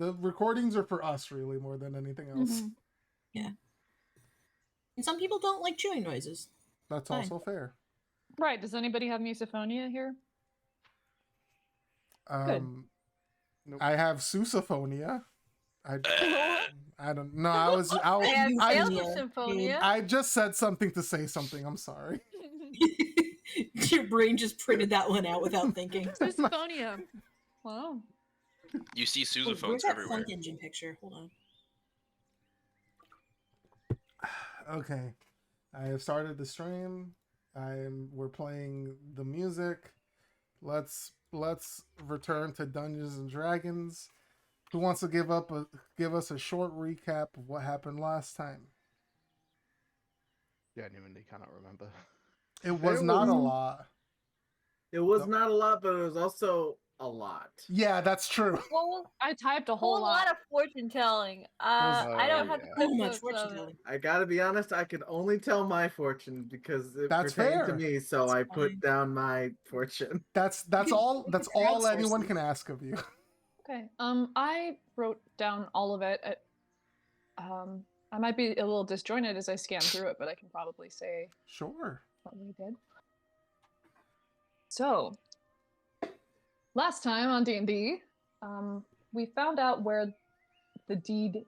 The recordings are for us, really, more than anything else. Yeah. And some people don't like chewing noises. That's Fine. also fair. Right. Does anybody have misophonia here? Nope. Nope. I have sousaphobia. I don't know. I have symphonia. I just said something to say something. I'm sorry. Your brain just printed that one out without thinking. Misophonia. Wow. You see Oh, where's sousaphones that everywhere. Funk Engine picture? Hold on. Okay, I have started the stream. We're playing the music. Let's return to Dungeons and Dragons. Who wants to give us a short recap of what happened last time? Genuinely cannot remember. It was not a lot. It was not a lot, but it was also a lot. Yeah, that's true. Well, I typed a a whole lot. of fortune telling. I don't have yeah. the Too much cookbooks fortune of it. telling. I gotta be honest, I can only tell my fortune because it That's pertained to fair. me, so That's I fine. put down my fortune. That's can- all. you That's can all crowdsource anyone it. can ask of you. Okay. I wrote down all of it. I might be a little disjointed as I scan through it, but I can probably say Sure. what we did. So, last time on D&D, we found out where the deed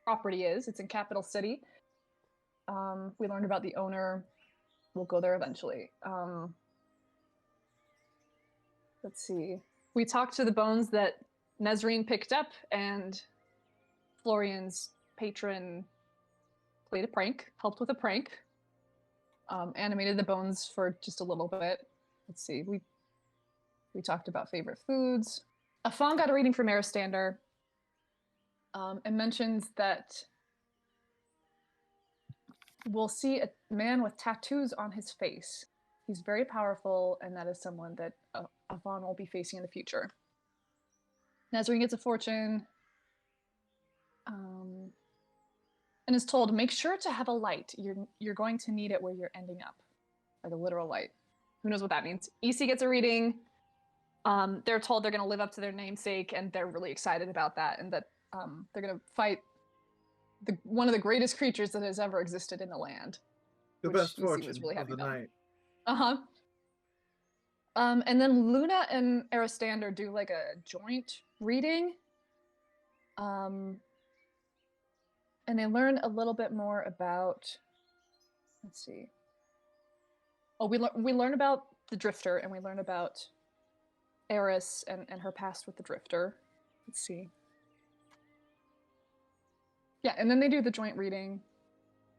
property is. It's in Capital City. We learned about the owner. We'll go there eventually. Let's see. We talked to the bones that Nezrine picked up, and Florian's patron played a prank, helped with a prank, animated the bones for just a little bit. Let's see. We talked about favorite foods. Afon got a reading from Aristander, and mentions that we'll see a man with tattoos on his face. He's very powerful, and that is someone that Afon will be facing in the future. Nazarene gets a fortune, and is told, make sure to have a light. You're going to need it where you're ending up, like a literal light. Who knows what that means? EC gets a reading. They're told they're going to live up to their namesake, and they're really excited about that, and that they're going to fight one of the greatest creatures that has ever existed in the land. The which best EC fortune was really of happy the about. night. Uh-huh. And then Luna and Aristander do like a joint reading. And they learn a little bit more about, let's see. Oh, we learn about the Drifter, and we learn about Eris and her past with the Drifter. Let's see. Yeah, and then they do the joint reading.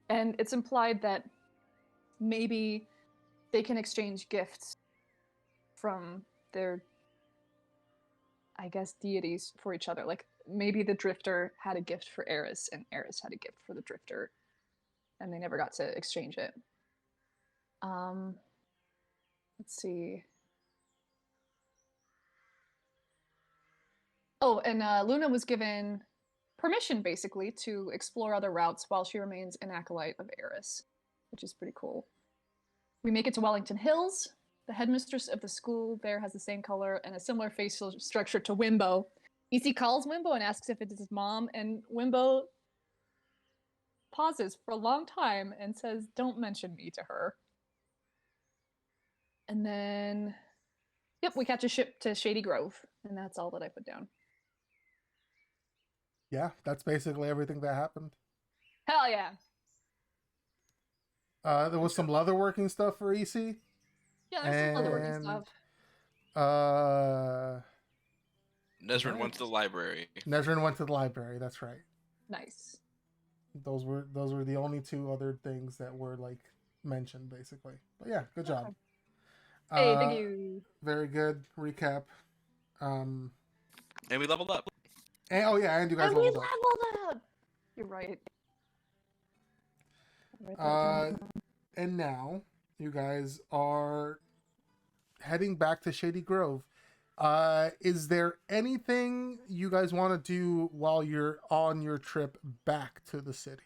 And it's implied that maybe they can exchange gifts from their, I guess, deities for each other. Like, maybe the Drifter had a gift for Eris, and Eris had a gift for the Drifter, and they never got to exchange it. Let's see. Oh, and Luna was given permission, basically, to explore other routes while she remains an acolyte of Eris, which is pretty cool. We make it to Wellington Hills. The headmistress of the school there has the same color and a similar facial structure to Wimbo. EC calls Wimbo and asks if it is his mom, and Wimbo pauses for a long time and says, "Don't mention me to her." And then, yep, we catch a ship to Shady Grove, and that's all that I put down. Yeah, that's basically everything that happened. Hell yeah. There was some leatherworking stuff for EC. Yeah, there's some leatherworking And, stuff. Nezrin went to the library. Nezrin went to the library. That's right. Nice. Those were the only two other things that were like mentioned, basically. But yeah, good job. Hey, thank you. Very good recap. And we leveled up. And, oh yeah, and you guys And we leveled up. leveled up. You're right. And now you guys are heading back to Shady Grove. Is there anything you guys want to do while you're on your trip back to the city?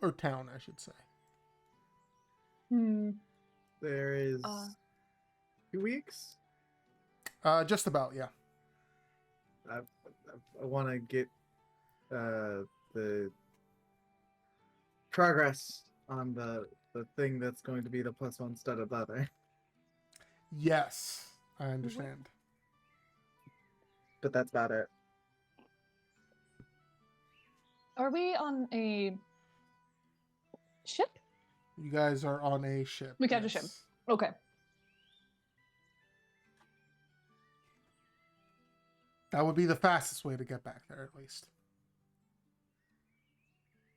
Or town, I should say. There is 2 weeks. Just about, yeah. want to get the progress on the thing that's going to be the +1 studded leather. Yes, I understand. But that's about it. Are we on a ship? You guys are on a ship. We catch a ship. Okay. That would be the fastest way to get back there, at least.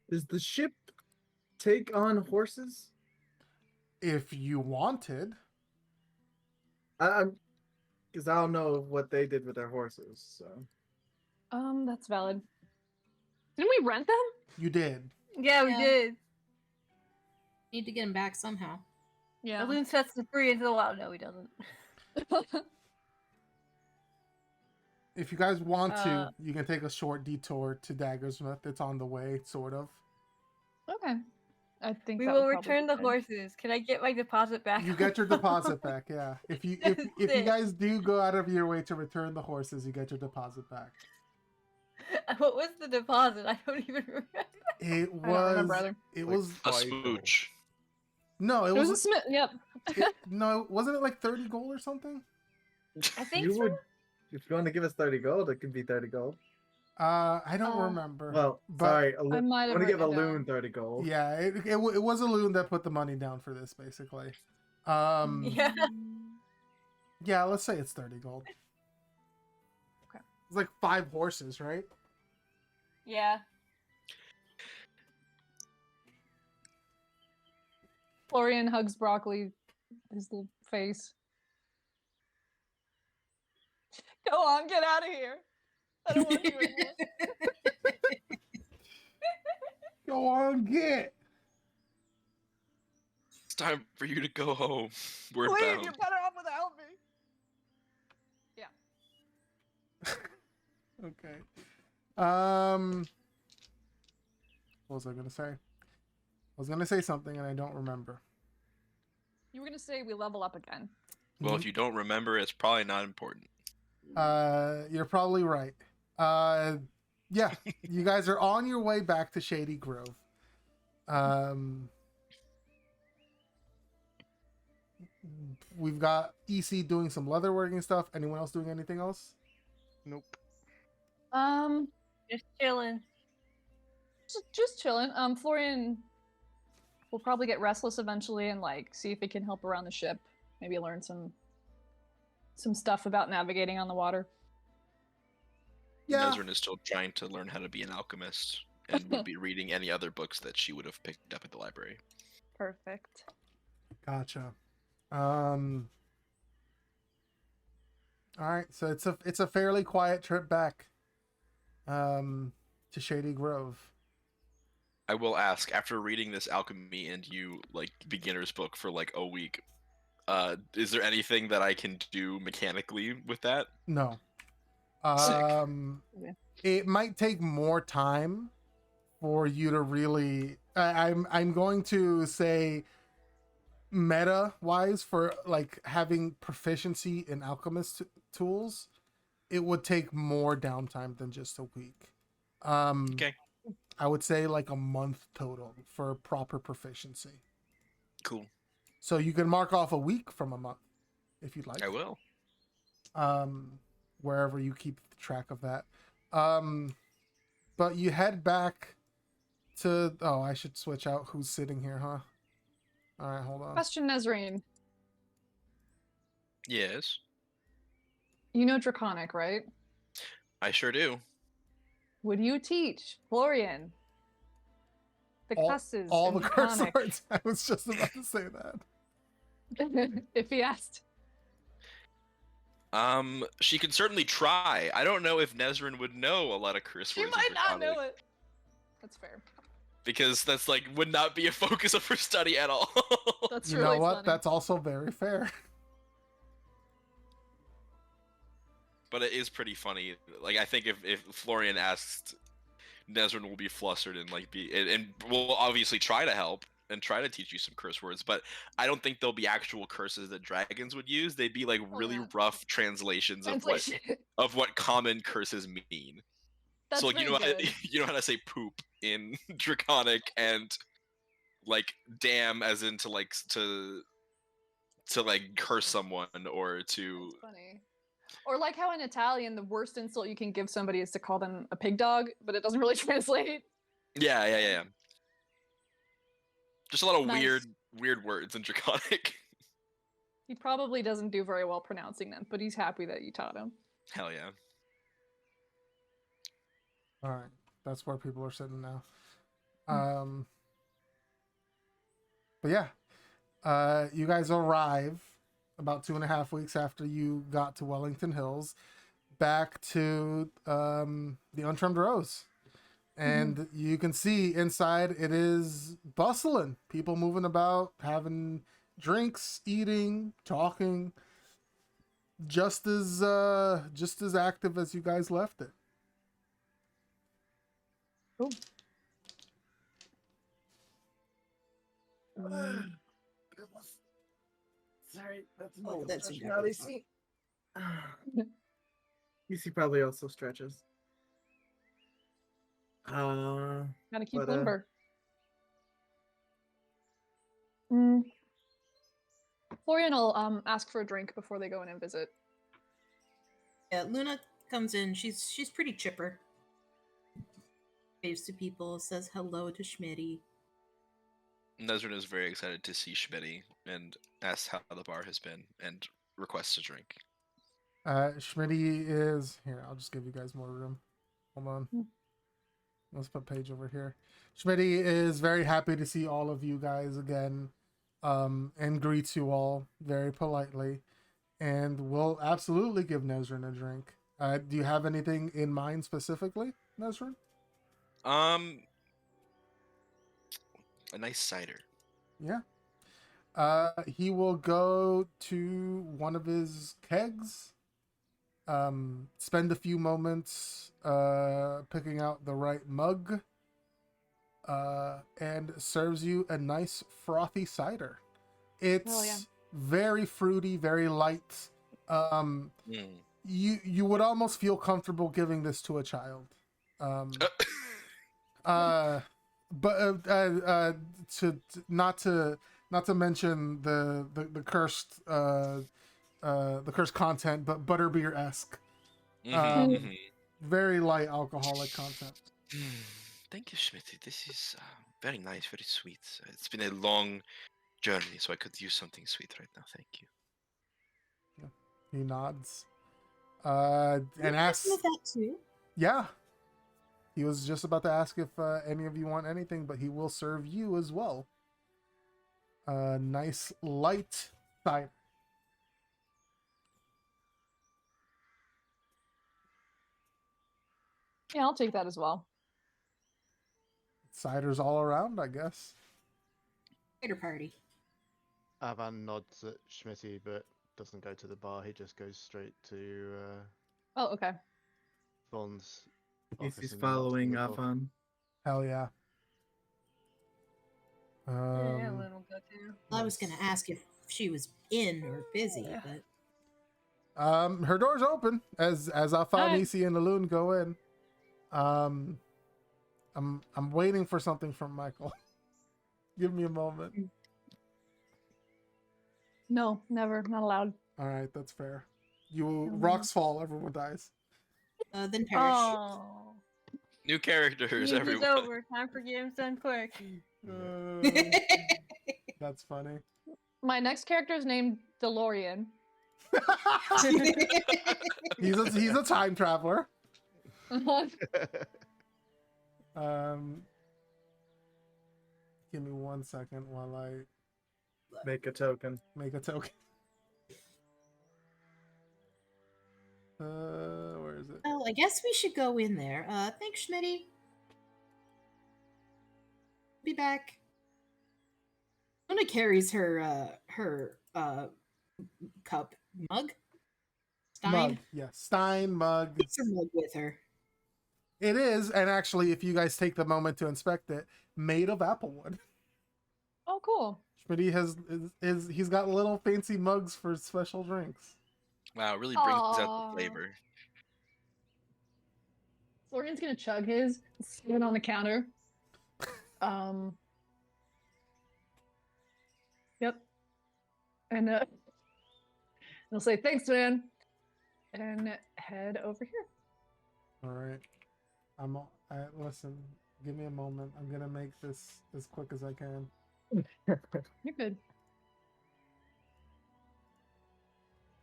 Does the ship take on horses? If you wanted. I'm because I don't know what they did with their horses. So. That's valid. Didn't we rent them? You did. Yeah, we did. Need to get him back somehow. Yeah. Balloon sets them free into the wild. No, he doesn't. If you guys want to, you can take a short detour to Daggersmith. It's on the way, sort of. Okay. I think We that will would probably return be the good. horses. Can I get my deposit back? You get your deposit back, yeah. If you guys do go out of your way to return the horses, you get your deposit back. What was the deposit? I don't even remember. It I don't remember was. either. It Like was. a smooch. No, it It was was. a Smith. Yep. No, wasn't it like 30 gold or something? I think You so. would, if you want to give us 30 gold, it could be 30 gold. I don't remember. Well, But- sorry, I might I have want to give a written it down. loon 30 gold. Yeah, it was a loon that put the money down for this, basically. Yeah. Yeah, let's say it's 30 gold. Okay. It's like 5 horses, right? Yeah. Florian hugs Broccoli, his little face. Go on, get out of here. I don't want you in this. Go on, get. It's time for you to go home. We're Please, bound. you're better off without me. Okay. What was I gonna say? I was gonna say something and I don't remember. You were gonna say we level up again. Well, if you don't remember, it's probably not important. You're probably right. Yeah, you guys are on your way back to Shady Grove. We've got EC doing some leatherworking stuff. Anyone else doing anything else? Nope. Just chilling. Just chilling. Florian will probably get restless eventually and like see if he can help around the ship. Maybe learn some stuff about navigating on the water. Yeah. Nezrin is still trying to learn how to be an alchemist and would be reading any other books that she would have picked up at the library. Perfect. Gotcha. All right, so it's a fairly quiet trip back to Shady Grove. I will ask, after reading this alchemy and you like beginner's book for like a week, is there anything that I can do mechanically with that? No. Yeah. It might take more time for you to really. I'm going to say meta wise for like having proficiency in alchemist tools, it would take more downtime than just a week. Okay. I would say like a month total for proper proficiency. Cool. So you can mark off a week from a month if you'd like. I will. Wherever you keep track of that. But you head back to. Oh, I should switch out who's sitting here, huh? All right, hold on. Question, Nezreen. Yes, You know Draconic, right? I sure do. Would you teach Florian the curses All in the curse Draconic words. I was just about to say that. if he asked? She can certainly try. I don't know if Nezrin would know a lot of curse She words. in might not Draconic, know it. That's fair. because that's like would not be a focus of her study at all. That's You really know what? funny. That's also very fair. But it is pretty funny. Like I think if Florian asked, Nezrin will be flustered and like and will obviously try to help. and try to teach you some curse words, but I don't think there'll be actual curses that dragons would use. They'd be like really yeah. rough translations Translation. of what common curses mean. That's So like very good. you know how to say poop in Draconic, and like damn as in to like curse someone or to That's funny. Or like how in Italian, the worst insult you can give somebody is to call them a pig dog, but it doesn't really translate. yeah. Just a lot of Nice. weird words in Draconic. He probably doesn't do very well pronouncing them, but he's happy that you taught him. Hell yeah. All right, that's where people are sitting now. Hmm. But yeah, you guys arrive about 2.5 weeks after you got to Wellington Hills, back to the Untrimmed Rose. And you can see inside it is bustling. People moving about, having drinks, eating, talking. Just as active as you guys left it. Cool. Sorry, that's Oh, that's now they see. You see, probably also stretches. Gotta keep But, limber. Florian will ask for a drink before they go in and visit. Yeah, Luna comes in. She's pretty chipper. Waves to people, says hello to Schmitty. Nezrin is very excited to see Schmitty and asks how the bar has been and requests a drink. Schmitty is here. I'll just give you guys more room. Hold on. Let's put Paige over here. Schmitty is very happy to see all of you guys again, and greets you all very politely, and will absolutely give Nezrin a drink. Do you have anything in mind specifically, Nezrin? A nice cider. Yeah. He will go to one of his kegs, spend a few moments picking out the right mug, and serves you a nice frothy cider. It's Oh, yeah. very fruity, very light. You would almost feel comfortable giving this to a child. But to not to mention the cursed content, but butterbeer-esque. Very light alcoholic content. Thank you, Schmitty. This is very nice, very sweet. It's been a long journey, so I could use something sweet right now. Thank you. He nods. And asks. With that too. Yeah. He was just about to ask if any of you want anything, but he will serve you as well. Nice light cider. Yeah, I'll take that as well. Cider's all around, I guess. Cider party. Avan nods at Schmitty, but doesn't go to the bar. He just goes straight to Oh, okay. Vaughn's He's office. and knocks on following the up door. on. Hell yeah. Yeah, little go too. Well, I was gonna ask if she was in or busy, but Her door's open as Alpha, Alright. Nisi, and Loon go in. I'm waiting for something from Michael. Give me a moment. No, never. Not allowed. All right, that's fair. Rocks fall, everyone dies. then perish. Oh, New characters, News is everyone. over. Time for games done quick. That's funny. My next character is named DeLorean. He's a time traveler. Give me 1 second while I Make a token. make a token. Where is it? Well, I guess we should go in there. Thanks, Schmitty. Be back. Luna carries her cup mug. Stein. Mug. Yeah, Stein mug. Takes her mug with her. It is, and actually, if you guys take the moment to inspect it, made of applewood. Oh, cool. Schmitty he's got little fancy mugs for special drinks. Wow, it really brings out Aw. the flavor. Florian's gonna chug his, sit it on the counter. Yep. And he'll say, "Thanks, man," and head over here. All right. Listen. Give me a moment. I'm gonna make this as quick as I can. You're good.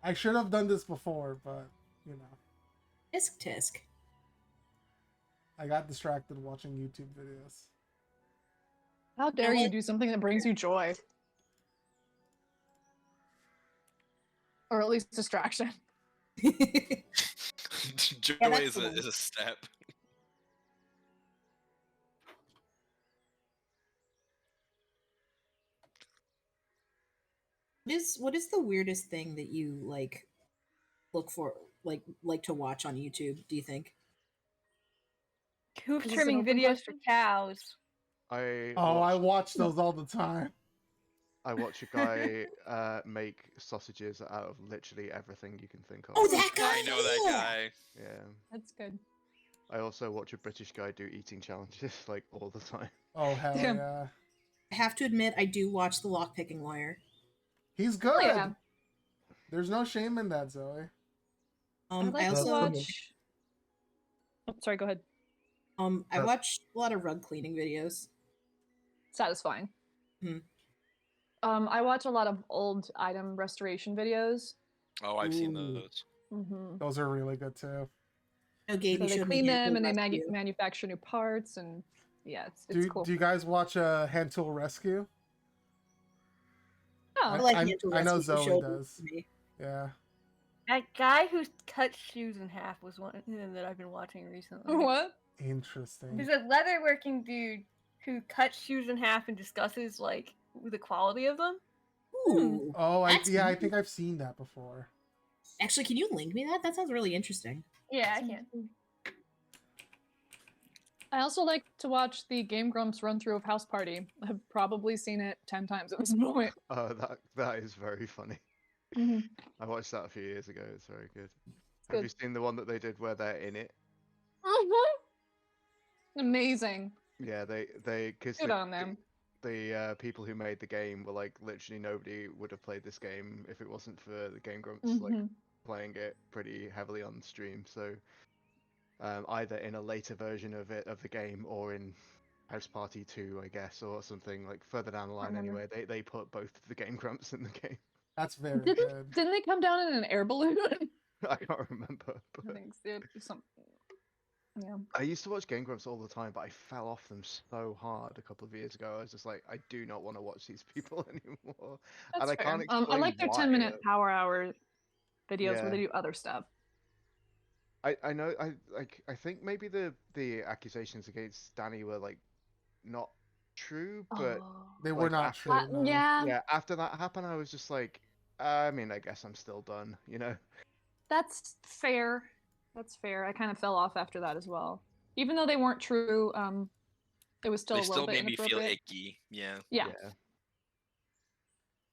I should have done this before, but you know, Tisk tisk. I got distracted watching YouTube videos. How dare you do something that brings you joy, or at least distraction? Joy that's is the a one. is a step. What is the weirdest thing that you like look for like to watch on YouTube, do you think? Hoof Is this an trimming open videos for question? cows. I I watched, watch those all the time. I watch a guy make sausages out of literally everything you can think of. Oh, that guy! I know that Yeah! guy. Yeah. That's good. I also watch a British guy do eating challenges like all the time. Oh hell Damn. yeah, I have to admit, I do watch the lockpicking lawyer. he's good. Oh, yeah. There's no shame in that, Zoe. I I like to also watch. Oh, sorry. Go ahead. I watch a lot of rug cleaning videos. Satisfying. Hmm. I watch a lot of old item restoration videos. Oh, I've seen Ooh. those. Mm-hmm. Those are really good too. No, Gabe, So you they showed me clean Hand them Tool and they Rescue. manufacture new parts, and yeah, it's cool. Do you guys watch Hand Tool Rescue? Oh, I like I- Hand Tool I know Rescue. You Zoe showed does. to me. Yeah. That guy who cut shoes in half was one that I've been watching recently. what? Interesting. There's a leatherworking dude who cuts shoes in half and discusses like the quality of them. Ooh. Oh, I That's I neat. think I've seen that before. Actually, can you link me that? That sounds really interesting. Yeah, I can. I also like to watch the Game Grumps run through of House Party. I've probably seen it 10 times at this point. Oh, that is very funny. Mhm. I watched that a few years ago. It's very good. It's Have you good. seen the one that they did where they're in it? Amazing. Yeah, they because Good on them. the people who made the game were like literally nobody would have played this game if it wasn't for the Game Grumps like Mhm. playing it pretty heavily on stream. So either in a later version of the game or in House Party 2, I guess, or something like further down the line. remember. Anyway, they put both of the Game Grumps in the game. That's very Didn't good. didn't they come down in an air balloon? I can't remember, I but think so. Some. Yeah. I used to watch Game Grumps all the time, but I fell off them so hard a couple of years ago. I was just like, I do not want to watch these people anymore. That's and I fair. can't I explain like their why. 10-minute power hour videos where Yeah. they do other stuff. I know I think maybe the accusations against Danny were like not true, but They were like, not after- true. no. yeah, after that happened, I was just like, I mean, I guess I'm still done, you know? That's fair. That's fair. I kind of fell off after that as well. Even though they weren't true, it was still They a little still bit made me feel inappropriate. icky. Yeah. Yeah.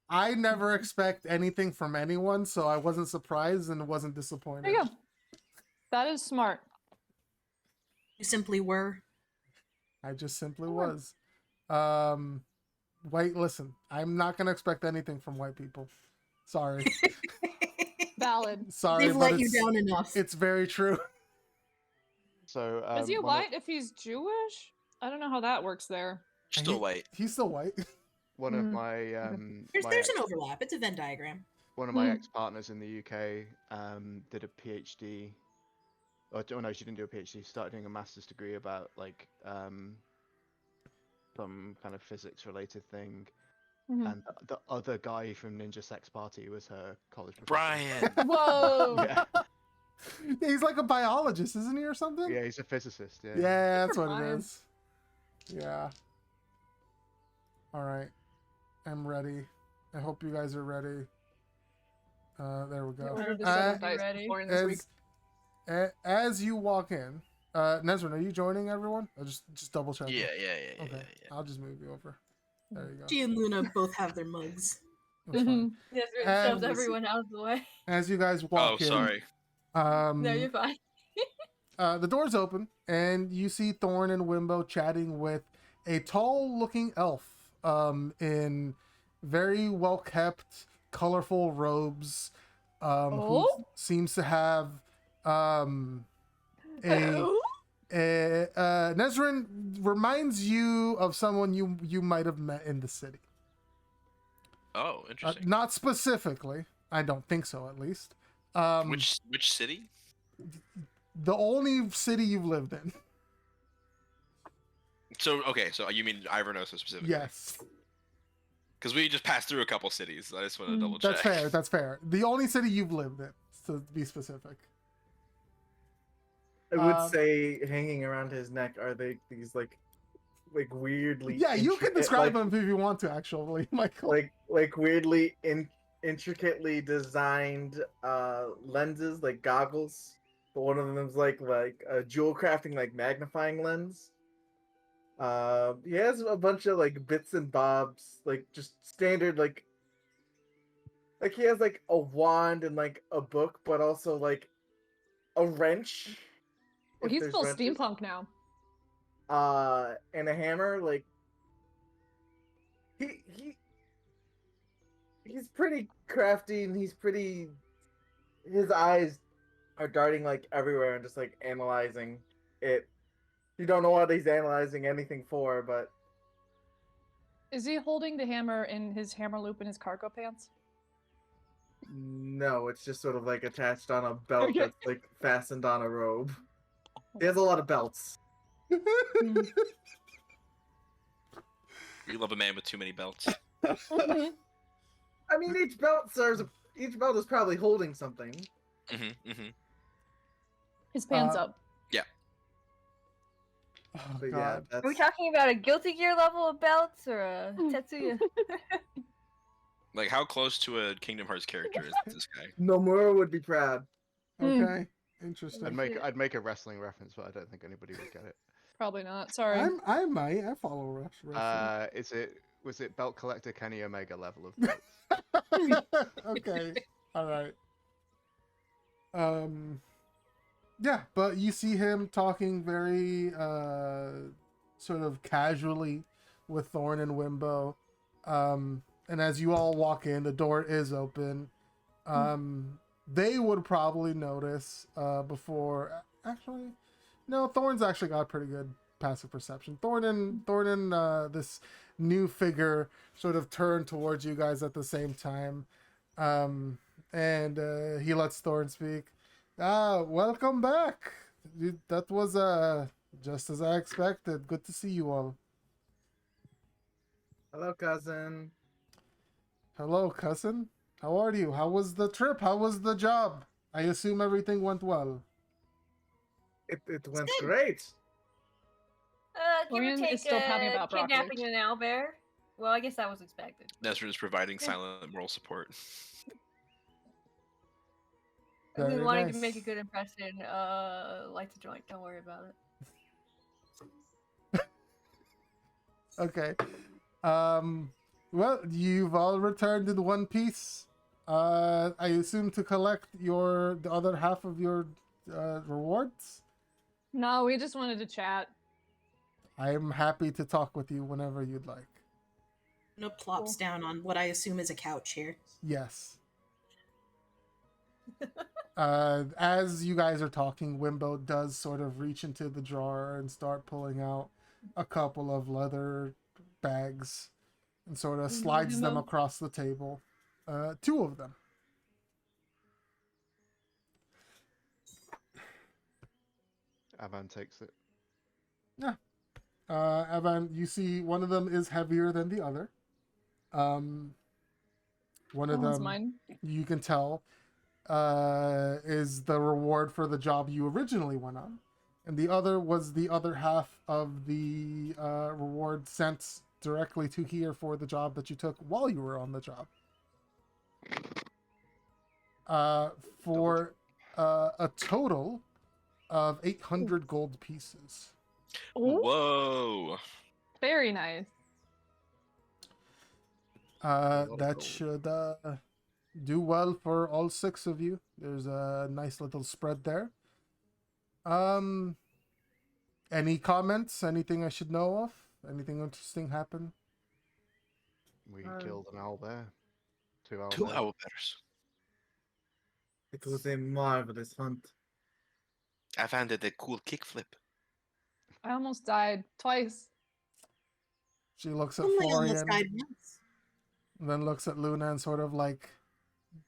I never expect anything from anyone, so I wasn't surprised and wasn't disappointed. There you go. That is smart. You simply were. I just simply Sure. was. White, listen, I'm not gonna expect anything from white people. Sorry. Valid. Sorry, They've but let you it's, down enough. it's very true. So Is he one of- white if he's Jewish? I don't know how that works there. Still white. He's still white. One of Mm. my There's my an ex- overlap. It's a Venn diagram. one of my Hmm. ex-partners in the UK did a PhD. Oh no, she didn't do a PhD. She started doing a master's degree about like some kind of physics-related thing. Mhm. And the other guy from Ninja Sex Party was her college professor. Brian. Whoa. Yeah, He's like a biologist, isn't he, or something? yeah, he's a physicist. Yeah. Yeah, that's for what it Brian. is. Yeah. All right. I'm ready. I hope you guys are ready. There we I go. ordered this Uh, set of dice ready? before in this week. as you walk in, Nezrin, are you joining everyone? I'll just double check. Yeah, yeah, yeah, Okay. yeah, yeah. I'll just move you over. There you go. She and Luna both have their mugs. That's fine. Yes, it And shoves everyone out of the way. As you guys Oh, walk in, sorry. No, you're fine. the doors open, and you see Thorn and Wimbo chatting with a tall-looking elf in very well-kept, colorful robes, who seems to have Nezrin reminds you of someone you might have met in the city. Oh, interesting. Not specifically. I don't think so, at least. Which city? The only city you've lived in. So okay, so you mean Ivernosa specifically? Yes. Because we just passed through a couple cities. I just want to double check. That's fair. That's fair. The only city you've lived in, to be specific. I would say hanging around his neck are they these like weirdly. Yeah, you can describe like, them if you want to, actually, Michael. like weirdly intricately designed lenses, like goggles. But one of them's like a jewel crafting like magnifying lens. He has a bunch of like bits and bobs, like just standard like he has like a wand and like a book, but also like a wrench. Well, if he's there's full wrenches. steampunk now. And a hammer. Like he's pretty crafty, and he's pretty. His eyes are darting like everywhere and just like analyzing it. You don't know what he's analyzing anything for, but Is he holding the hammer in his hammer loop in his cargo pants? no, it's just sort of like attached on a belt Okay. that's like fastened on a robe. He has a lot of belts. We love a man with too many belts. I mean, each belt is probably holding something. His pants up. Oh, But yeah, God. that's Are we talking about a Guilty Gear level of belts or a Tetsuya? Like, how close to a Kingdom Hearts character is this guy? Nomura would be proud. Okay. Interesting. I'd make a wrestling reference, but I don't think anybody would get it. Probably not. Sorry. I might. I follow wrestling. Was it Belt Collector Kenny Omega level of belts? Okay. All right. Yeah, but you see him talking very sort of casually with Thorn and Wimbo. And as you all walk in, the door is open. They would probably notice before. Actually, no. Thorn's actually got pretty good passive perception. Thorn and this new figure sort of turn towards you guys at the same time, and he lets Thorn speak. Welcome back. That was just as I expected. Good to see you all. Hello, cousin. Hello, cousin. How are you? How was the trip? How was the job? I assume everything went well. It went great. Give or Florian take is still pouting about broccoli. kidnapping an owlbear. Well, I guess that was expected. Nesrin is providing silent moral support. I've been Very wanting nice. to make a good impression. Lights a joint. Don't worry about it. Okay. Well, you've all returned in one piece. I assume to collect the other half of your rewards. No, we just wanted to chat. I'm happy to talk with you whenever you'd like. No plops down on what I assume is a couch here. Yes. As you guys are talking, Wimbo does sort of reach into the drawer and start pulling out a couple of leather bags and sort of slides them across the table. Two of them. Avan takes it. Yeah. Evan, you see one of them is heavier than the other. One of One's them, mine. you can tell, is the reward for the job you originally went on. And the other was the other half of the reward sent directly to here for the job that you took while you were on the job. For a total of 800 gold pieces. Whoa. Very nice. lot of That gold. should do well for all 6 of you. There's a nice little spread there. Um, any comments? Anything I should know of? Anything interesting happen? We Uh, killed an owl bear. 2 owl Two bears. owl bears. It was a marvelous hunt. I found it a cool kickflip. I almost died twice. She looks at Only almost Florian, died once. and then looks at Luna and sort of like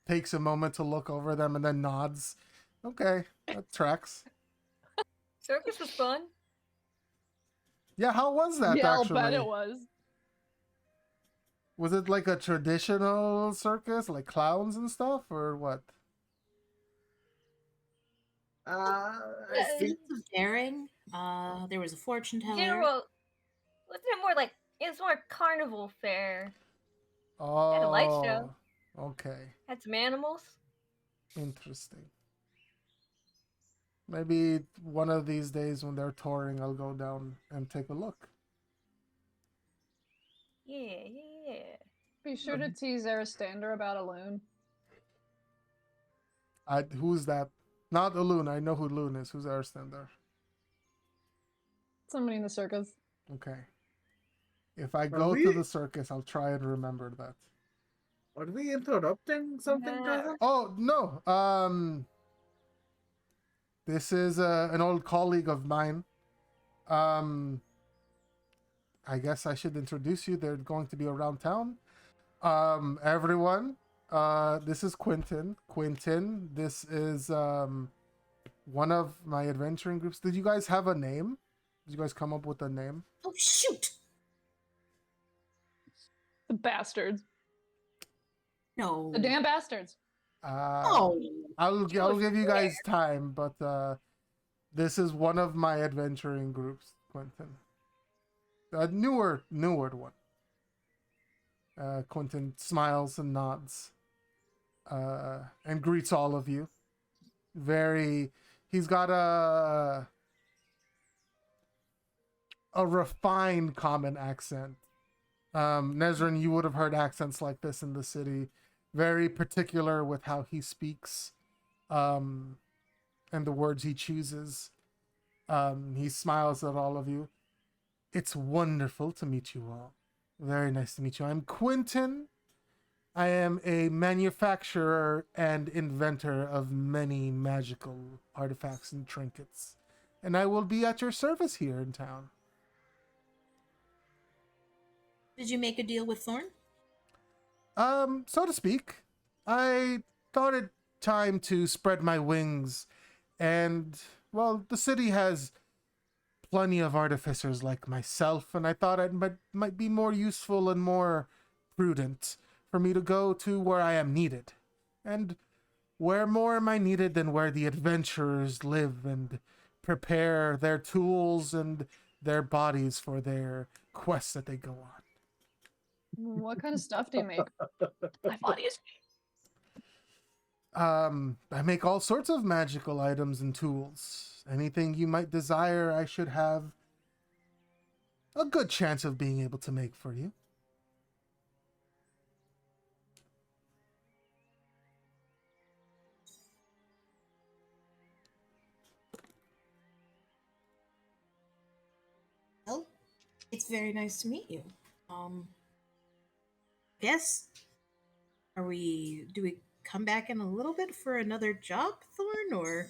takes a moment to look over them and then nods. Okay, that tracks. Circus was fun. Yeah, how was that Yeah, I'll actually? bet it was. Was it like a traditional circus, like clowns and stuff, or what? I Lots think of daring. There was a fortune teller. General, wasn't it more like it was more carnival fair? Oh, Had a light show. Okay, Had some animals. interesting. Maybe one of these days when they're touring, I'll go down and take a look. Yeah. Be sure to tease Aristander about a loon. Who's that? Not Loon. I know who Loon is. Who's Aristander? Somebody in the circus. Okay. If I Are go to we- the circus, I'll try and remember that. Are we interrupting something, Nah. cousin? Oh no. This is an old colleague of mine. I guess I should introduce you. They're going to be around town. Everyone. This is Quentin. Quentin. This is one of my adventuring groups. Did you guys have a name? Did you guys come up with a name? Oh shoot! The bastards. No. The damn bastards. Oh. I'll was give you guys time, but this is one of my adventuring groups, Quentin. A newer one. Quentin smiles and nods, and greets all of you. He's got a refined common accent. Nezrin, you would have heard accents like this in the city. Very particular with how he speaks, and the words he chooses. He smiles at all of you. It's wonderful to meet you all. Very nice to meet you. I'm Quentin. I am a manufacturer and inventor of many magical artifacts and trinkets, and I will be at your service here in town. Did you make a deal with Thorn? So to speak. I thought it time to spread my wings, and, well, the city has plenty of artificers like myself, and I thought it might be more useful and more prudent for me to go to where I am needed. And where more am I needed than where the adventurers live and prepare their tools and their bodies for their quests that they go on. What kind of stuff do you make? My body is. I make all sorts of magical items and tools. Anything you might desire, I should have a good chance of being able to make for you. Well, it's very nice to meet you. Guess. Do we come back in a little bit for another job, Thorn, or?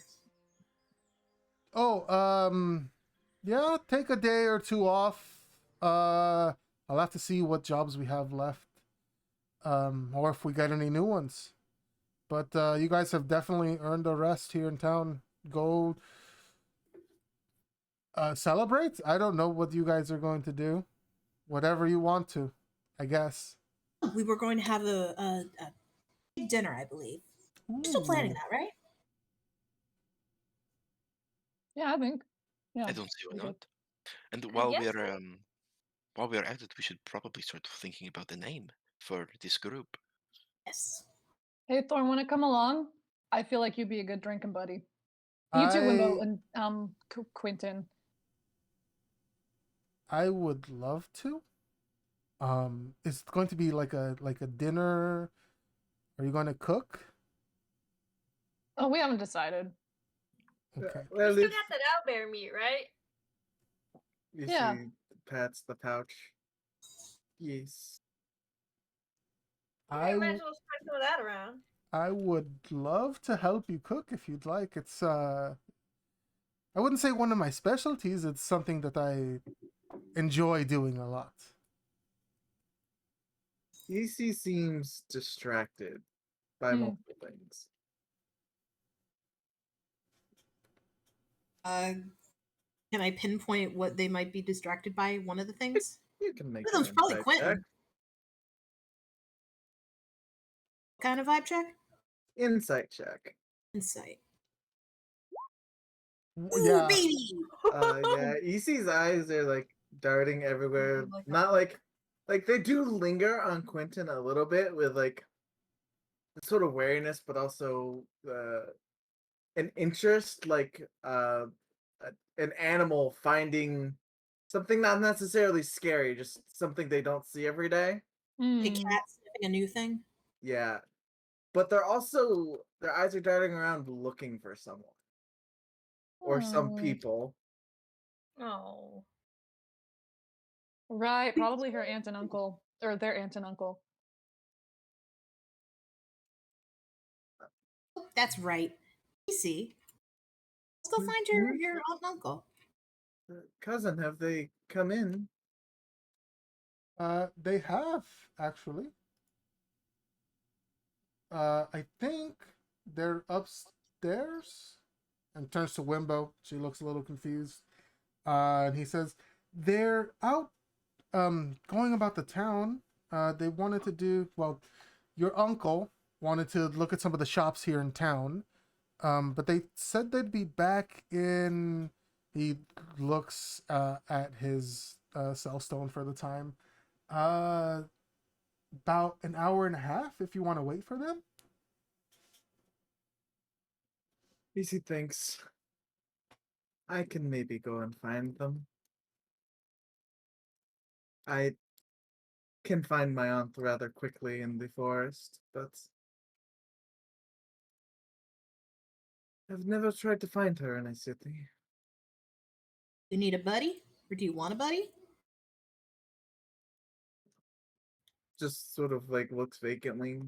Oh, yeah, take a day or two off. I'll have to see what jobs we have left. Or if we get any new ones. But you guys have definitely earned a rest here in town. Go celebrate? I don't know what you guys are going to do. Whatever you want to, I guess. We were going to have a big dinner, I believe. We're still planning that, right? Yeah, I think. Yeah. I don't see why we did. not. And guess so. while we're at it, we should probably start thinking about the name for this group. Yes. Hey, Thorn, want to come along? I feel like you'd be a good drinking buddy. You too, Limbo and Quentin. I would love to. Is it going to be like a dinner? Are you going to cook? Oh, we haven't decided. Okay. We Well, still if got that owlbear meat, right? you Yeah. see, pats the pouch. Yes. Yeah, I you might w- as well spread some of that around. I would love to help you cook if you'd like. It's I wouldn't say one of my specialties. It's something that I enjoy doing a lot. EC seems distracted by Hmm. multiple things. Can I pinpoint what they might be distracted by? One of the things. You can make One of an them's probably insight Quentin. check. What kind of vibe check? Insight check. Insight. Ooh, Yeah. baby. Yeah, EC's eyes are like darting everywhere. Like Not like they do linger on Quentin a little bit with like sort of wariness, but also an interest, like an animal finding something not necessarily scary, just something they don't see every day. A Hmm. cat sniffing a new thing. Yeah, but they're also their eyes are darting around looking for someone or some Hmm. people. Oh. Right, probably her aunt and uncle, or their aunt and uncle. Oh, that's right. Easy. Let's go find your aunt and uncle. Cousin, have they come in? They have actually. I think they're upstairs. And turns to Wimbo. She looks a little confused. And he says, "They're out, going about the town. They wanted to do well. Your uncle wanted to look at some of the shops here in town. But they said they'd be back in." He looks at his cell stone for the time. Uh, about an hour and a half. If you want to wait for them. Easy thinks I can maybe go and find them. I can find my aunt rather quickly in the forest, but I've never tried to find her in a city. You need a buddy, or do you want a buddy? Just sort of like looks vacantly.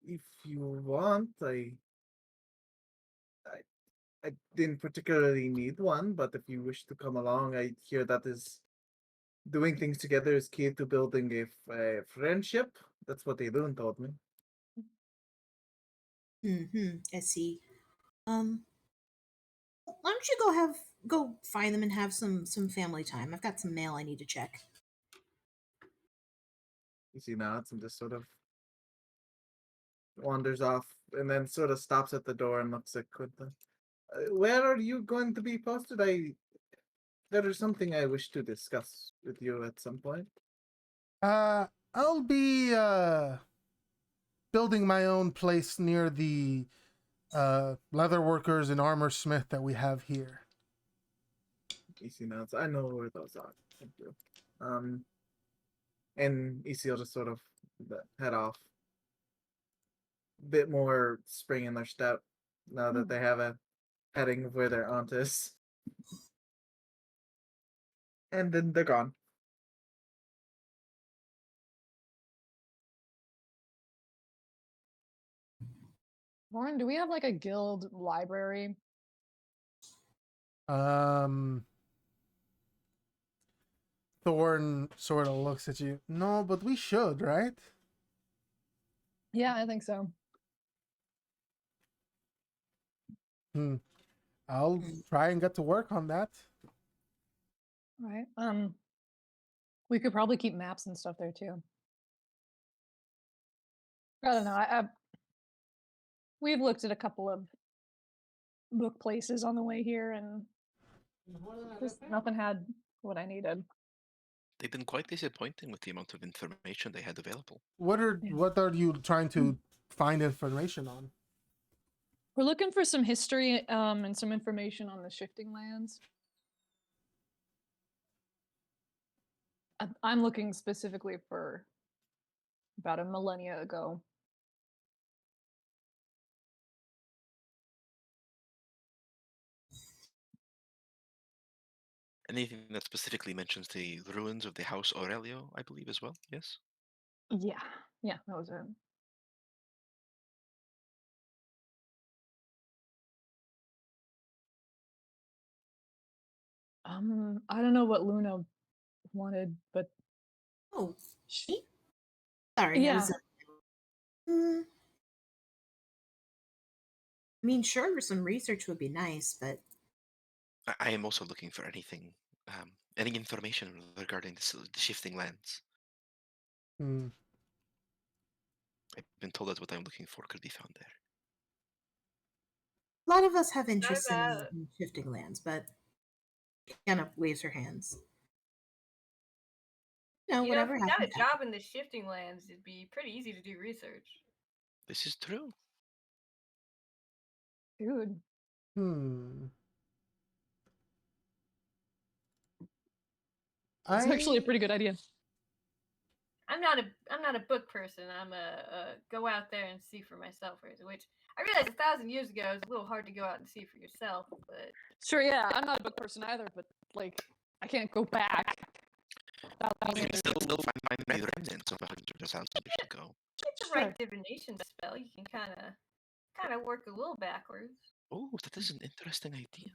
If you want, I didn't particularly need one, but if you wish to come along, I hear that is doing things together is key to building a friendship. That's what Elun told me. I see. Um, why don't you go find them and have some family time? I've got some mail I need to check. You see nods and just sort of wanders off and then sort of stops at the door and looks at Quinta. Where are you going to be posted? There is something I wish to discuss with you at some point. Uh, I'll be building my own place near the leather workers and armor smith that we have here. EC nods. I know where those are. Thank you. And EC will just sort of head off. Bit more spring in their step now that they have a heading of where their aunt is. And then they're gone. Lauren, do we have like a guild library? Um, Thorn sort of looks at you. No, but we should, right? Yeah, I think so. I'll try and get to work on that. Right. We could probably keep maps and stuff there too. I don't know. We've looked at a couple of book places on the way here, and just nothing had what I needed. They've been quite disappointing with the amount of information they had available. Yeah. What are you trying to find information on? We're looking for some history and some information on the shifting lands. I'm looking specifically for about a millennia ago. Anything that specifically mentions the ruins of the House Aurelio, I believe, as well. Yes. Yeah, yeah, that was it. I don't know what Luna wanted, but Oh, sh- me? Sorry, I yeah, was. Mm, I mean, sure, some research would be nice, but I am also looking for anything, any information regarding the shifting lands. Hmm. I've been told that what I'm looking for could be found there. a lot of us have Not interests about in shifting lands. But kind of waves her hands. No, you know, if whatever we got a happens. job in the shifting lands, it'd be pretty easy to do research. This is true. dude. Hmm. It's actually a I pretty good idea. I'm not a book person. I'm a go out there and see for myself person, which I realized 1,000 years ago is a little hard to go out and see for yourself, but Sure, yeah, I'm not a book person either, but like, I can't go back. You can 1,000 years. still find the remnants of 100,000 years ago. get the Sure. right divination spell, you can kind of work a little backwards. Oh, that is an interesting idea.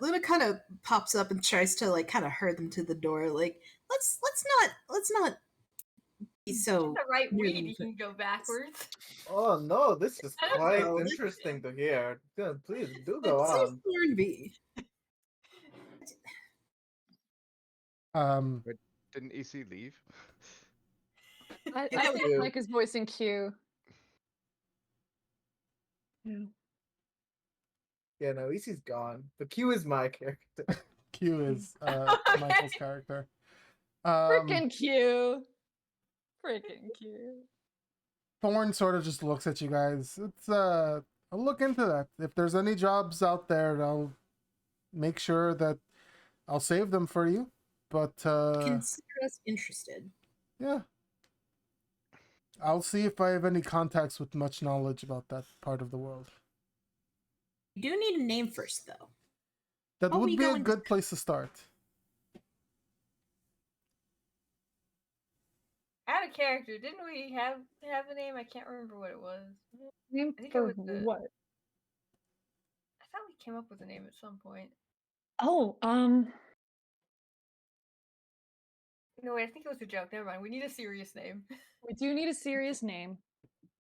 Luna kind of pops up and tries to like kind of herd them to the door. Like let's not be so. The right near weed, them you for- can go backwards. Oh no, this is I don't quite know. interesting to hear. Good, please do go Let's say on. Thornby. um Didn't EC leave? I would Q. like his voice in Q. Yeah. Yeah, no, EC's gone. But Q is my character. Q is Okay. Michael's character. Frickin' Q. Frickin' Q. Thorn sort of just looks at you guys. I'll look into that. If there's any jobs out there, I'll make sure that I'll save them for you. But Consider us interested. yeah. I'll see if I have any contacts with much knowledge about that part of the world. You do need a name first, though. That Oh, would we be go a into- good place to start. Out of character, didn't we have a name? I can't remember what it was. Name I think it for was the- what? I thought we came up with a name at some point. Oh, No, wait, I think it was a joke. Never mind. We need a serious name. we do need a serious name,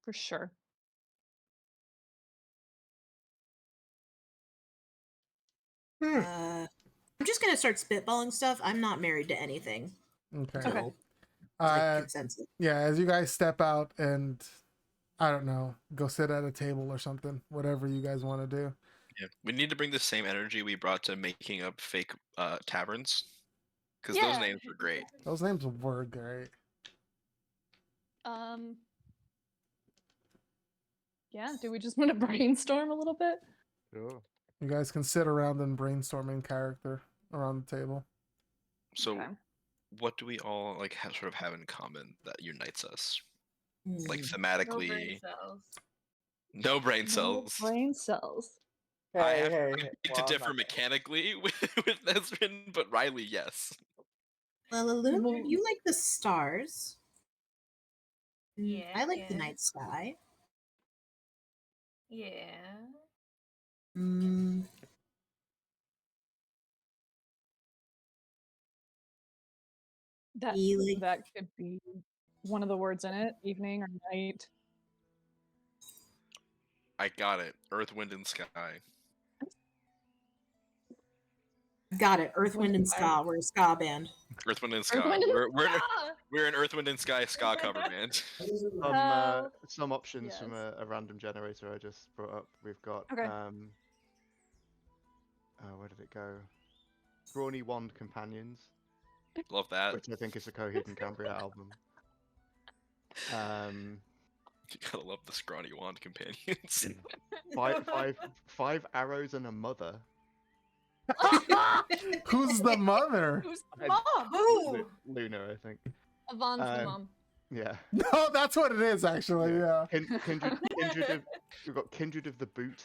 for sure. I'm just gonna start spitballing stuff. I'm not married to anything. Okay. Okay. So, like Uh, consensus. yeah, as you guys step out and I don't know, go sit at a table or something, whatever you guys want to do. Yeah, we need to bring the same energy we brought to making up fake taverns, because Yeah. those names were great. Those names were great. Yeah, do we just want to brainstorm a little bit? Sure. You guys can sit around and brainstorm in character around the table. So, Okay. what do we all like sort of have in common that unites us? Like Hmm. No brain thematically, cells. no brain No cells. brain cells. I Hey, have hey, I hey. beg Well, to I'm differ not- mechanically with Nesrin, but Riley, yes. Well, Luna, Well- you like the stars. Yeah, I like the yeah. night sky. Yeah. Mm, That he like that could be one of the words in it, evening or night. I got it. Earth, wind, and sky. got it. Earth, What Wind, is and Ska. We're a ska band. Earth, wind, and Earth, sky. Wind, and We're Ska! an Earth, wind, and sky ska cover band. Hell Some options from yes. a random generator I just brought up. We've got Okay. where did it go? Brawny Wand Companions, Love that. which I think is a Coheed and Cambria album. You gotta love the scrawny wand companions. Five arrows and a mother. Who's the mother? Who's I- mom? Ooh. Lunar, I think. Avon's the Um, mom. Yeah. No, that's what it is actually. Yeah. Kindred of we've got Kindred of the Boot,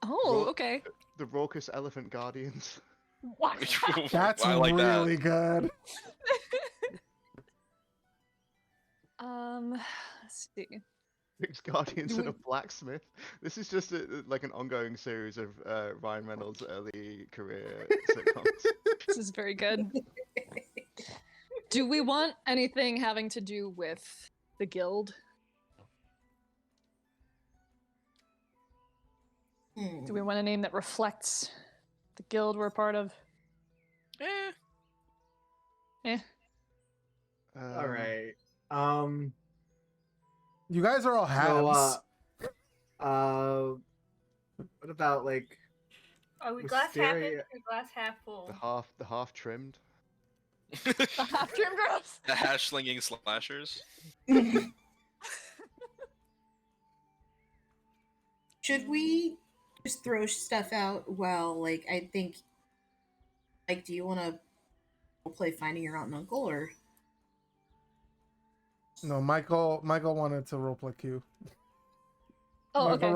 Oh, Ro- okay. the Raucous Elephant Guardians, What? That's I like that. really good. Let's see. Six Guardians Do and a we- Blacksmith. This is just like an ongoing series of Ryan Reynolds' early career sitcoms. This is very good. Do we want anything having to do with the guild? Do we want a name that reflects the guild we're a part of? Eh. All right. You guys are all So, habs. what about like Are we glass half empty Wisteria- or glass half full? The half trimmed. The half trim girls? The hash slinging slashers. Should we just throw stuff out? Well, like I think, like, do you want to play Finding Your Aunt and Uncle or? No, Michael wanted to roleplay Q. Oh, okay.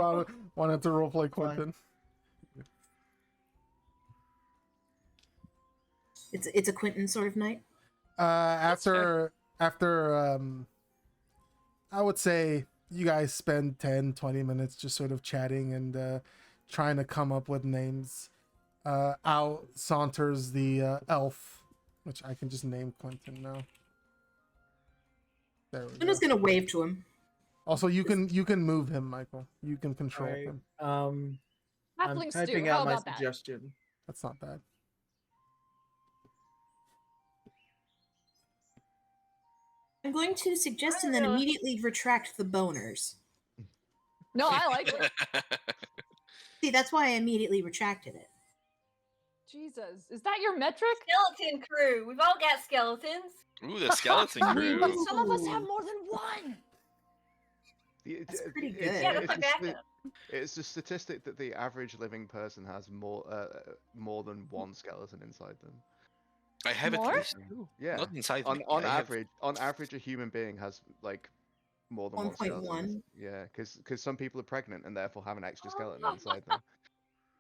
Wanted to roleplay Quentin. It's a Quentin sort of night. After I would say you guys spend 10-20 minutes just sort of chatting and trying to come up with names. Out saunters the elf, which I can just name Quentin now. There we go. Quentin's gonna wave to him. Also, you can move him, Michael. You can control Alright, him. I'm Halfling stew. typing How out my about that? suggestion. That's not bad. I'm going to suggest and then immediately retract the boners. No, I like it. See, that's why I immediately retracted it. Jesus, is that your metric? Skeleton crew. We've all got skeletons. Ooh, the skeleton crew. But some of us have more than one. That's pretty It's- good. Yeah, that's it's my a sti- backup. It's a statistic that the average living person has more than one skeleton inside them. I have More? at least Yeah. not inside On me. on I have- average, a human being has like more than one 1.1. skeleton. Yeah, because some people are pregnant and therefore have an extra skeleton inside them.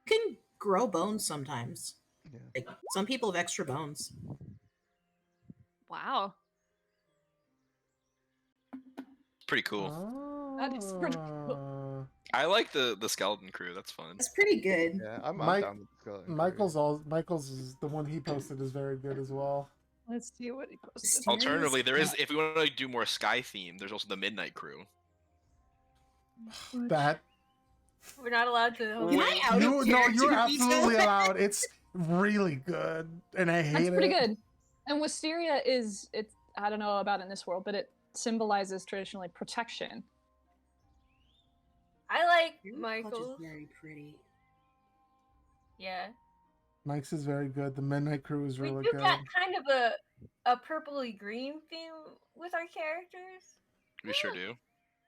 You can grow bones sometimes. Yeah. Like some people have extra bones. Wow. pretty cool. That is pretty cool. I like the skeleton crew. That's fun. That's pretty good. Yeah, I'm Mike- down with the skeleton. crew. Michael's is the one he posted is very good as well. Let's see what he posted. Mysterious Alternatively, there is cat. if we want to do more sky theme, there's also the midnight crew. That We're not allowed to. Can I out of you're character absolutely veto? allowed. It's really good, and I hate That's pretty it. good. And Wisteria is it's I don't know about in this world, but it symbolizes traditionally protection. I like Clutch is Michael's. very pretty. Yeah. Mike's is very good. The midnight crew is really we do good. got kind of a purpley green theme with our characters. We sure do.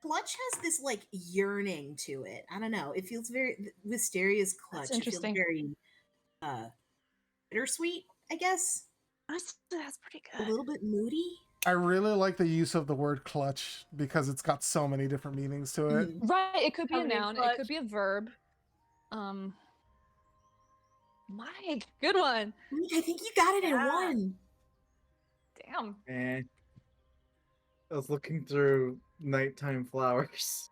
Clutch has this like yearning to it. I don't know. It feels very Wisteria's Clutch. It feels interesting. very bittersweet, I guess. That's pretty A little bit moody. I really like the use of the word clutch because it's got so many different meanings to it. Mhm. Right, it could be a Covered in noun, it clutch. could be a verb. Mike, good one. I think you got it in Yeah. one. Damn. And I was looking through nighttime flowers.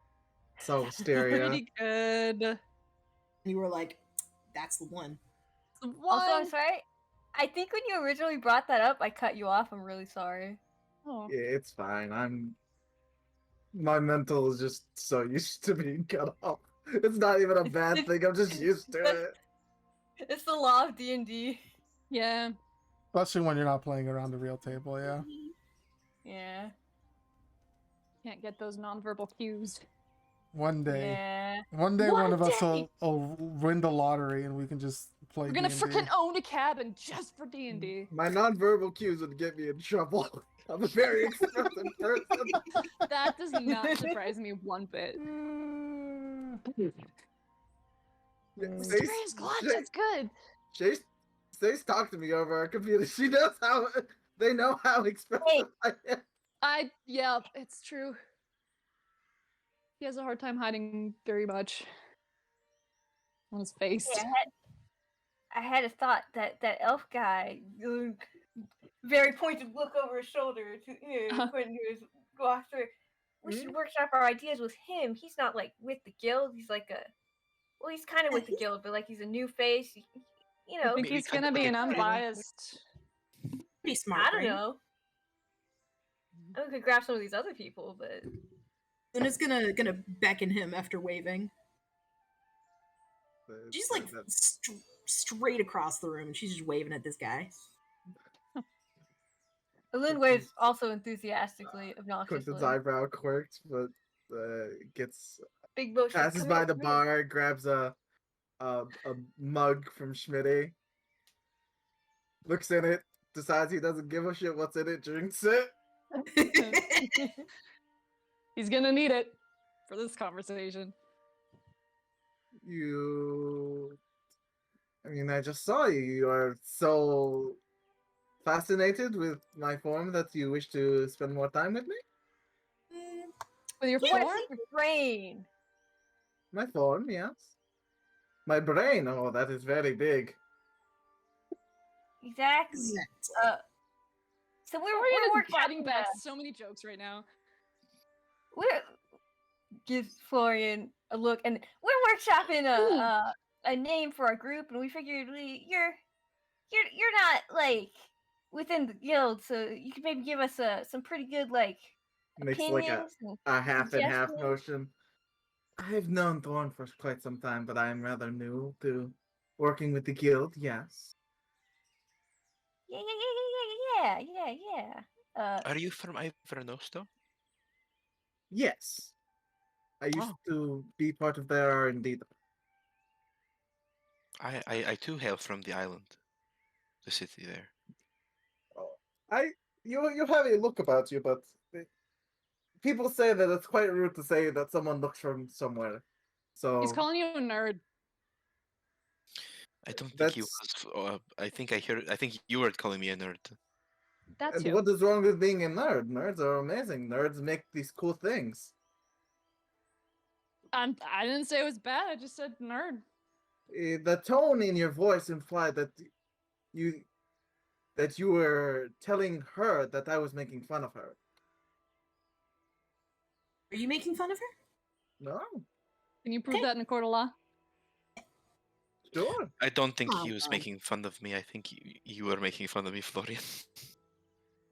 So Wisteria. Pretty good. And you were like, that's the one. Also, One. I'm sorry. I think when you originally brought that up, I cut you off. I'm really sorry. Oh. Yeah, it's fine. My mental is just so used to being cut off. It's not even a bad thing. I'm just used to it. It's the law of D&D. Yeah. Especially when you're not playing around the real table, yeah. Yeah. Can't get those nonverbal cues. One day. Yeah. One day one One of us day. will win the lottery and we can just play We're gonna D&D. freaking own a cabin just for D&D. My nonverbal cues would get me in trouble. I'm a very expressive person. That does not surprise me one bit. Mysterious clutch. That's good. Stace talked to me over our computer. She knows how. They know how expressive I am. Yeah, it's true. He has a hard time hiding very much on his face. Yeah, I had a thought that that elf guy, very pointed look over his shoulder to Quentin, who is walk through. We should workshop our ideas with him. He's not like with the guild. He's like well, he's kind of with the guild, but like he's a new face. You I know, think Maybe he's kind gonna of be like an a twin. unbiased. Pretty smart. I don't right? know. I could grab some of these other people, but Luna's gonna beckon him after waving. She's like straight across the room, and she's just waving at this guy. Lynn waves also enthusiastically, Quentin's obnoxiously. eyebrow quirked, but gets Big motion. passes by the bar, grabs a mug from Schmitty, looks in it, decides he doesn't give a shit what's in it, drinks it. He's gonna need it for this conversation. I just saw you. You are so fascinated with my form that you wish to spend more time with me? With your What's form? your brain? My form, yes. My brain, oh, that is very big. Exactly. So we're Florian is biting workshopping back so many jokes right now. Gives Florian a look, and we're workshopping a name for our group, and we figured you're not like within the guild, so you could maybe give us some pretty good like Makes like opinions. a half and half suggestions. motion. I've known Thorn for quite some time, but I'm rather new to working with the guild, yes. Yeah. Are you from Ivernosto? Yes. I used to be part of their R&D. I too hail from the island, the city there. You have a look about you, but people say that it's quite rude to say that someone looks from somewhere. So He's calling you a nerd. I don't think he was. I think you were calling me a nerd. That and too. what is wrong with being a nerd? Nerds are amazing. Nerds make these cool things. I didn't say it was bad. I just said nerd. The tone in your voice implied that you were telling her that I was making fun of her. Are you making fun of her? No. Can you prove that in a court of law? Sure. I don't think he was making fun of me. I think you were making fun of me, Florian.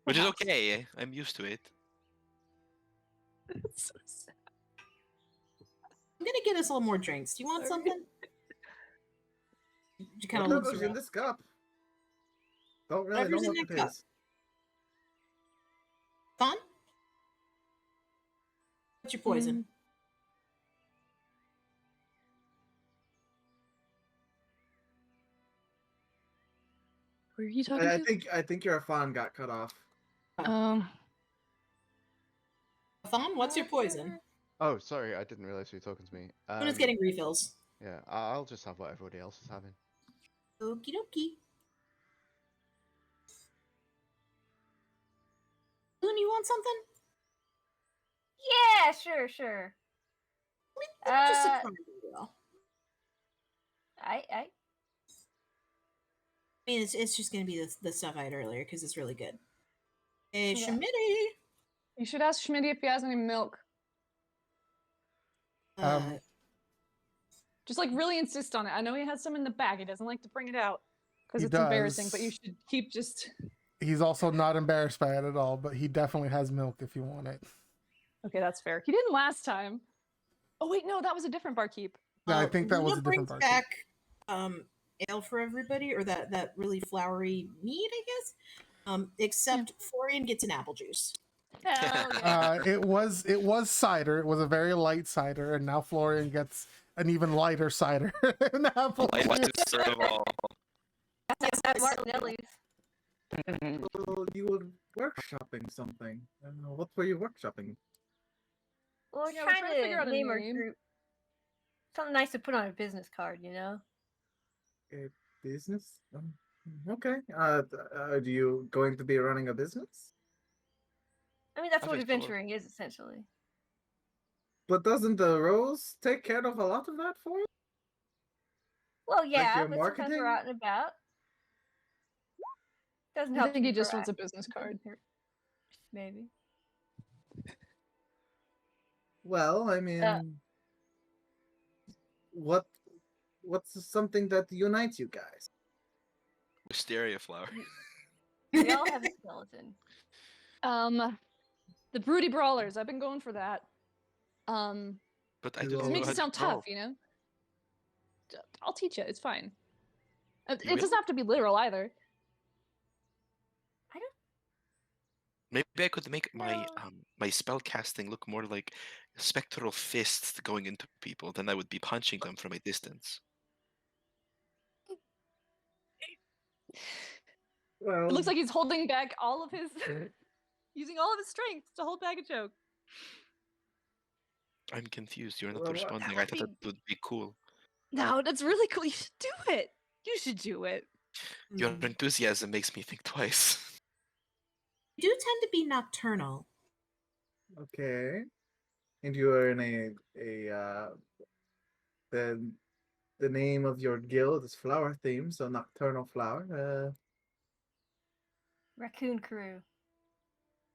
Which is okay. I'm used to it. It's so sad. I'm gonna get us all more drinks. Do you want something? You kind of What looks was in around. this cup? Don't really Whatever's know in what that it cup. is. Fun? What's your poison? Who are you talking to? I think your fawn got cut off. Um. Thon, what's your poison? Oh, sorry, I didn't realize you were talking to me. Luna's getting refills. Yeah, I'll just have what everybody else is having. Okie dokie. Luna, you want something? Yeah, sure. Let me just surprise you, girl. I mean, it's just gonna be the stuff I had earlier because it's really good. Hey, Yeah. Schmitty. You should ask Schmitty if he has any milk. Just like really insist on it. I know he has some in the bag. He doesn't like to bring it out because He it's embarrassing. does. But you should keep just. He's also not embarrassed by it at all, but he definitely has milk if you want it. Okay, that's fair. He didn't last time. Oh wait, no, that was a different barkeep. Yeah, I think that was Luna a different brings barkeep. back ale for everybody, or that really flowery mead, I guess. Except Florian gets an apple juice. Hell yeah. It was cider. It was a very light cider, and now Florian gets an even lighter cider. An apple juice. Lightest of all. That's Martinelli's. Well, you were workshopping something. I don't know. What were you workshopping? Well, we're Yeah, we're trying trying to figure to out a name our name. group Something nice to put on a business card, you know? A business? Okay. Are you going to be running a business? I mean, that's Have what a store. adventuring is, essentially. But doesn't the rose take care of a lot of that for you? Well, Like yeah, your but sometimes we're marketing? out and about. Doesn't I help to think be he just wants a proactive. business card. Maybe. Well, I mean, what what's something that unites you guys? Wisteria flower. We all have a skeleton. The broody brawlers. I've been going for that. But I You don't It all- know makes how it to sound draw. tough, you know. I'll teach you. It's fine. It You will? doesn't have to be literal either. I don't Maybe I could make my know. my spell casting look more like spectral fists going into people. Then I would be punching them from a distance. Well, It looks like he's holding back all of his, using all of his strength to hold back a joke. I'm confused. You're not Well, responding. that I would thought be- that would be cool. No, that's really cool. You should do it. You should do it. Your Mm. enthusiasm makes me think twice. You do tend to be nocturnal. okay. And you are in a the the name of your guild is flower theme, so nocturnal flower. Raccoon crew.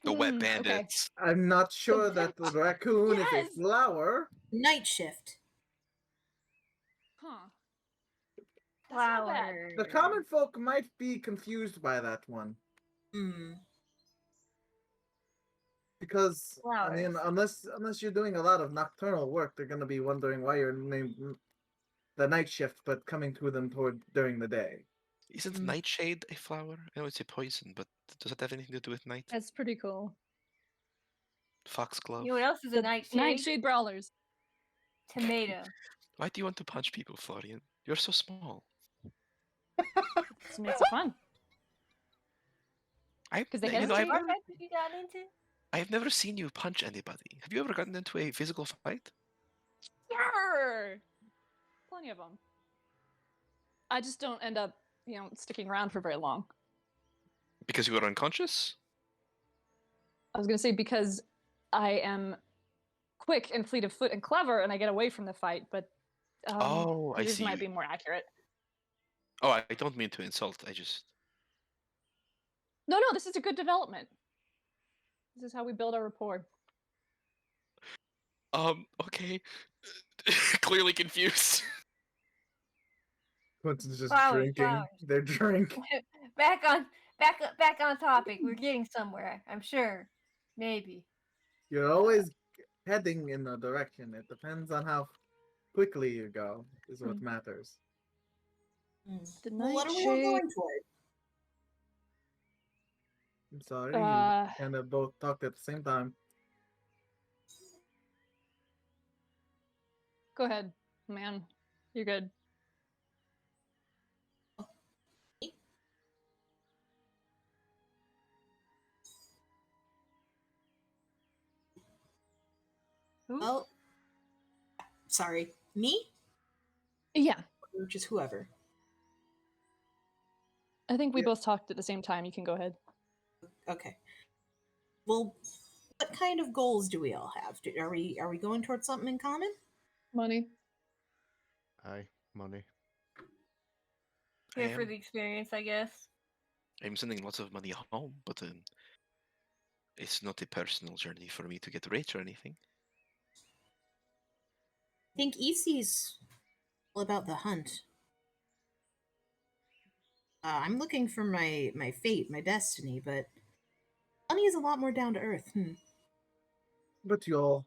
The wet Okay. bandits. I'm not sure that the raccoon is a Yes! flower. Night shift. Huh. That's not bad. Flower. The common folk might be confused by that one. Hmm. Because I mean, Flowers. unless you're doing a lot of nocturnal work, they're gonna be wondering why you're named the night shift, but coming to them during the day. Isn't Mm. nightshade a flower? I know it's a poison, but does it have anything to do with night? That's pretty cool. Foxglove. You know what else is a The nightshade? Nightshade brawlers. Tomato. Why do you want to punch people, Florian? You're so small. This makes it fun. I, 'Cause they you know, hesitate? What type have you got into? I've never seen you punch anybody. Have you ever gotten into a physical fight? Yarr! Plenty of them. I just don't end up, sticking around for very long. Because you were unconscious? I was gonna say because I am quick and fleet of foot and clever, and I get away from the fight. But Oh, I yours see. might be more accurate. Oh, I don't mean to insult. I just. No, this is a good development. This is how we build our rapport. Okay. Clearly confused. Quentin's just Flowers, drinking. flowers. They're drink. back on topic. We're getting somewhere. I'm sure. Maybe. You're always heading in a direction. It depends on how quickly you go, is what matters. The Well, what are we all Nightshade. going toward? I'm sorry, Uh, you kind of both talked at the same time. Go ahead, man. You're good. Who? Oh, sorry. Me? Yeah, Or just whoever? I think we Yeah. both talked at the same time. You can go ahead. Okay. Well, what kind of goals do we all have? Are we going towards something in common? Money. Aye, money. Here I for am. the experience, I guess. I'm sending lots of money home, but it's not a personal journey for me to get rich or anything. I think EC's all about the hunt. I'm looking for my fate, my destiny, but money is a lot more down to earth. But you all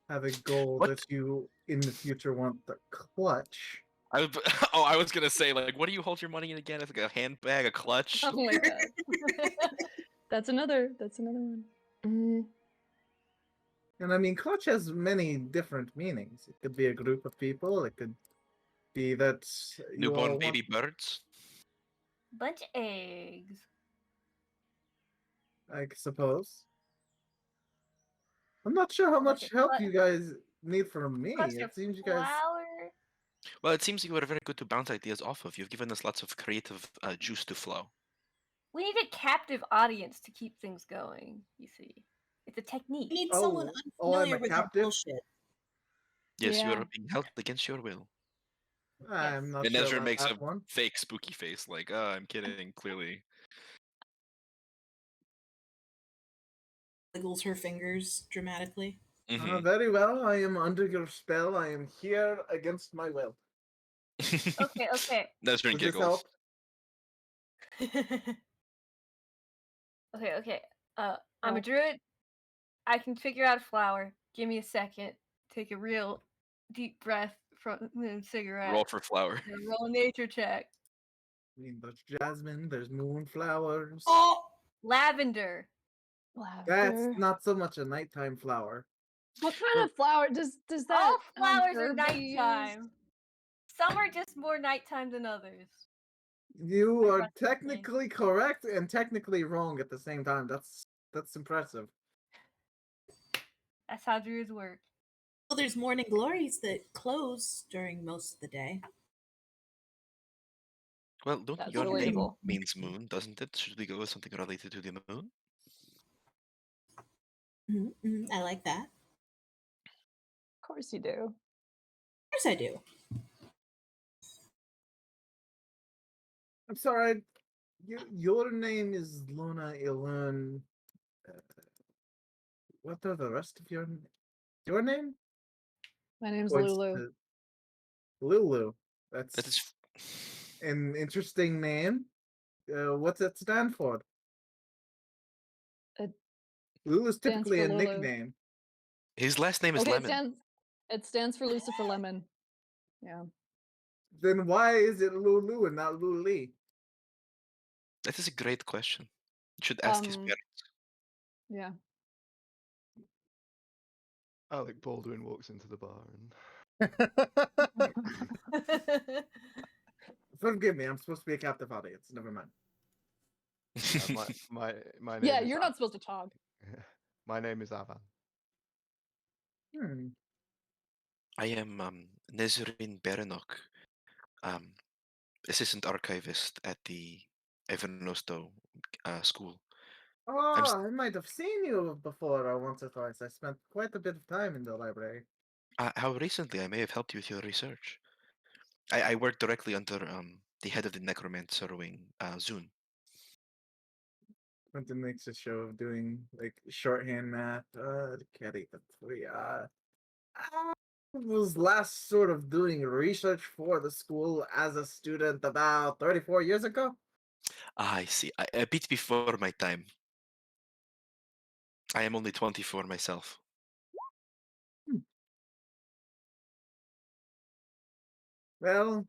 have a goal What? that you in the future want to clutch. I was gonna say, like, what do you hold your money in again? It's like a handbag, a clutch. Oh my god. That's another one. And I mean, clutch has many different meanings. It could be a group of people. It could be that you all Newborn want- baby birds. Bunch of eggs. I suppose. I'm not sure how much help But- you guys need from me. Bunch It of seems you guys. flowers. Well, it seems you are very good to bounce ideas off of. You've given us lots of creative juice to flow. We need a captive audience to keep things going, you see. It's a We technique. need someone I'm unfamiliar a with our captive? bullshit. Yes, you Yeah. are being held against your will. I'm not And sure Ezra about makes that a one. fake spooky face, like, I'm kidding, clearly. Wiggles her fingers dramatically. Mhm. Very well, I am under your spell. I am here against my will. Okay, okay. Nezrin Does this giggles. help? Okay. I'm a Well. druid. I can figure out a flower. Give me a second. Take a real deep breath from the cigarette. Roll for flower. And roll a nature check. I mean, there's jasmine, there's moonflowers. Oh, Lavender. That's Lavender. not so much a nighttime flower. What kind of flower does that? All flowers are herb they use? nighttime. Some are just more nighttime than others. You Like are Russian thing. technically correct and technically wrong at the same time. That's impressive. That's how druids work. well, there's morning glories that close during most of the day. Well, don't That's your name relatable. means moon, doesn't it? Should we go with something related to the moon? I like that. Of course you do. Of course I do. I'm sorry. Your name is Luna Ilun. What are the rest of your name? My name's Points Lulu. to Lulu. That That's is. an interesting name. What's that stand for? It Lulu's stands typically for a Lulu. nickname. His last name is Okay, Lemon. it stands for Lucifer Lemon. Yeah. Then why is it Lulu and not Luli? That is a great question. You should ask his parents. Yeah. Alec Baldwin walks into the bar and Forgive me, I'm supposed to be a captive audience. Never mind. my name Yeah, is you're not supposed to talk. My name is Avan. Hmm. I am Nezrin Berenok, assistant archivist at the Evernosto school. Oh, I might have seen you before once or twice. I spent quite a bit of time in the library. How recently I may have helped you with your research. I work directly under the head of the necromancer wing, Zun. Quentin makes a show of doing like shorthand math. Can't even three. I was last sort of doing research for the school as a student about 34 years ago. I see. A bit before my time. I am only 24 myself. Well,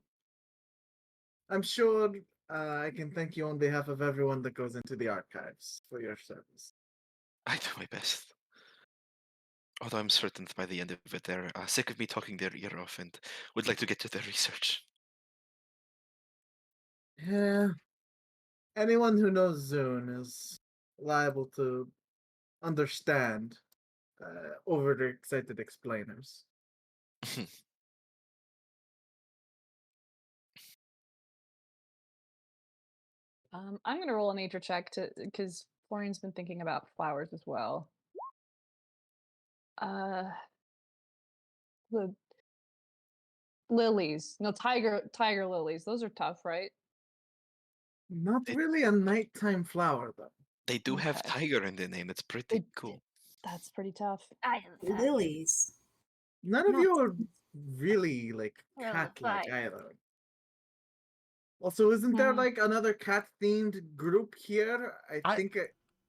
I'm sure I can thank you on behalf of everyone that goes into the archives for your service. I do my best. Although I'm certain that by the end of it, they're sick of me talking their ear off and would like to get to their research. Yeah. Anyone who knows Zune is liable to understand overly excited explainers. I'm gonna roll a nature check because Florian's been thinking about flowers as well. The lilies, no tiger lilies. Those are tough, right? Not It- really a nighttime flower, though. They do have Okay. tiger in the name. That's pretty They- cool. That's pretty tough. I am Lilies. None of Not- you are really like Well, cat-like fine. either. Also, isn't there Hmm. like another cat-themed group here? I think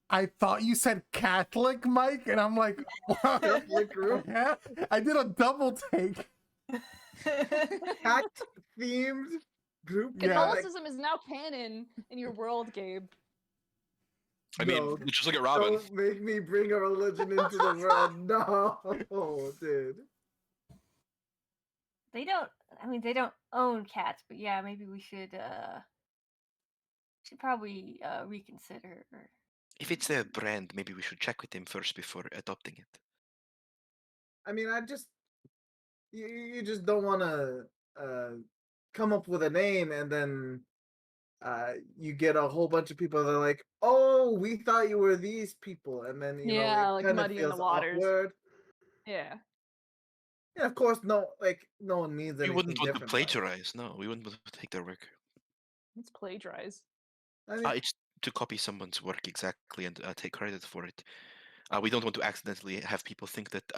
I thought you said Catholic, Mike, and I'm like, what? Catholic group, Yeah, I did a double take. cat-themed group. Yeah. Catholicism is now canon in your world, Gabe. I mean, No, just look at Robin. don't make me bring a religion into the world. No, dude. They don't. I mean, they don't own cats, but yeah, maybe we should probably reconsider. If it's their brand, maybe we should check with them first before adopting it. I mean, you just don't want to come up with a name, and then you get a whole bunch of people that are like, "Oh, we thought you were these people," and then Yeah, it like kind of muddy in the feels waters. awkward. Yeah. Yeah, of course, no one means We anything wouldn't want to different by it. plagiarize. No, we wouldn't want to take their work. Let's plagiarize. I mean, It's to copy someone's work exactly and take credit for it. We don't want to accidentally have people think that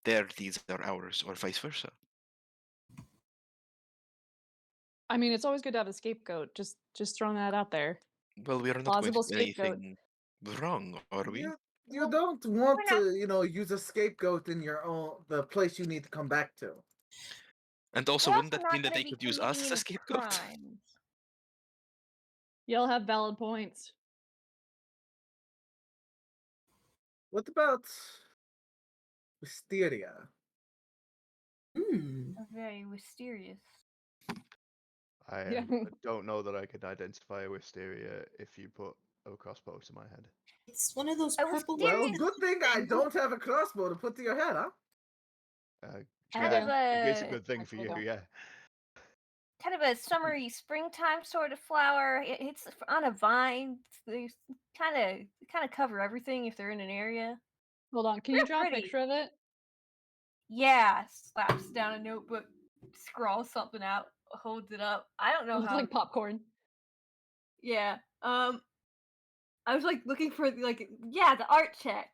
their deeds are ours, or vice versa. I mean, it's always good to have a scapegoat. Just throwing that out there. Well, we are not Plausible going to do scapegoat. anything wrong, are we? you Well, don't want we're to use a scapegoat in the place you need to come back to. And also, We're wouldn't also that mean not that going they to be could use us committing as a any scapegoat? crimes. Y'all have valid points. What about Wisteria? Hmm. Very mysterious. Yeah. I don't know that I could identify a wisteria if you put a crossbow to my head. It's one of those I purple. was Well, serious. good thing I don't have a crossbow to put to your head, huh? Kind I of do. It's a a good thing for you, Actually, yeah. kind of a summery springtime sort of flower. It's on a vine. They kind of cover everything if they're in an area. Hold on. Can you Real draw pretty. a picture of it? Yeah, slaps down a notebook, scrawls something out, holds it up. I don't It know looks how. like popcorn. Yeah. I was like looking for the art check. The art check.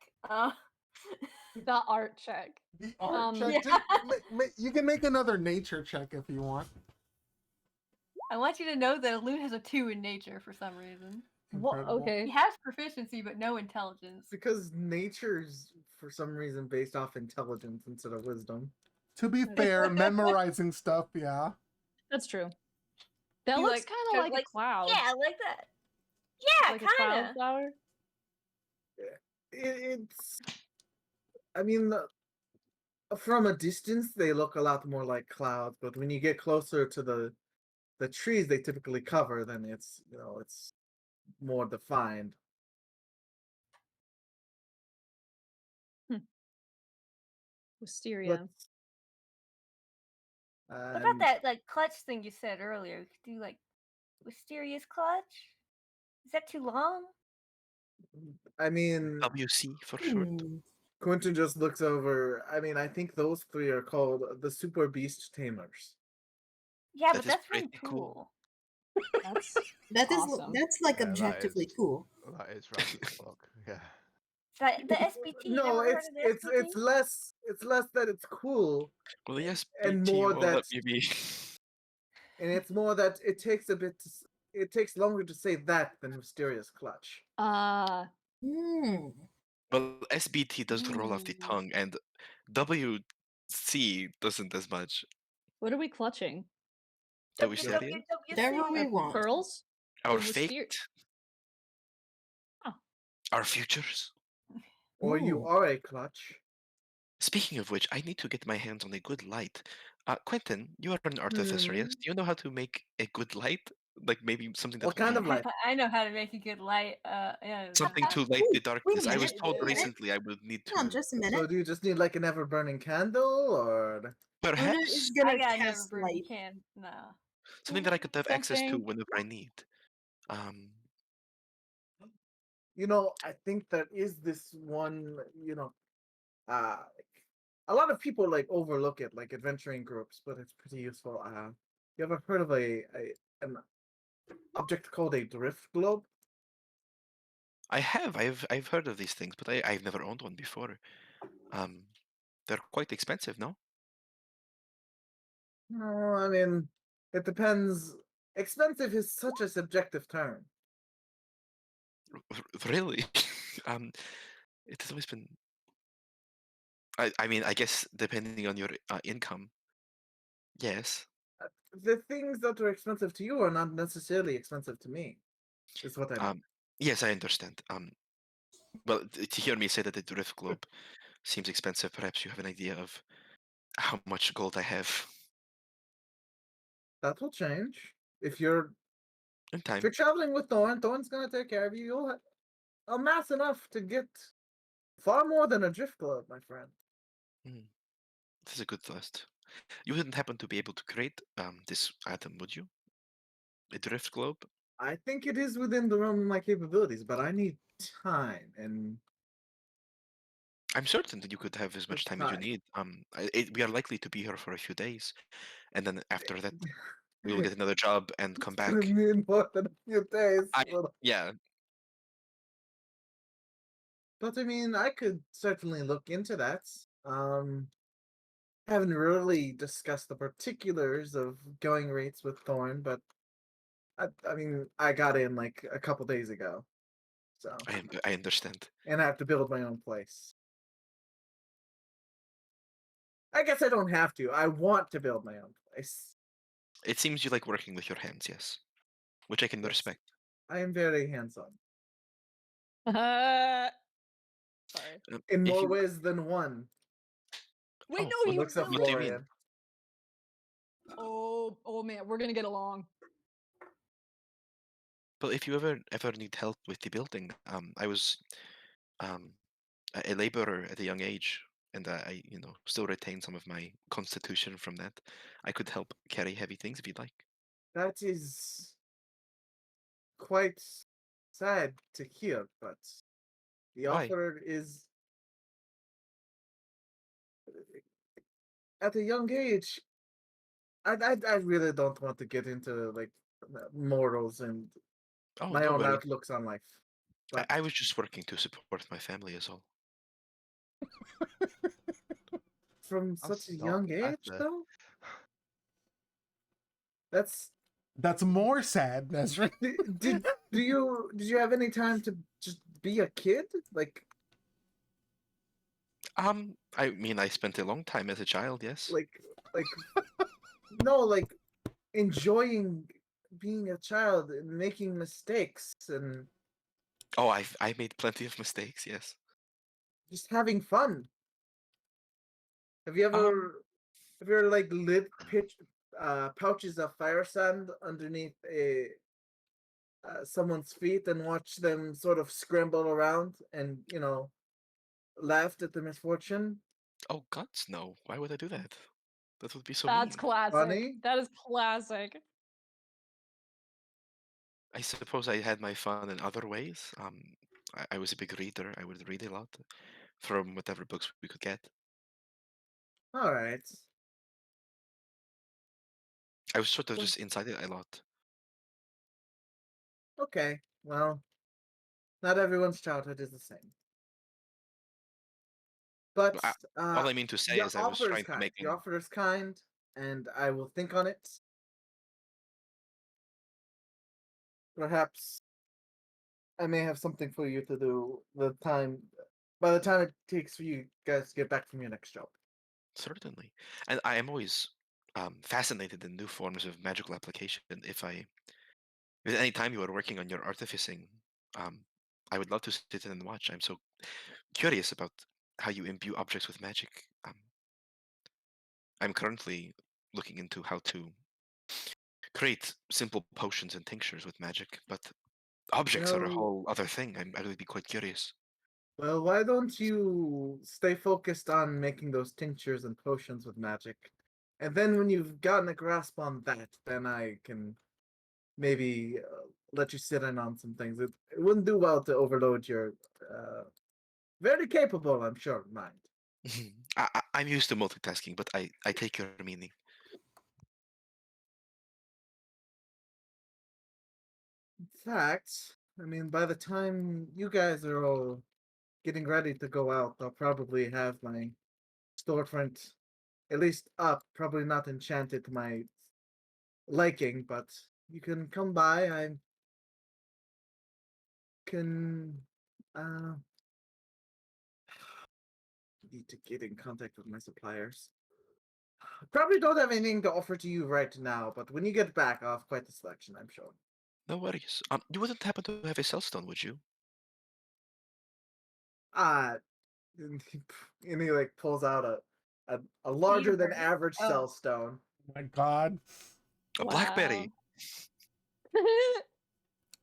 The art check. Yeah. Just you can make another nature check if you want. I want you to know that Loon has a 2 in nature for some reason. What? Incredible. Okay. He has proficiency but no intelligence. Because nature's for some reason based off intelligence instead of wisdom. To be fair, memorizing stuff, yeah. That's true. That He, looks like, kind of like a cloud. Yeah, like that. Yeah, Like a cloud kind of. flower. It's, I mean, from a distance they look a lot more like clouds, but when you get closer to the trees they typically cover, then it's it's more defined. Wisteria. What about that like clutch thing you said earlier? We could do like mysterious clutch. Is that too long? I mean, WC for short. Hmm. Quentin just looks over. I mean, I think those three are called the Super Beast Tamers. Yeah, That but is that's really pretty cool. cool. That's That is awesome. that's like Yeah, that objectively is- cool. That is rad as fuck. Yeah. The SBT. You No, never heard of the SBT? it's less that it's cool, Well, yes, and BT more will that let me be. and it's more that it takes a bit. It takes longer to say that than mysterious clutch. Hmm. Well, SBT does roll off the Mm. tongue, and WC doesn't as much. What are we clutching? The Wisteria? Whatever we WWWC. want. Pearls? Our Or wisteria? fate? Oh. Our futures? Or you Ooh. are a clutch. Speaking of which, I need to get my hands on a good light. Quentin, you are an artificer, yes? Do you know how to make a good light? Like maybe something that What will kind be of light? I know how to make a good light. Yeah. something to light the Wait a darkness. I was minute, told wait a minute. recently I would need Hold on to. just a So minute. do you just need like an ever burning candle, or Luna Perhaps is I gonna got never cast burning light. can. No. something that I could have access to Something. whenever I need. I think there is this one. Uh, a lot of people like overlook it, like adventuring groups, but it's pretty useful. You ever heard of an object called a drift globe? I have. I've heard of these things, but I've never owned one before. They're quite expensive, no? No, I mean, it depends. Expensive is such a subjective term. Really? It has always been. I mean, I guess depending on your income, yes. The things that are expensive to you are not necessarily expensive to me. Is what I mean. Yes, I understand. Well, to hear me say that the drift globe seems expensive, perhaps you have an idea of how much gold I have That will change if you're in time. traveling with Thorn. Thorn's gonna take care of you. You'll amass enough to get far more than a drift globe, my friend. This is a good list. You wouldn't happen to be able to create this item, would you? A drift globe? I think it is within the realm of my capabilities, but I need time and I'm certain that you could have as much it's time as you time. need. We are likely to be here for a few days, and then after that, we will get another job and come It's gonna back. need more than a few days. I yeah. But I mean, I could certainly look into that. Haven't really discussed the particulars of going rates with Thorn, but I mean, I got in like a couple days ago, so I understand. and I have to build my own place. I guess I don't have to. I want to build my own place. It seems you like working with your hands, yes, which I can Yes, respect. I am very hands-on Sorry. in If more you, ways than one. Wait, oh, no, He you looks at what do you mean? Florian. Oh man, we're gonna get along. But if you ever need help with the building, I was um a laborer at a young age, and I still retain some of my constitution from that. I could help carry heavy things if you'd like. That is quite sad to hear, but the Why? offer is at a young age. I really don't want to get into like morals and Oh, my no own worries. outlooks on life. But I was just working to support my family, is all. from I'll such a stop young age, after. though, that's That's more sad, Nesrin. did you have any time to just be a kid? I mean, I spent a long time as a child, yes. Like no, like enjoying being a child and making mistakes and Oh, I made plenty of mistakes, yes. just having fun. Have you Um, ever like lit pouches of fire sand underneath a someone's feet and watched them sort of scramble around and laughed at the misfortune? oh gods, no. Why would I do that? That would be so That's mean. classic. Funny? That is classic. I suppose I had my fun in other ways. I was a big reader. I would read a lot from whatever books we could get. All right. I was sort of Well, just inside it a lot. okay. Well, not everyone's childhood is the same. But I, all I mean to say the is I was offer is trying to kind. make The an offer is kind, and I will think on it. Perhaps I may have something for you to do by the time it takes for you guys to get back from your next job. certainly, and I am always fascinated in new forms of magical application. If at any time you are working on your artificing, um, I would love to sit in and watch. I'm so curious about how you imbue objects with magic. I'm currently looking into how to create simple potions and tinctures with magic, but objects are a Well, whole other thing. I would be quite curious. well, why don't you stay focused on making those tinctures and potions with magic? And then when you've gotten a grasp on that, then I can maybe let you sit in on some things. It wouldn't do well to overload your very capable, I'm sure, mind. I'm used to multitasking, but I take your meaning. In fact, I mean, by the time you guys are all getting ready to go out, I'll probably have my storefront at least up, probably not enchanted to my liking, but you can come by. I can uh need to get in contact with my suppliers. Probably don't have anything to offer to you right now, but when you get back, I'll have quite the selection, I'm sure. No worries. You wouldn't happen to have a cellstone, would you? Uh and he like pulls out a larger than Beaver. average Oh. cell stone. Oh my god. A blackberry.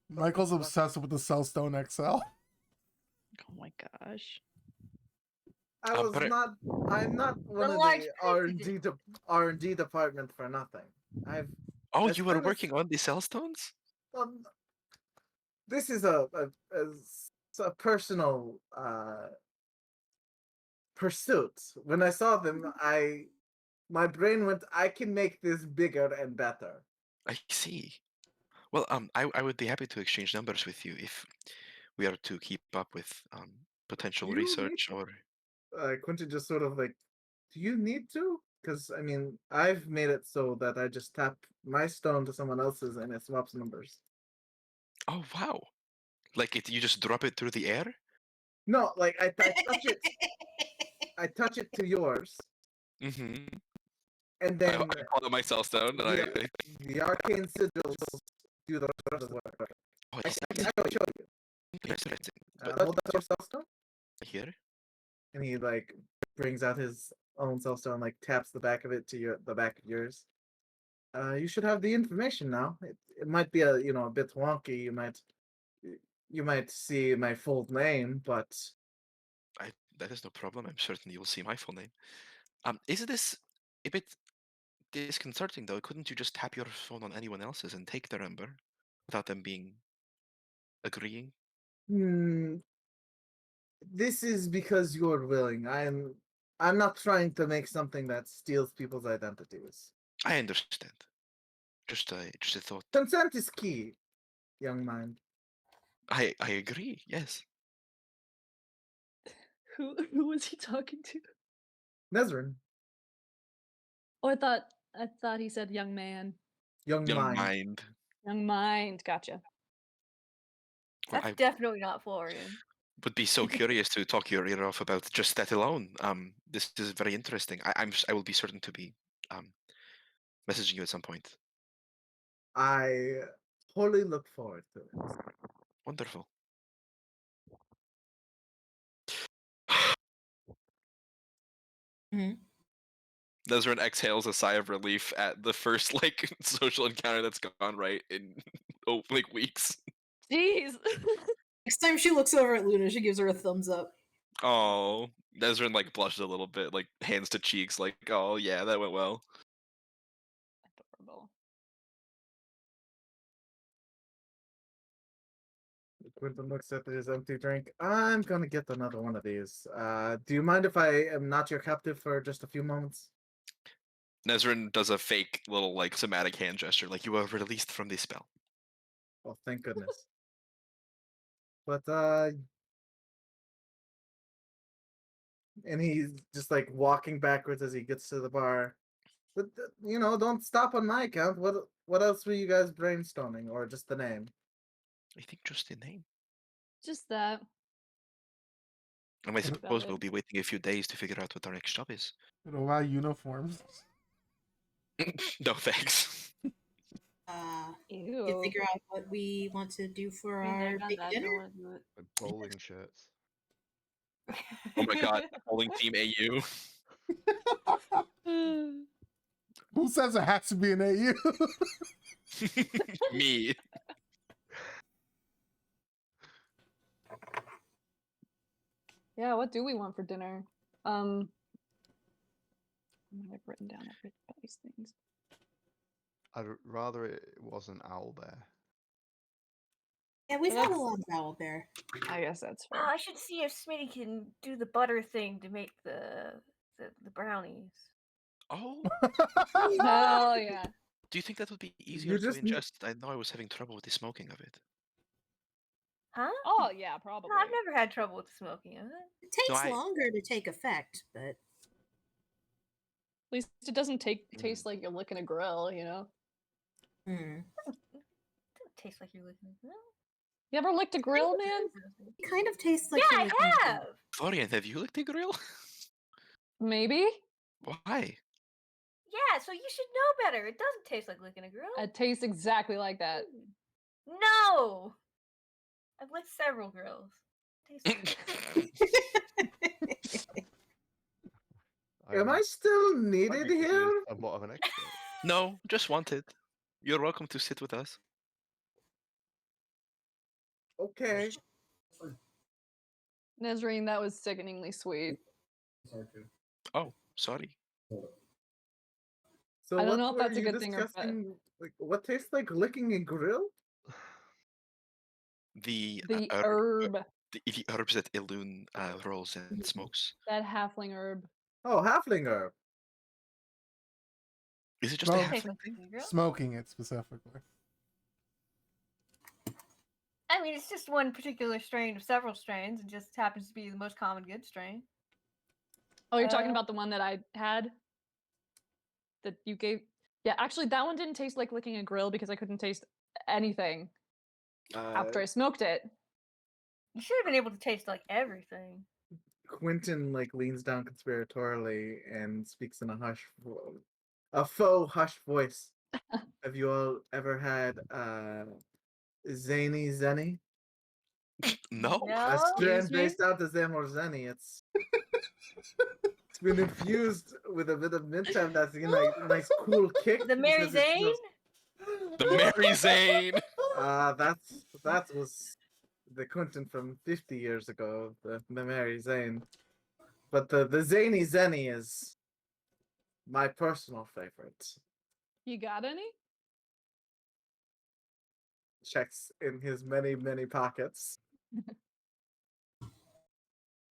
Michael's obsessed with the Cellstone XL. Oh my gosh. I was but not. I'm not one The of large the president. R&D department for nothing. I've. oh, I you were spent a, working on the cell stones? um, this is a personal pursuit. When I saw them, my brain went, I can make this bigger and better. I see. Well, I would be happy to exchange numbers with you if we are to keep up with potential You need research or. Quentin just sort of like, do you need to? Because I mean, I've made it so that I just tap my stone to someone else's and it swaps numbers. Oh wow! Like you just drop it through the air? No, like I touch it. I touch it to yours, Mm-hmm. and I then pull out my cell stone and the arcane sigils do the rest of the work. oh, I I see. can actually show you. Interesting. Hold up your cell stone, Here? and he like brings out his own cell stone, like taps the back of it to the back of yours. You should have the information now. It might be a bit wonky. You might see my full name, but That is no problem. I'm certain you will see my full name. Is this a bit disconcerting though? Couldn't you just tap your phone on anyone else's and take their number without them being agreeing? hmm, this is because you're willing. I'm not trying to make something that steals people's identities. I understand. Just a thought. Consent is key, young man. I agree. Yes. Who was he talking to? Nezrin, Oh, I thought he said young man. young Young mind. mind. Young mind. Gotcha. Well, That's I definitely not Florian. would be so curious to talk your ear off about just that alone. This is very interesting. I will be certain to be messaging you at some point. I wholly look forward to it. Wonderful. Mhm. Nezrin exhales a sigh of relief at the first like social encounter that's gone right in like weeks. Jeez. Next time she looks over at Luna, she gives her a thumbs up. Oh, Nezrin like blushed a little bit, like hands to cheeks, like, oh yeah, that went well. Adorable. Quentin looks at his empty drink. I'm gonna get another one of these. Do you mind if I am not your captive for just a few moments? Nezrin does a fake little like somatic hand gesture, like you are released from the spell. Oh, thank goodness. But and he's just like walking backwards as he gets to the bar. But don't stop on my account. What else were you guys brainstorming, or just the name? I think just the name. Just that. And I What suppose about we'll it. be waiting a few days to figure out what our next job is. about uniforms? No thanks. You Ew. figure out what we want to do for I mean, our they've done big that. I dinner. don't want to do it. Like bowling shirts. Oh my god, bowling team AU. Who says it has to be an AU? Me. Yeah, what do we want for dinner? I've written down everybody's things. I'd rather it wasn't owlbear. Yeah, we've Well, had a that's- lot of owlbear. I guess that's Oh, fair. I should see if Smitty can do the butter thing to make the brownies. Oh, Hell yeah. do you think that would be easier to just ingest? I know I was having trouble with the smoking of it. Huh? Oh yeah, probably. No, I've never had trouble with the smoking of it. It takes I- longer to take effect, but At least it doesn't taste like you're licking a grill, you know? hmm. It doesn't taste like you're licking it. You ever licked a grill, man? It kind of tastes like Yeah, you're I licking a have. Florian, have you licked a grill? Maybe. Why? Yeah, so you should know better. It doesn't taste like licking a grill. It tastes exactly like that. No. I've licked several grills. Tastes like Am I still might needed be considered here? somewhat of an expert. No, just wanted. You're welcome to sit with us. Okay. Nezreen, that was sickeningly sweet. Oh, sorry. So I don't what know if were that's a you good thing or bad. discussing? Like what tastes like licking a grill? The The herb, the herbs that Ilun rolls and smokes. that halfling herb. Oh, halfling herb. Is it just a Well, Tastes halfling like thing? a grill. Smoking it specifically. I mean, it's just one particular strain of several strains. It just happens to be the most common good strain. Oh, you're talking Uh, about the one that I had? That you gave? Yeah, actually, that one didn't taste like licking a grill because I couldn't taste anything after I smoked it. You should have been able to taste like everything. Quentin like leans down conspiratorially and speaks in a faux hushed voice. Have you all ever had zany zenny? No. A No. strand Excuse me? based out of Zem or zenny. It's been infused with a bit of mint and that's nice cool kick. The Mary because it Zane? feels- The Mary Zane. that was the Quentin from 50 years ago, the Mary Zane. But the zany zenny is my personal favorite. You got any? Checks in his many pockets.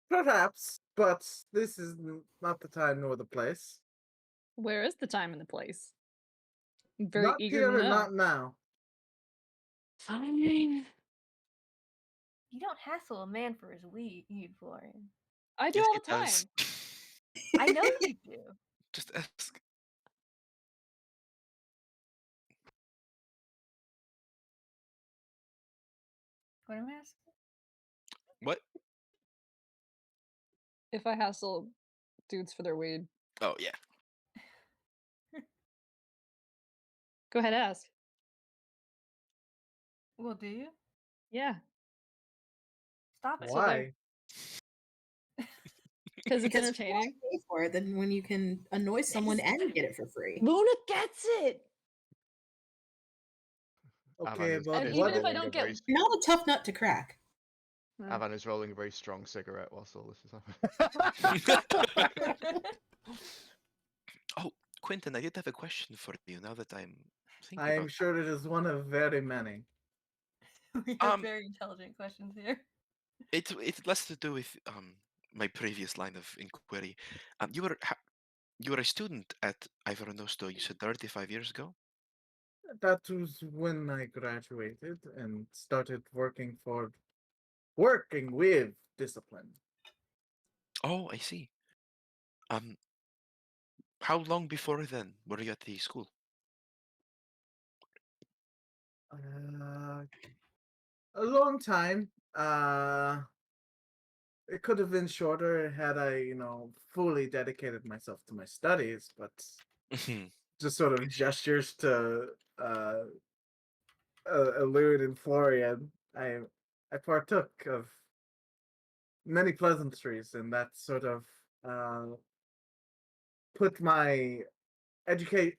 Perhaps, but this is not the time nor the place. Where is the time and the place? I'm very Not eager here to and know. not now. Fine. You don't hassle a man for his weed, Florian. I do Yes, all he the time. does. I know you do. Just ask. What am I asking? What? If I hassle dudes for their weed, Oh yeah. go ahead, ask. Well, do you? Yeah, Stop it. So there. Why? because it's Because entertaining. why pay for it than when you can annoy someone and get it for free. Luna gets it. Okay, Avan is, but And is even what? if I rolling don't a get- very, Not a tough nut to crack. Avan is rolling a very strong cigarette whilst all this is happening. Oh, Quentin, I did have a question for you. Now that I'm thinking I am about sure it is one of very many. We have Um, very intelligent questions here. it, it less to do with my previous line of inquiry. You were a student at Ivanosto. You said 35 years ago. That was when I graduated and started working with discipline. Oh, I see. Um, how long before then were you at the school? Uh, a long time. It could have been shorter had I fully dedicated myself to my studies, but just sort of gestures to uh, Elude and Florian. I partook of many pleasantries, and that sort of put educate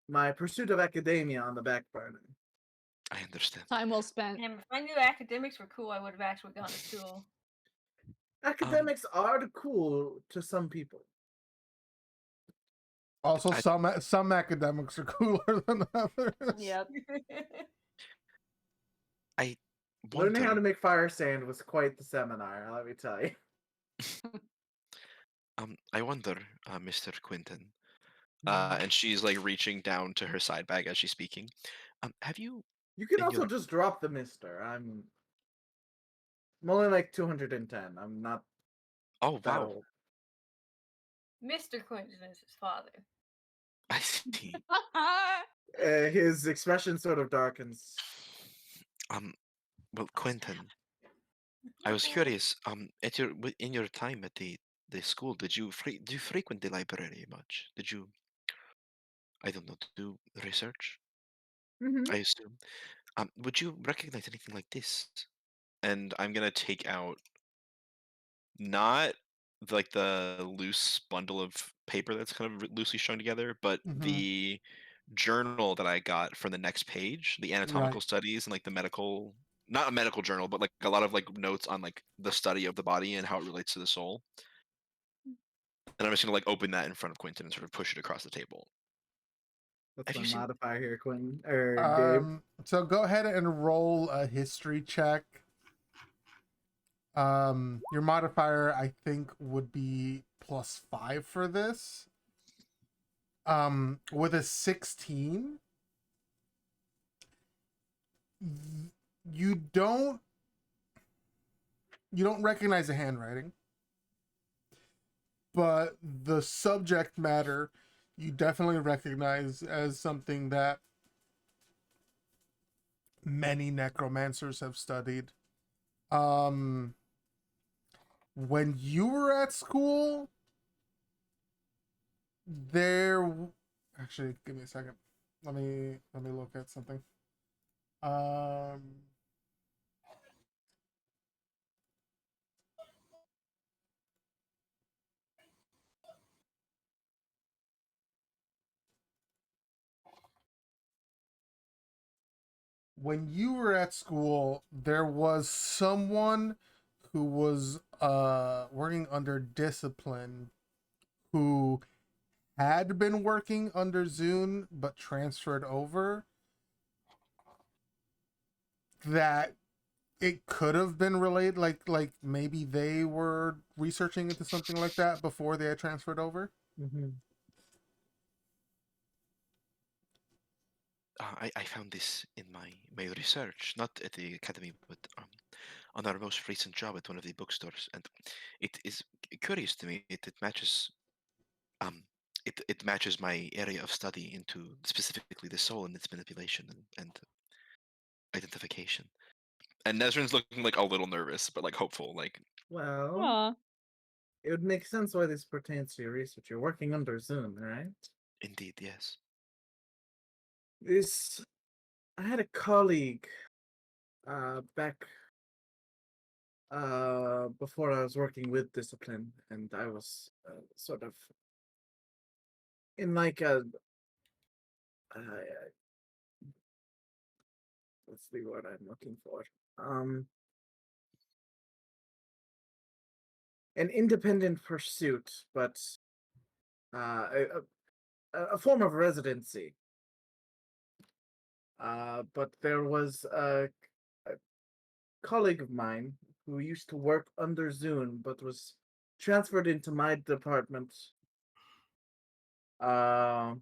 my pursuit of academia on the back burner. I understand. Time well spent. And if I knew academics were cool, I would have actually gone to school. Academics are cool to some people. Also, I- some academics are cooler than others. Yep. I Learning how to wonder. make fire sand was quite the seminar, let me tell you. I wonder, Mr. Quentin. Mm-hmm. And she's like reaching down to her side bag as she's speaking. Have you You can in also your just drop the mister. I'm only like 210. I'm not Oh that wow. old. Mr. Quentin is his father. I see. His expression sort of darkens. Well, Quentin, I was curious. In your time at the school, do you frequent the library much? Did you, I don't know, do research? Mm-hmm. I assume. Would you recognize anything like this? And I'm gonna take out not like the loose bundle of paper that's kind of loosely strung together, but Mhm. the journal that I got from the next page, the anatomical Right. studies and like the medical, not a medical journal, but like a lot of like notes on like the study of the body and how it relates to the soul. And I'm just gonna like open that in front of Quentin and sort of push it across the table. What's Have my you seen? modifier here, Quentin or Gabe? So go ahead and roll a history check. Your modifier, I think, would be +5 for this. With a 16, you don't recognize the handwriting, but the subject matter you definitely recognize as something that many necromancers have studied. When you were at school, there actually, give me a second. Let me look at something. Um when you were at school, there was someone who was working under discipline who had been working under Zune but transferred over, that it could have been related, like maybe they were researching into something like that before they had transferred over. Mm-hmm. I found this in my research, not at the academy, but on our most recent job at one of the bookstores, and it is curious to me. It matches um it matches my area of study into specifically the soul and its manipulation and identification. And Nezrin's looking like a little nervous, but like hopeful. Like, Well, Aw. it would make sense why this pertains to your research. You're working under Zoom, right? indeed, yes. This, I had a colleague back before I was working with discipline, and I was sort of in like a uh, what's the word I'm looking for? An independent pursuit, but a form of residency. But there was a colleague of mine who used to work under Zune, but was transferred into my department. I'm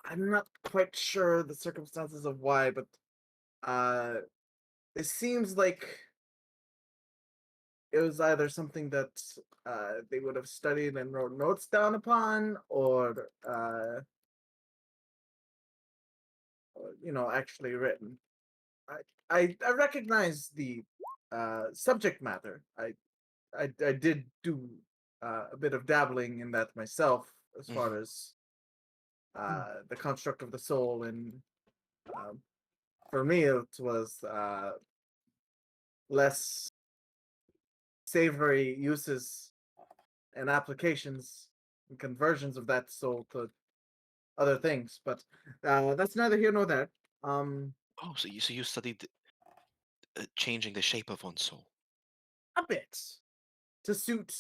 not quite sure the circumstances of why, but uh, it seems like it was either something that they would have studied and wrote notes down upon, or actually written. I recognize the subject matter. I did do a bit of dabbling in that myself, as far as the construct of the soul, and um, for me it was less savory uses and applications and conversions of that soul to other things. But that's neither here nor there. Oh, so you studied changing the shape of one's soul. A bit to suit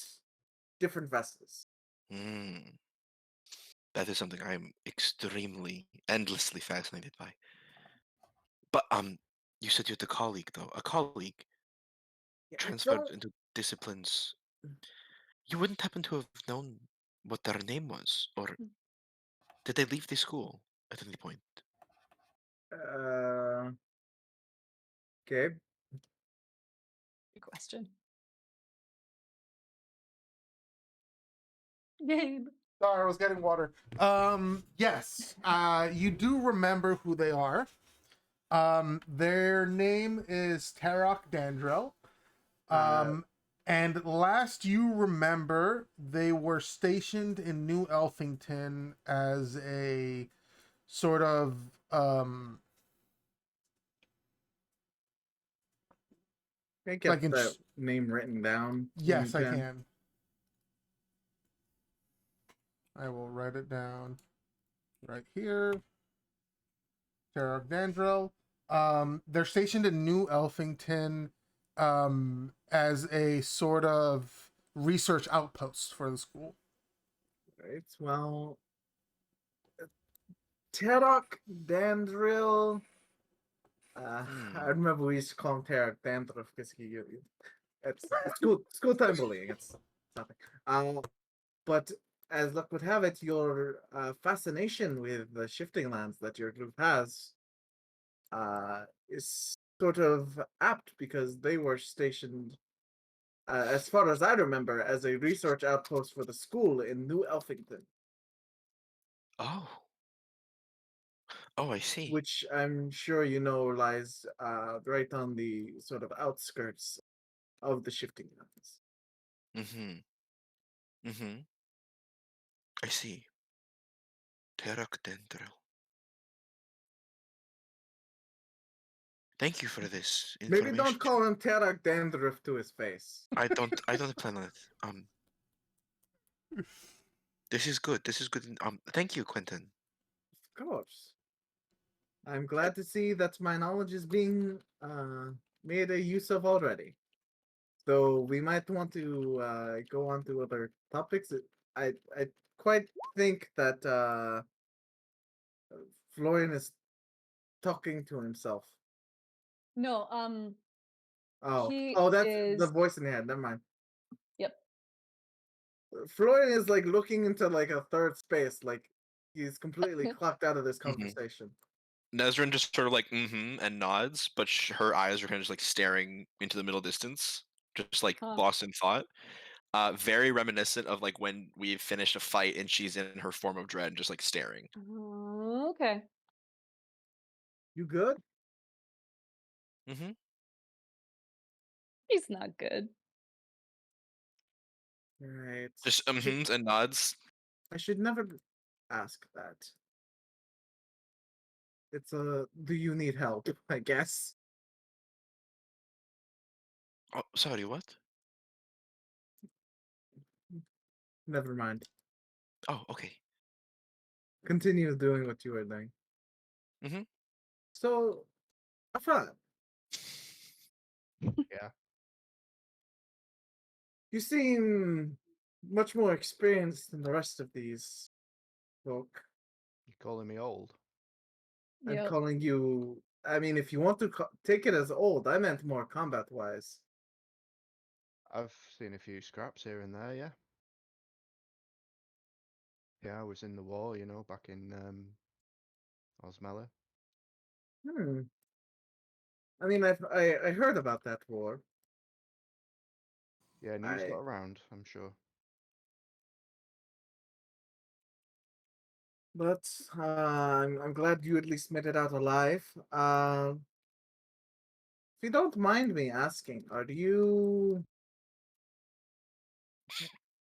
different vessels. Mm. That is something I'm extremely, endlessly fascinated by. But you said you had a colleague though. A colleague Yeah, I transferred don't. into disciplines. You wouldn't happen to have known what their name was, or did they leave the school at any point? Okay. Good question. Gabe. Sorry, I was getting water. Yes, you do remember who they are. Their name is Tarok Dandrel. And last you remember, they were stationed in New Elfington as a sort of Can I get like in. that name written down when you Yes, I can? can. I will write it down right here. Tarok Dandrel. They're stationed in New Elfington as a sort of research outpost for the school. Right. Well, Terok Dandrill. I Hmm. remember we used to call him Terok Dandrill because it's school time bullying. It's nothing. But as luck would have it, your fascination with the shifting lands that your group has is sort of apt because they were stationed, as far as I remember, as a research outpost for the school in New Elfington, Oh. Oh, I see. which I'm sure you know lies right on the sort of outskirts of the shifting lands. Mm-hmm. Mm-hmm. I see. Pterodactyl. Thank you for this Maybe don't information. call him Terak Dandruff to his face. I don't plan on it. This is good. This is good. Thank you, Quentin. Of course. I'm glad to see that my knowledge is being made a use of already. So we might want to go on to other topics. I quite think that Florian is talking to himself. No, Oh, he oh, that's the is. voice in the head. Never mind. Yep. Florian is like looking into like a third space, like he's completely clocked out of this Mm-hmm. conversation. Nezrin just sort of like and nods, but her eyes are kind of just like staring into the middle distance, just like Huh. lost in thought. Very reminiscent of like when we've finished a fight and she's in her form of dread, just like staring. Okay. You good? Mm-hmm. He's not good. Right. Just and nods. I should never ask that. It's a do you need help, I guess. Oh, sorry, what? Never mind. Oh, okay. Continue doing what you were doing. Mm-hmm. So, Afan, Yeah. you seem much more experienced than the rest of these folk. You calling me old? I'm Yep. calling you. I mean, if you want to take it as old, I meant more combat wise. I've seen a few scraps here and there, yeah. Yeah, I was in the war, back in Osmella. Hmm. I mean, I heard about that war. Yeah, news I got around, I'm sure. but I'm glad you at least made it out alive. If you don't mind me asking, are you?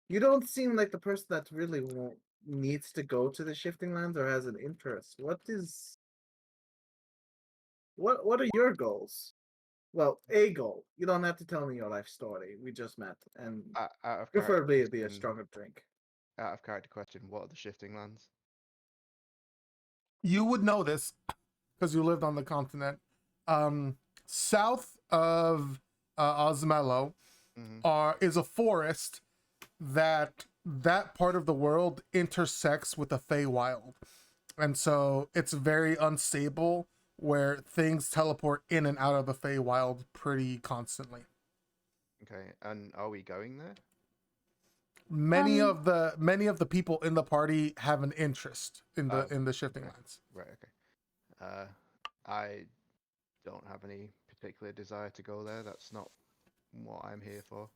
You don't seem like the person that really needs to go to the shifting lands or has an interest. What are your goals? Well, a goal. You don't have to tell me your life story. We just met, and Out of character preferably it'd be a question, stronger drink. what are the shifting lands? You would know this because you lived on the continent. Um, South of Osmello Mm-hmm. is a forest that part of the world intersects with the Feywild, and so it's very unstable where things teleport in and out of the Feywild pretty constantly. Okay, and are we going there? Many of the people in the party have an interest in Oh, the shifting okay. lands. Right, okay. I don't have any particular desire to go there. That's not what I'm here for.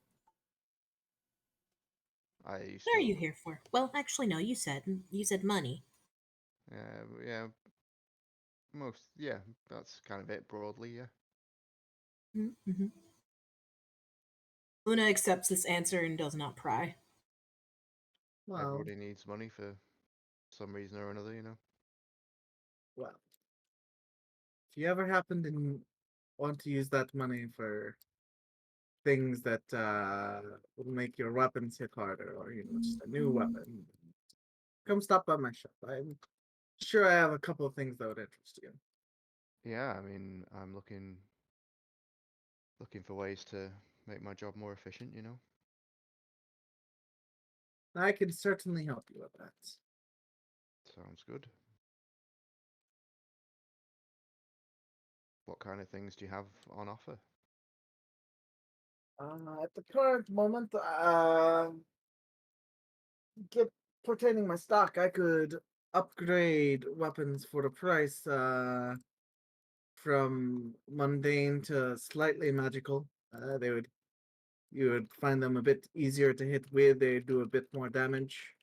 I used What are to, you here for? Well, actually, no. You said money. yeah, yeah, that's kind of it broadly, yeah. Mm-hmm. Luna accepts this answer and does not pry. Well, Everybody needs money for some reason or another. well. If you ever happen to want to use that money for things that will make your weapons hit harder, or just a new weapon, come stop by my shop. I'm sure I have a couple of things that would interest you. Yeah, I mean, I'm looking for ways to make my job more efficient. I can certainly help you with that. Sounds good. What kind of things do you have on offer? At the current moment, get pertaining my stock, I could upgrade weapons for the price from mundane to slightly magical. You would find them a bit easier to hit with. They do a bit more damage.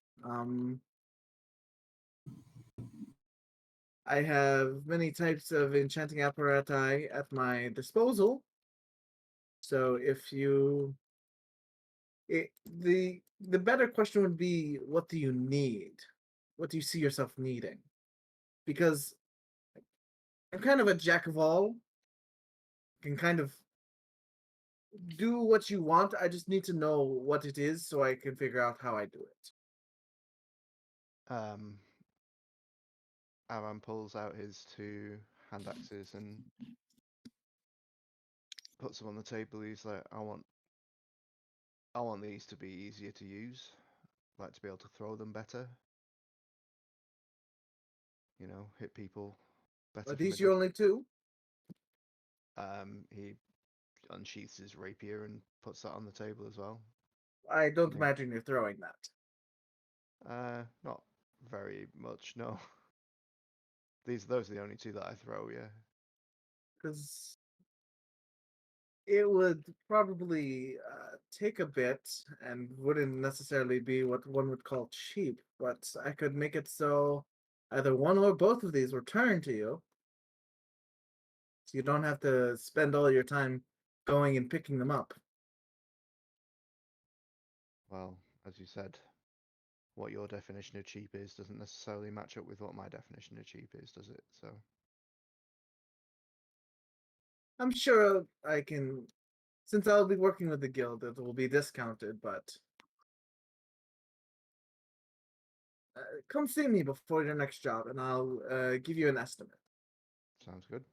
I have many types of enchanting apparatus at my disposal. So if you the better question would be, what do you need? What do you see yourself needing? Because I'm kind of a jack of all. Can kind of do what you want. I just need to know what it is so I can figure out how I do it. Aran pulls out his 2 hand axes and puts them on the table. He's like, I want these to be easier to use. I'd like to be able to throw them better. You know, hit people better. Are from a these your only two? He unsheaths his rapier and puts that on the table as well. I don't Yeah. imagine you're throwing that. Not very much, no. Those are the only 2 that I throw, yeah. Because it would probably take a bit and wouldn't necessarily be what one would call cheap, but I could make it so either one or both of these return to you. So you don't have to spend all your time going and picking them up. Well, as you said, what your definition of cheap is doesn't necessarily match up with what my definition of cheap is, does it? So I'm sure I can, since I'll be working with the guild, it will be discounted, but come see me before your next job and I'll give you an estimate. sounds good.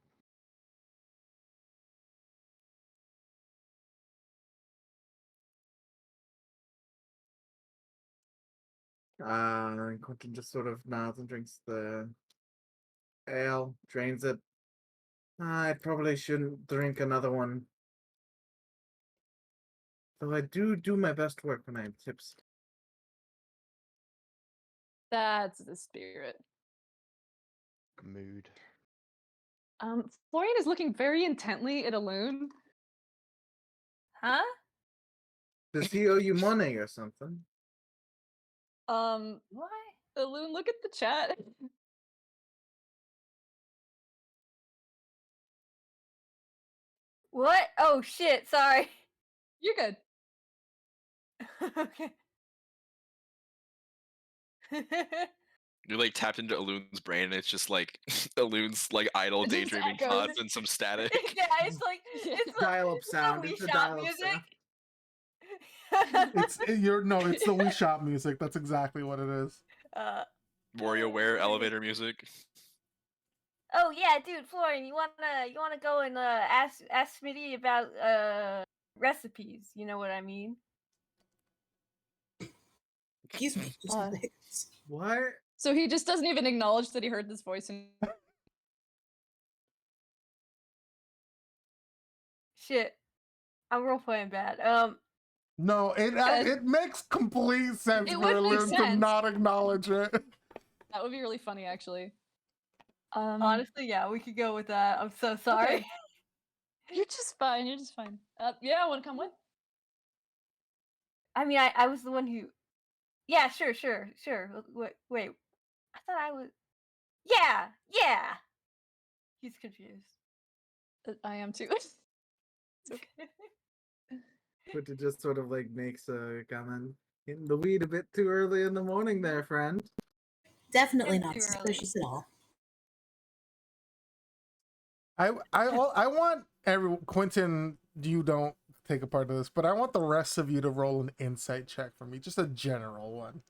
Quentin just sort of nods and drinks the ale, drains it. I probably shouldn't drink another one. Though I do my best work when I'm tipsy. That's the spirit. Mood. Florian is looking very intently at Alune. Huh? Does he owe you money or something? What? Alune, look at the chat. What? Oh shit! Sorry. You're good. Okay. You're like tapped into Elune's brain, and it's just like Elune's like idle It just daydreaming echoes. thoughts and some static. Yeah, it's like it's Dial-up it's sound. the Wii It's a Shop dial-up music. sound. It's the Wii Shop music. That's exactly what it is. WarioWare elevator music. Oh yeah, dude, Florian, you wanna go and ask Smitty about recipes? You know what I mean? Excuse me. Just Uh, What? So he just doesn't even acknowledge that he heard this voice. And Shit, I'm role playing bad. No, it makes complete sense It for would make Alun to sense. not acknowledge it. that would be really funny, actually. Honestly, yeah, we could go with that. I'm so sorry. Okay. You're just fine. You're just fine. Yeah, I want to come with. I mean, I was the one who. Yeah, sure. Wait. I thought I was. Yeah. He's confused. I am too. But it just sort of like makes a comment. Hitting the weed a bit too early in the morning there, friend. Definitely It's not too early. suspicious at all. I want Quentin. You don't take a part of this, but I want the rest of you to roll an insight check for me, just a general one.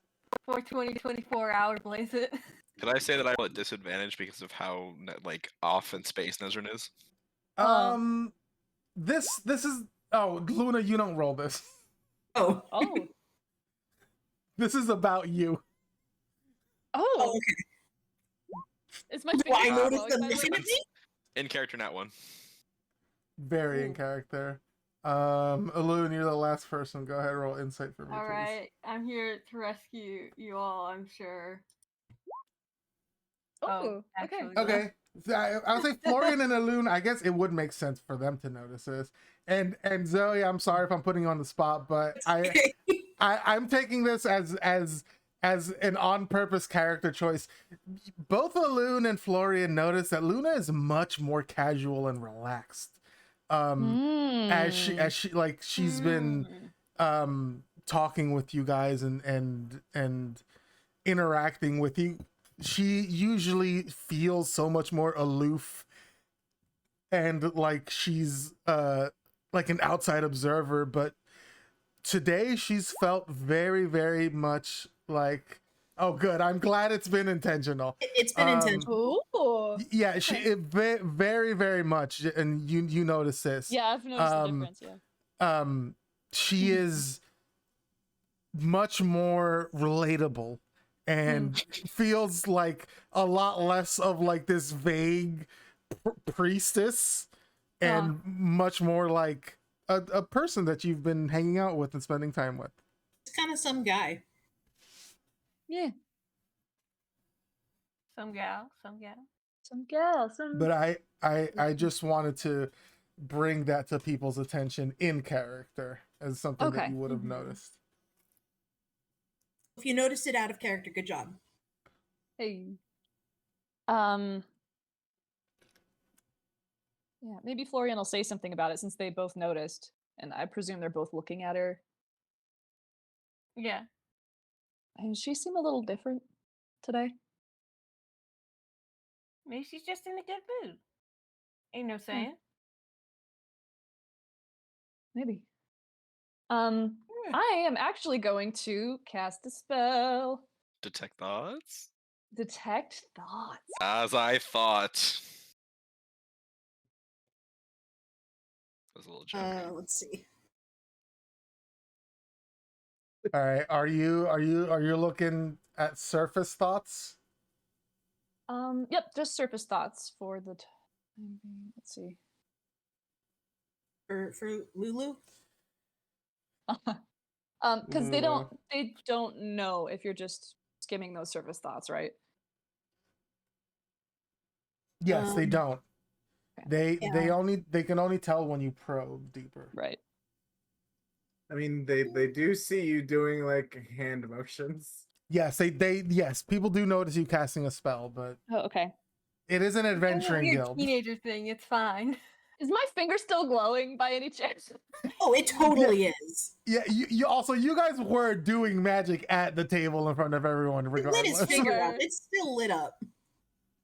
For 24 hours, blaze it. Could I say that I roll at disadvantage because of how like off in space Nezrin is? This is Luna. You don't roll this. Oh. Oh. This is about you. Oh, okay. is my Do finger I notice glowing, them by the looking way? at me? In character, not one. Very in Ooh. character. Alun, you're the last person. Go ahead, roll insight for me, All please. right, I'm here to rescue you all. I'm sure. Oh, okay. actually, Okay. So I would say Florian and Alun, I guess it would make sense for them to notice this. And Zoe, I'm sorry if I'm putting you on the spot, but I'm taking this as an on purpose character choice. Both Alun and Florian notice that Luna is much more casual and relaxed. As she like she's been talking with you guys and interacting with you, she usually feels so much more aloof and like she's like an outside observer, but today she's felt very, very much like, oh good, I'm glad it's been intentional. It's been intentional. Ooh. Yeah, she very, very much, and you notice this. Yeah, I've noticed the difference. Yeah. She is much more relatable and feels like a lot less of like this vague priestess and much more like a person that you've been hanging out with and spending time with. It's kind of some guy. Yeah. some gal, some gal. Some gal. Some. But I just wanted to bring that to people's attention in character as something that Okay. you would have noticed. If you noticed it out of character, good job. Hey. Yeah, maybe Florian will say something about it since they both noticed, and I presume they're both looking at her. Yeah. And she seemed a little different today. Maybe she's just in a good mood. Ain't no saying. Maybe. Yeah. I am actually going to cast a spell. Detect thoughts? Detect thoughts. As I thought. That was a little joke. Let's see. All right, are you looking at surface thoughts? Yep, just surface thoughts for the let's see. For Lulu? Because they don't know if you're just skimming those surface thoughts, right? Yes, they don't. Okay. They can only tell when you probe deeper. Right. I mean, they do see you doing like hand motions. Yes, yes, people do notice you casting a spell, but Oh, okay. it is an It's a adventuring weird guild. teenager thing. It's fine. Is my finger still glowing by any chance? Oh, it totally is. Yeah, you also, you guys were doing magic at the table in front of everyone It lit regardless. his finger up. Right. It's still lit up.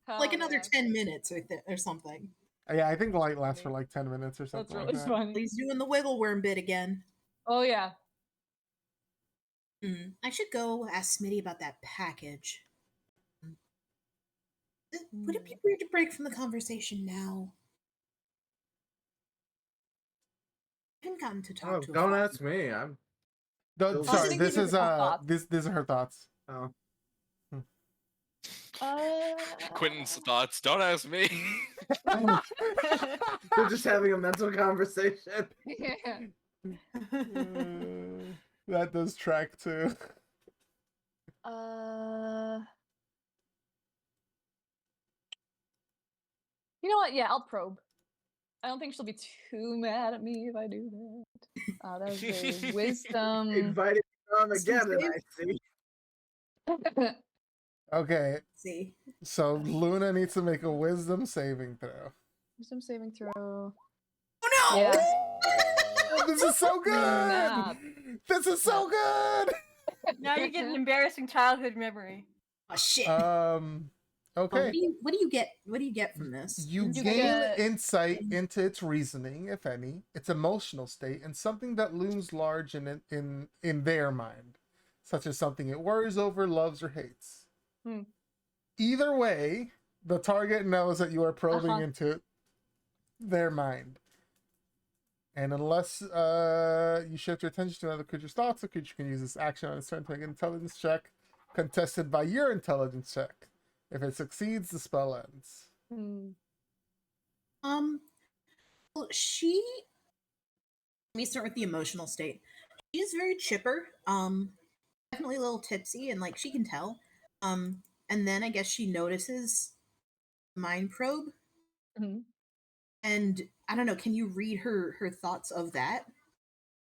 Oh, Like another yeah. 10 minutes or something. Yeah, I think light lasts for like 10 minutes or That's something really like that. fun. He's doing the wiggle worm bit again. Oh yeah. I should go ask Smitty about that package. Would it be weird to break from the conversation now? I haven't gotten to talk Oh, to a don't friend. ask me. I'm. Don't, Those- sorry, this These is are her thoughts. these are her thoughts. Oh. Quentin's thoughts. Don't ask me. They're just having a mental conversation. That does track too. You know what? Yeah, I'll probe. I don't think she'll be too mad at me if I do that. That was a wisdom. Invited on again, and Excuse I see. Okay, See. so Luna needs to make a wisdom saving throw. Wisdom saving throw. Oh no! Yeah. Oh, this is so good. Snap. This is so good. Now you get an embarrassing childhood memory. Oh shit. Okay. What do you get? What do you get from this? You You gain get- insight into its reasoning, if any, its emotional state, and something that looms large in their mind, such as something it worries over, loves, or hates. Either way, the target knows that you are probing into their mind. And unless you shift your attention to another creature's thoughts, the creature can use this action on its turn to make an intelligence check contested by your intelligence check. If it succeeds, the spell ends. Well, let me start with the emotional state. She's very chipper. Definitely a little tipsy, and like she can tell. And then I guess she notices mind probe, Mhm. and I don't know. Can you read her thoughts of that?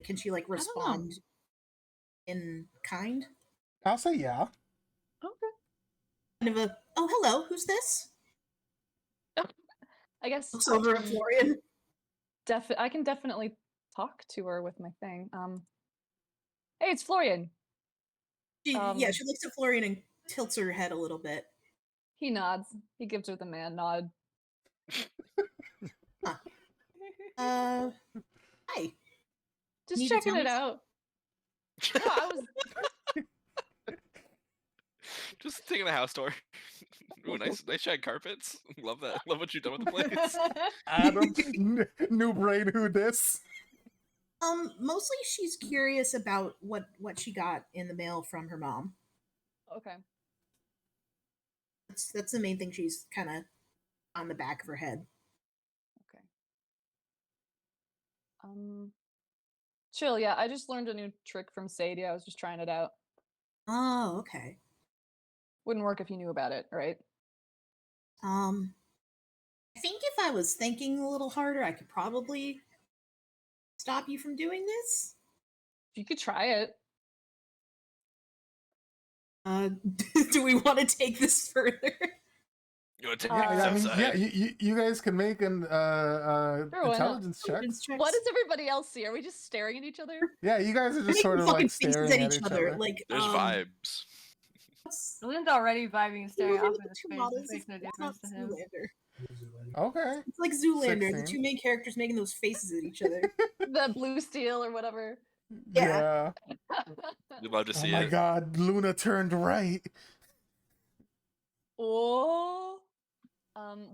Can she like I don't know. respond in kind? I'll say yeah. Okay. Kind of a oh hello, who's this? I guess Looks over at Florian. I can definitely talk to her with my thing. Hey, it's Florian. Yeah, she looks at Florian and tilts her head a little bit. He nods. He gives her the man nod. Hi. Just Need to checking tell it us? out. No, I was. Just taking a house tour. Ooh, nice shag carpets. Love that. Love what you've done with the place. Adam, new brain, who this? Mostly she's curious about what she got in the mail from her mom. Okay. That's the main thing she's kind of on the back of her head. Okay. Chill. Yeah, I just learned a new trick from Sadie. I was just trying it out. Oh, okay. Wouldn't work if you knew about it, right? I think if I was thinking a little harder, I could probably stop you from doing this. You could try it. Do we want to take this further? You want to take Yeah, things I mean, outside? you guys can make an why not? intelligence check. What does everybody else see? Are we just staring at each other? Yeah, you guys are We're just sort making of fucking like faces staring at each other. Like There's vibes. Lynn's already vibing and staring off into the two space. models. It makes no That's not difference to him. Zoolander. Okay. It's like Zoolander. 16. The two main characters making those faces at each other. The blue steel or whatever. Yeah. You'd love to Oh see my it. god, Luna turned right. Oh.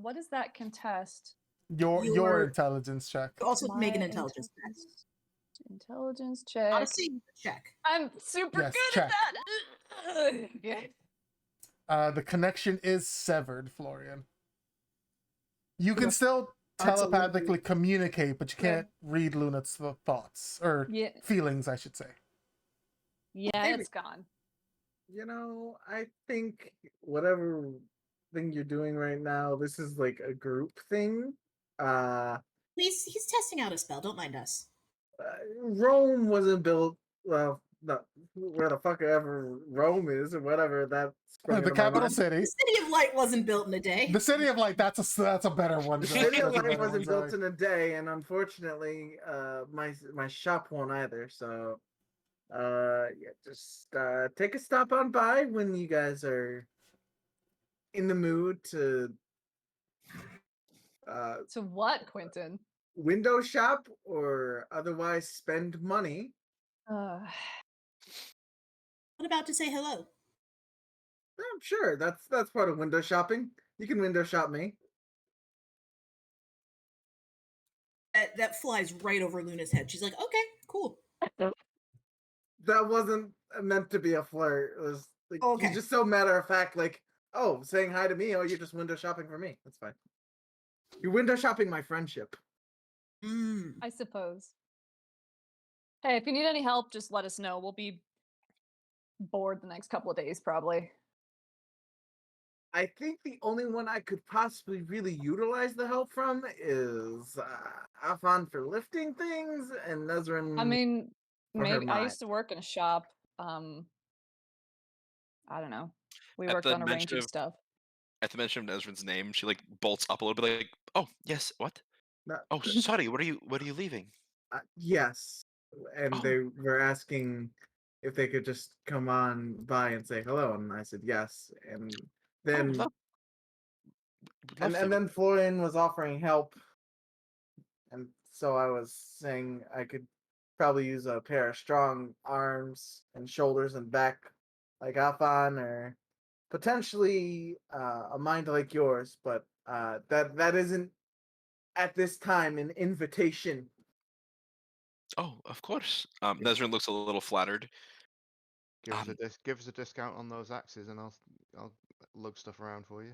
What is that contest? Your intelligence check. Also make an My intelligence check. Intelligence check. Honestly, check. I'm super Yes, good check. at that. Okay. The connection is severed, Florian. You can Okay. still Absolutely. telepathically communicate, but you can't read Luna's thoughts or Yeah. feelings, I should say. Yeah, it's gone. You know, I think whatever thing you're doing right now, this is like a group thing. He's testing out a spell. Don't mind us. Rome wasn't built. Well, no, where the fuck ever Rome is or whatever that. The capital city. The City of Light wasn't built in a day. The City of Light. That's a better one. The Zach. City of That's a Light better wasn't one, built Zach. in a day, and unfortunately, my shop won't either. So, yeah, just take a stop on by when you guys are in the mood to To what, Quentin? window shop or otherwise spend money. What about to say hello? I'm sure that's part of window shopping. You can window shop me. That flies right over Luna's head. She's like, okay, cool. That wasn't meant to be a flirt. It was like Okay. you're just so matter of fact, like, oh, saying hi to me. Oh, you're just window shopping for me. That's fine. You're window shopping my friendship. I suppose. Hey, if you need any help, just let us know. We'll be bored the next couple of days, probably. I think the only one I could possibly really utilize the help from is Afan for lifting things and Nezrin. I mean, for her maybe I mind. used to work in a shop. I don't know. We At worked the on mention arranging of- stuff. At the mention of Nezrin's name, she like bolts up a little bit, like, "Oh yes, what? No, Oh, sorry. What are you leaving?" yes, and Oh. they were asking if they could just come on by and say hello, and I said yes, and then Would love and to. then Florian was offering help, and so I was saying I could probably use a pair of strong arms and shoulders and back like Afan, or potentially a mind like yours, but that isn't at this time an invitation. Oh, of course. Nezrin looks a little flattered. Give us a discount on those axes, and I'll lug stuff around for you.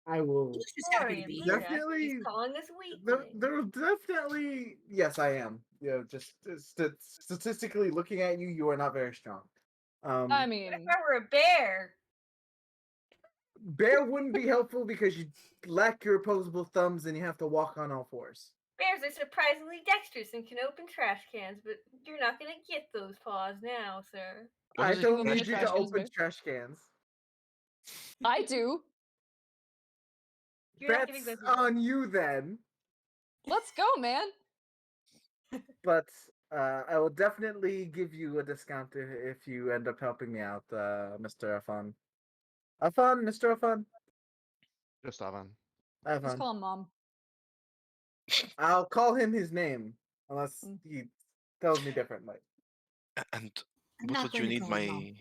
I will He's just happy to Florian, be look here. at us. definitely. He's calling us weakling. There will definitely. Yes, I am. Just statistically looking at you, you are not very strong. I What if mean, I were a bear? Bear wouldn't be helpful because you lack your opposable thumbs and you have to walk on all fours. Bears are surprisingly dexterous and can open trash cans, but you're not gonna get those paws now, sir. What I is a don't open the need you trash to cans, open Bear? trash cans. I do. You're not getting That's those. on you then. Let's go, man. But I will definitely give you a discount if you end up helping me out, Mr. Afan. Afan, Mr. Afan? Just Avan. Just Afan. call him mom. I'll call him his name, unless Mm. he tells me differently. And I'm what not would going you to need call him Mom.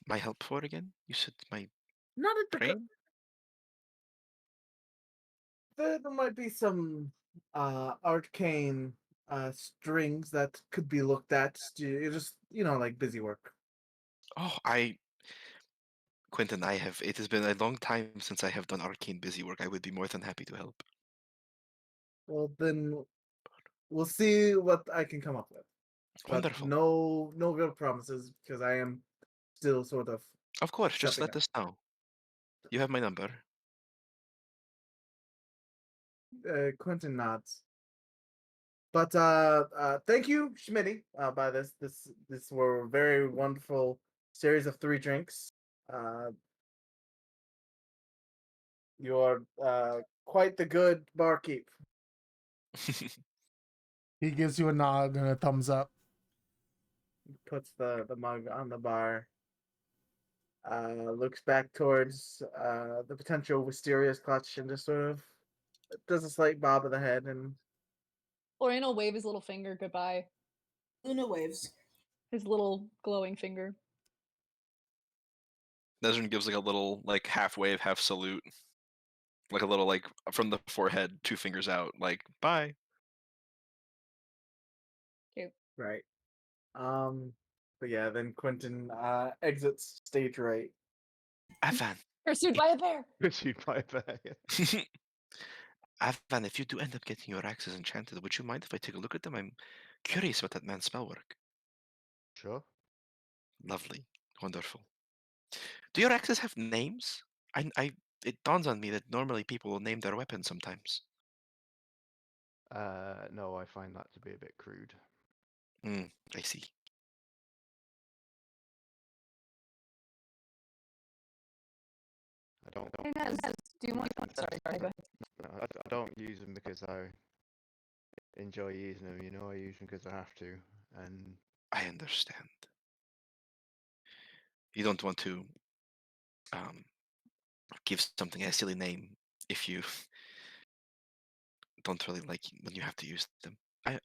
my help for again? You said my Not at the brain? there might be some arcane strings that could be looked at. Just like busy work. Oh, Quentin, it has been a long time since I have done arcane busy work. I would be more than happy to help. Well, then we'll see what I can come up with. But Wonderful. no real promises because I am still sort of Of course, just stepping let up. us know. You have my number. Quentin nods. But thank you, Schmitty, by this were a very wonderful series of 3 drinks. You are quite the good barkeep. He gives you a nod and a thumbs up. Puts the mug on the bar. Looks back towards the potential Wisteria's clutch and just sort of does a slight bob of the head and Florian will wave his little finger goodbye. Luna waves. His little glowing finger. Nezrin gives like a little half wave, half salute. Like a little from the forehead, 2 fingers out, like bye. Cute. right. But yeah, then Quentin exits stage right. Avan. Pursued by a bear. Pursued by a bear. Avan, if you do end up getting your axes enchanted, would you mind if I take a look at them? I'm curious about that man's spell work. Sure. Lovely. Wonderful. Do your axes have names? It dawns on me that normally people will name their weapons sometimes. No, I find that to be a bit crude. I see. I don't. Hey, Nez, do you want? Sorry, go ahead. No, I don't use them because I enjoy using them. I use them because I have to. And I understand. You don't want to give something a silly name if you don't really like when you have to use them. I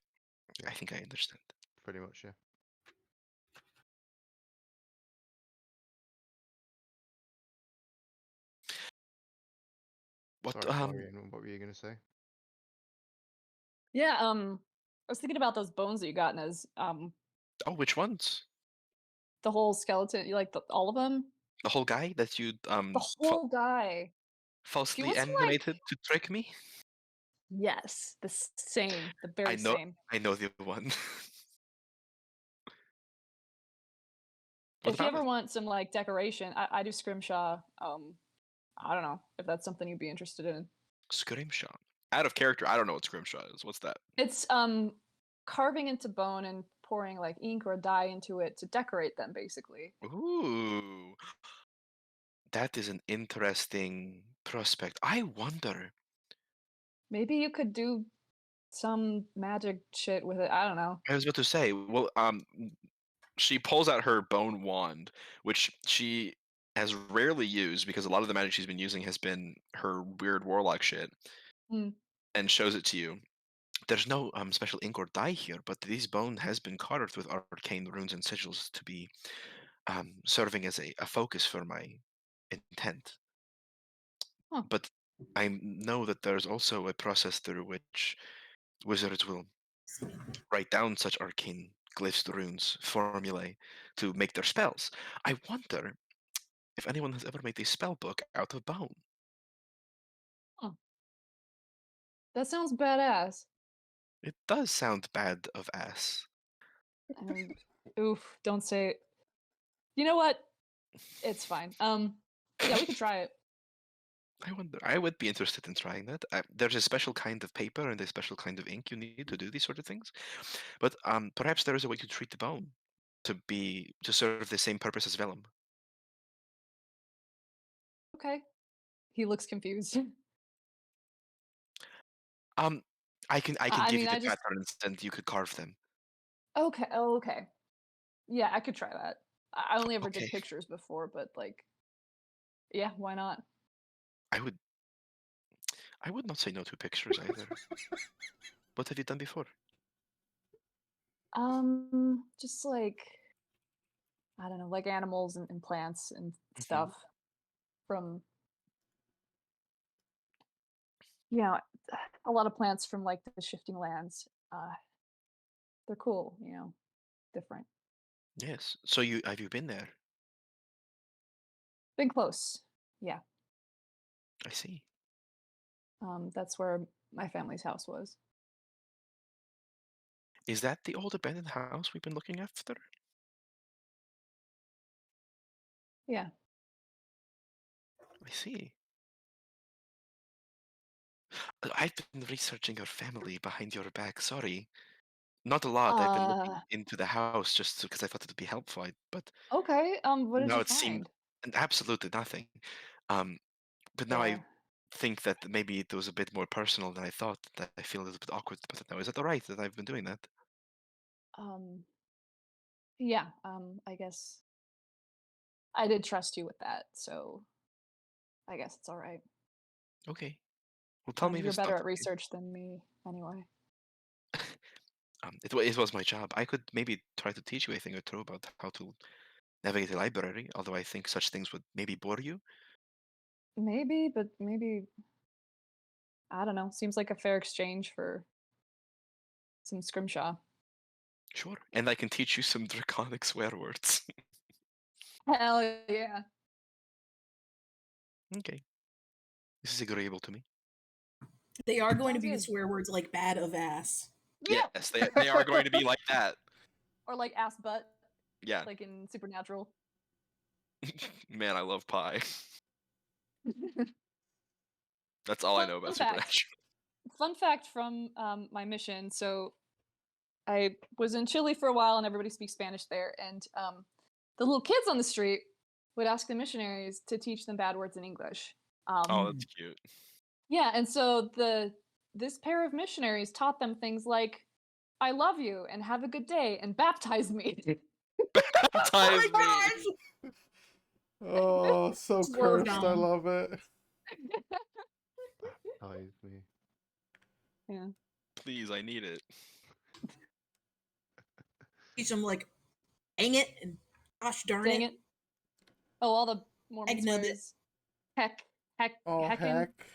think I understand. pretty much, yeah. What Sorry, Florian, what were you gonna say? Yeah, I was thinking about those bones that you got, Nez. Oh, which ones? The whole skeleton, you like all of them? The whole guy that you The whole guy. falsely want some, animated to trick me? Yes, the same, the I very know same. I know the one. What If you about ever it? want some decoration, I do scrimshaw. I don't know if that's something you'd be interested in. Scrimshaw. Out of character, I don't know what scrimshaw is. What's that? It's carving into bone and pouring ink or dye into it to decorate them, basically. Ooh. That is an interesting prospect. I wonder. Maybe you could do some magic shit with it. I don't know. I was about to say, well, she pulls out her bone wand, which she has rarely used because a lot of the magic she's been using has been her weird warlock shit, Mm. and shows it to you. There's no special ink or dye here, but this bone has been carved with arcane runes and sigils to be serving as a focus for my intent. Huh. But I know that there's also a process through which wizards will write down such arcane glyphs, runes, formulae to make their spells. I wonder if anyone has ever made a spell book out of bone. That sounds badass. It does sound bad of ass. I mean, oof, don't say it. You know what? It's fine. Yeah, we could try it. I wonder. I would be interested in trying that. There's a special kind of paper and a special kind of ink you need to do these sort of things. But perhaps there is a way to treat the bone to serve the same purpose as vellum. Okay. He looks confused. Um, I can I give mean, you the I just patterns and you could carve them. okay. Oh, okay. Yeah, I could try that. I only ever Okay, did pictures before, but like, yeah, why not? I would. I would not say no to pictures either. What have you done before? Just like I don't know, like animals and plants and Mhm. stuff from you know a lot of plants from like the shifting lands. They're cool, different. Yes. So you been there? Been close. Yeah. I see. That's where my family's house was. Is that the old abandoned house we've been looking after? Yeah. I see. I've been researching your family behind your back. Sorry. Not a lot. I've been Uh, looking into the house just because I thought it would be helpful. But okay. What did now you it seemed find? and absolutely nothing. Um, but now I Yeah. think that maybe it was a bit more personal than I thought. That I feel a little bit awkward about it now. Is that all right that I've been doing that? Um, yeah. I guess I did trust you with that, so I guess it's all right. Okay. Well, tell me if You're it's better not at okay. research than me, anyway. It was my job. I could maybe try to teach you a thing or two about how to navigate a library, although I think such things would maybe bore you. Maybe, but maybe I don't know. Seems like a fair exchange for some scrimshaw. Sure. And I can teach you some draconic swear words. Hell yeah. Okay. This is agreeable to me. They are going to Sounds be the good. swear words like bad of ass. Yeah. Yes, they are going to be like that. Or like ass butt, Yeah. like in Supernatural. Man, I love pie. That's all I know about Fun fact. Supernatural. Fun fact from my mission. So I was in Chile for a while, and everybody speaks Spanish there. And the little kids on the street would ask the missionaries to teach them bad words in English. Oh, that's cute. Yeah, and so this pair of missionaries taught them things like "I love you" and "Have a good day" and "Baptize me." Oh my Baptize me. gosh! Oh, so Swerved cursed. on I 'em. love it. Baptize me. Yeah. Please, I need it. Teach them like, dang it and gosh darn Dang it. it! Oh, all the Mormon Egg nub it. swears. Heck, Oh, heckin', heck.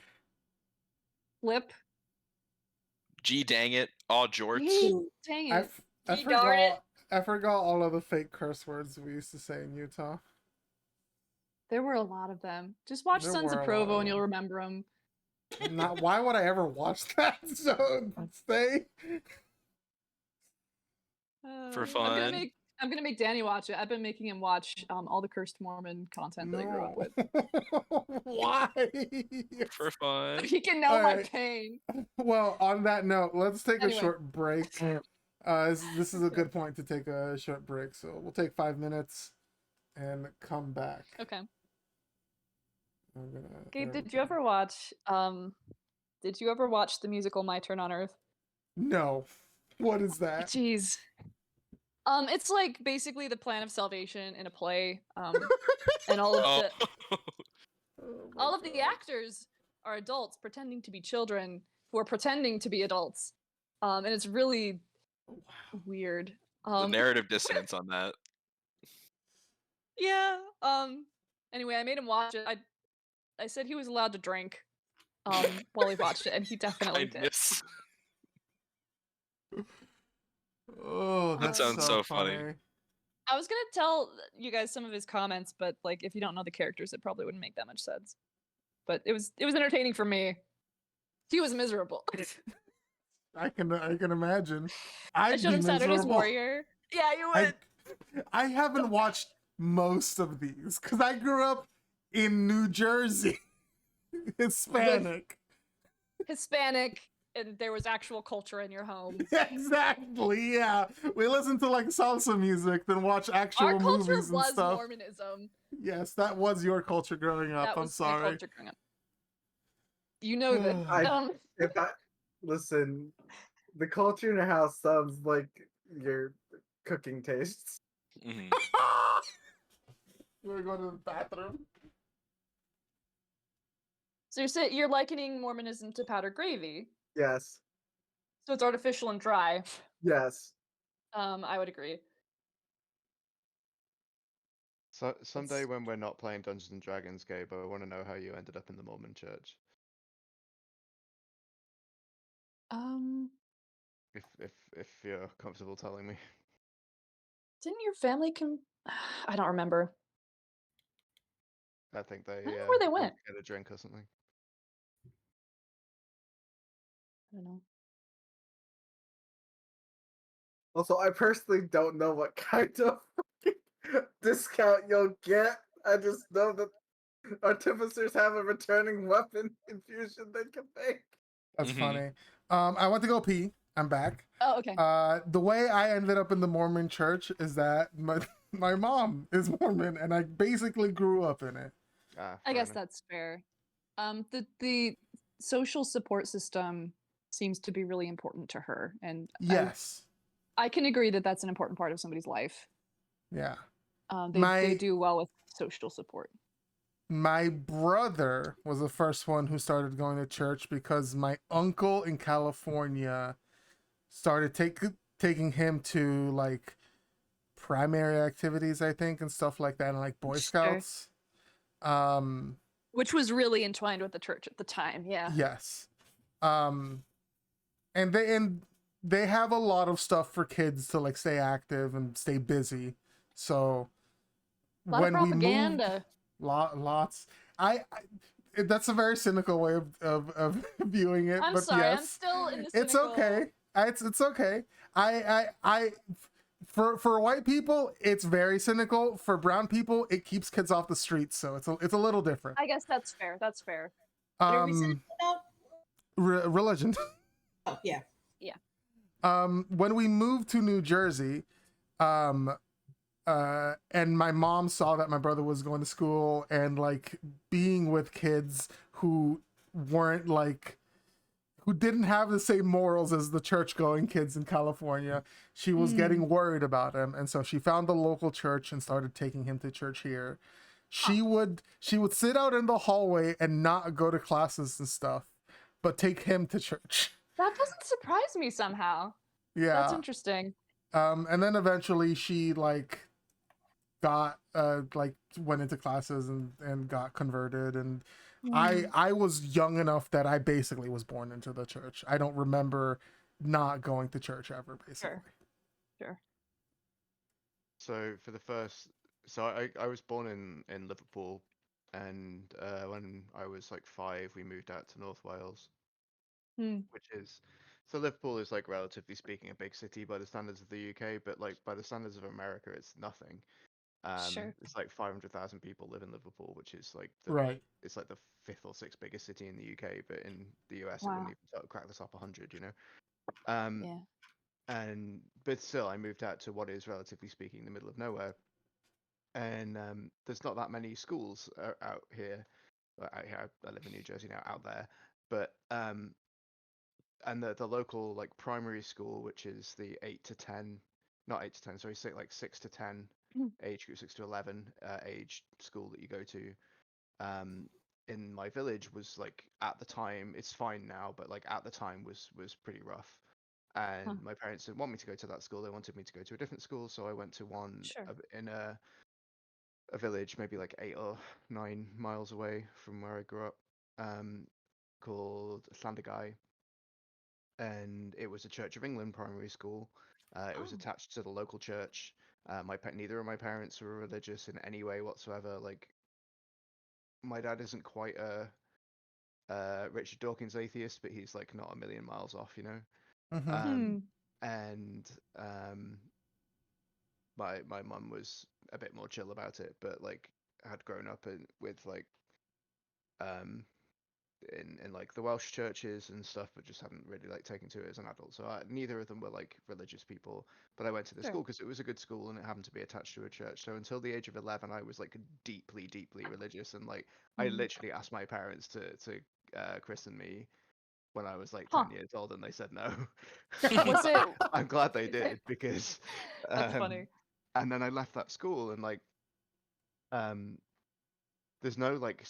flip. Gee dang it. Aw jorts. Gee, Ooh. dang I, it. I Gee darn it. forgot all of the fake curse words we used to say in Utah. There were a lot of them. Just watch There Sons were of a lot Provo of and you'll them. remember them. Not why would I ever watch that? So stay. For I'm gonna fun. make I'm gonna make Danny watch it. I've been making him watch all the cursed Mormon content that I grew up No. with. Why? For fun. He can know All my right. pain. Well, on that note, let's take a Anyway. short break. This is a good point to take a short break. So we'll take 5 minutes and come back. Okay. I'm gonna, Gabe, there we did you go. ever watch the musical My Turn on Earth? No. What is that? Jeez. It's like basically the plan of salvation in a play. And all of Oh. the Oh my all of the God. actors are adults pretending to be children who are pretending to be adults. And it's really Wow. weird. The narrative dissonance on that. Yeah. Anyway, I made him watch it. I said he was allowed to drink while he watched it, and he definitely did. Kindness. That that's sounds so so funny. funny. I was gonna tell you guys some of his comments, but like if you don't know the characters, it probably wouldn't make that much sense. But it was entertaining for me. He was miserable. I can imagine. I I'd showed be him Saturnus miserable. Warrior. Yeah, you I would. I haven't watched most of these because I grew up in New Jersey, Hispanic. Hispanic, and there was actual culture in your home. Exactly. Yeah, we listen to like salsa music, then watch actual Our culture movies and was stuff. Mormonism. Yes, that was your culture growing up. That I'm was my sorry. culture growing up. You know that. If I listen, the culture in the house sounds like your cooking tastes. Mhm. You want to go to the bathroom? So you're likening Mormonism to powder gravy. Yes. So it's artificial and dry. Yes. I would agree. So someday It's- when we're not playing Dungeons and Dragons, Gabe, I want to know how you ended up in the Mormon church. Um, If you're comfortable telling me. didn't your family I don't remember. I think I they don't know where they went went. to get a drink or something. I don't know. Also, I personally don't know what kind of discount you'll get. I just know that artificers have a returning weapon infusion they can make. That's Mhm. funny. I went to go pee. I'm back. Oh, okay. The way I ended up in the Mormon church is that my mom is Mormon, and I basically grew up in it. Ah, I fair guess enough. that's fair. The social support system seems to be really important to her, and Yes. I can agree that that's an important part of somebody's life. Yeah. They My do well with social support. my brother was the first one who started going to church because my uncle in California started taking him to like primary activities, I think, and stuff like that, and like Boy Sure. Scouts. Which was really entwined with the church at the time. Yeah. Yes. Um, and they have a lot of stuff for kids to like stay active and stay busy. So A lot of when we moved, propaganda. lots. That's a very cynical way of viewing it, I'm but sorry, I'm yes, still in the it's cynical. okay. It's okay. I for white people, it's very cynical. For brown people, it keeps kids off the streets, so it's a little different. I guess that's fair. That's fair. What are we saying about? Religion. Oh, yeah. When we moved to New Jersey, um, and my mom saw that my brother was going to school and like being with kids who weren't like who didn't have the same morals as the church going kids in California, she was getting worried about him, and so she found the local church and started taking him to church here. She would sit out in the hallway and not go to classes and stuff, but take him to church. That doesn't surprise me somehow. Yeah. That's interesting. And then eventually she like got like went into classes and got converted, and I was young enough that I basically was born into the church. I don't remember not going to church ever, basically. Sure. So for the first, so I was born in Liverpool, and when I was like 5, we moved out to North Wales, Hmm. which is, so Liverpool is like relatively speaking a big city by the standards of the UK, but like by the standards of America, it's nothing. Sure. It's like 500,000 people live in Liverpool, which is like Right. it's like the 5th or 6th biggest city in the UK, but in the US it Wow. wouldn't even crack the top 100, you know. Um, Yeah. and but still, I moved out to what is relatively speaking the middle of nowhere, and there's not that many schools out here. Out here, I live in New Jersey now, out there, but and the local like primary school, which is the 8 to 10, not 8 to 10, sorry, say like 6 to 10 Mm. age group, 6 to 11 age school that you go to, in my village was like at the time, it's fine now, but like at the time was pretty rough. And Huh. my parents didn't want me to go to that school. They wanted me to go to a different school, so I went to one Sure. in a village maybe like 8 or 9 miles away from where I grew up, called Llandagai, and it was a Church of England primary school. It was Oh. attached to the local church. Neither of my parents were religious in any way whatsoever. Like, my dad isn't quite a Richard Dawkins atheist, but he's like not a million miles off, you know. Mm-hmm. And my mum was a bit more chill about it, but like had grown up with like um in like the Welsh churches and stuff, but just hadn't really like taken to it as an adult. So neither of them were like religious people, but I went to the Sure. school because it was a good school and it happened to be attached to a church. So until the age of 11, I was like deeply, deeply religious, and like I literally asked my parents to christen me when I was like 10 Huh. years old, and they said no. Was it? I'm glad they did because That's funny. and then I left that school and like um there's no like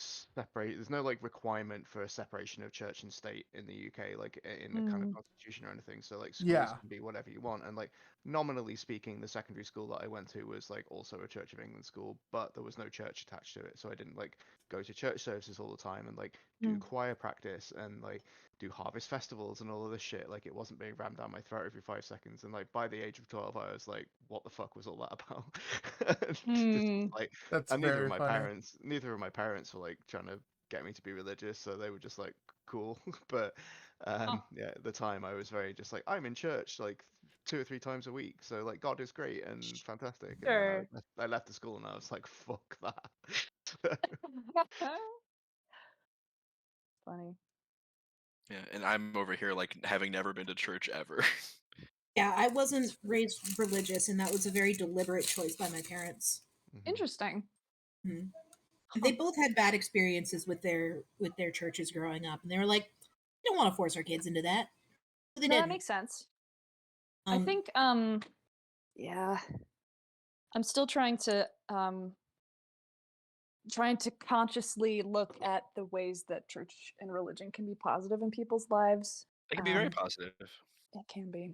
there's no like requirement for a separation of church and state in the UK, like in the kind of constitution or anything. So like schools Yeah. can be whatever you want. And like nominally speaking, the secondary school that I went to was like also a Church of England school, but there was no church attached to it. So I didn't like go to church services all the time and like do choir practice and like do harvest festivals and all of this shit. Like it wasn't being rammed down my throat every 5 seconds. And like by the age of 12, I was like, what the fuck was all that about? This was like, That's and very funny. neither of my parents were like trying to get me to be religious, so they were just like cool. But yeah, at the time I was very just like, I'm in church like 2 or 3 times a week, so like God is great and fantastic. And then Sure. I left the school and I was like, fuck that. Funny. Yeah, and I'm over here like having never been to church ever. Yeah, I wasn't raised religious, and that was a very deliberate choice by my parents. Interesting. Hmm. They both had bad experiences with their churches growing up, and they were like, "We don't want to force our kids into that." So they No, that didn't. makes sense. I Um, think yeah. I'm still trying to consciously look at the ways that church and religion can be positive in people's lives. It can be very positive. It can be.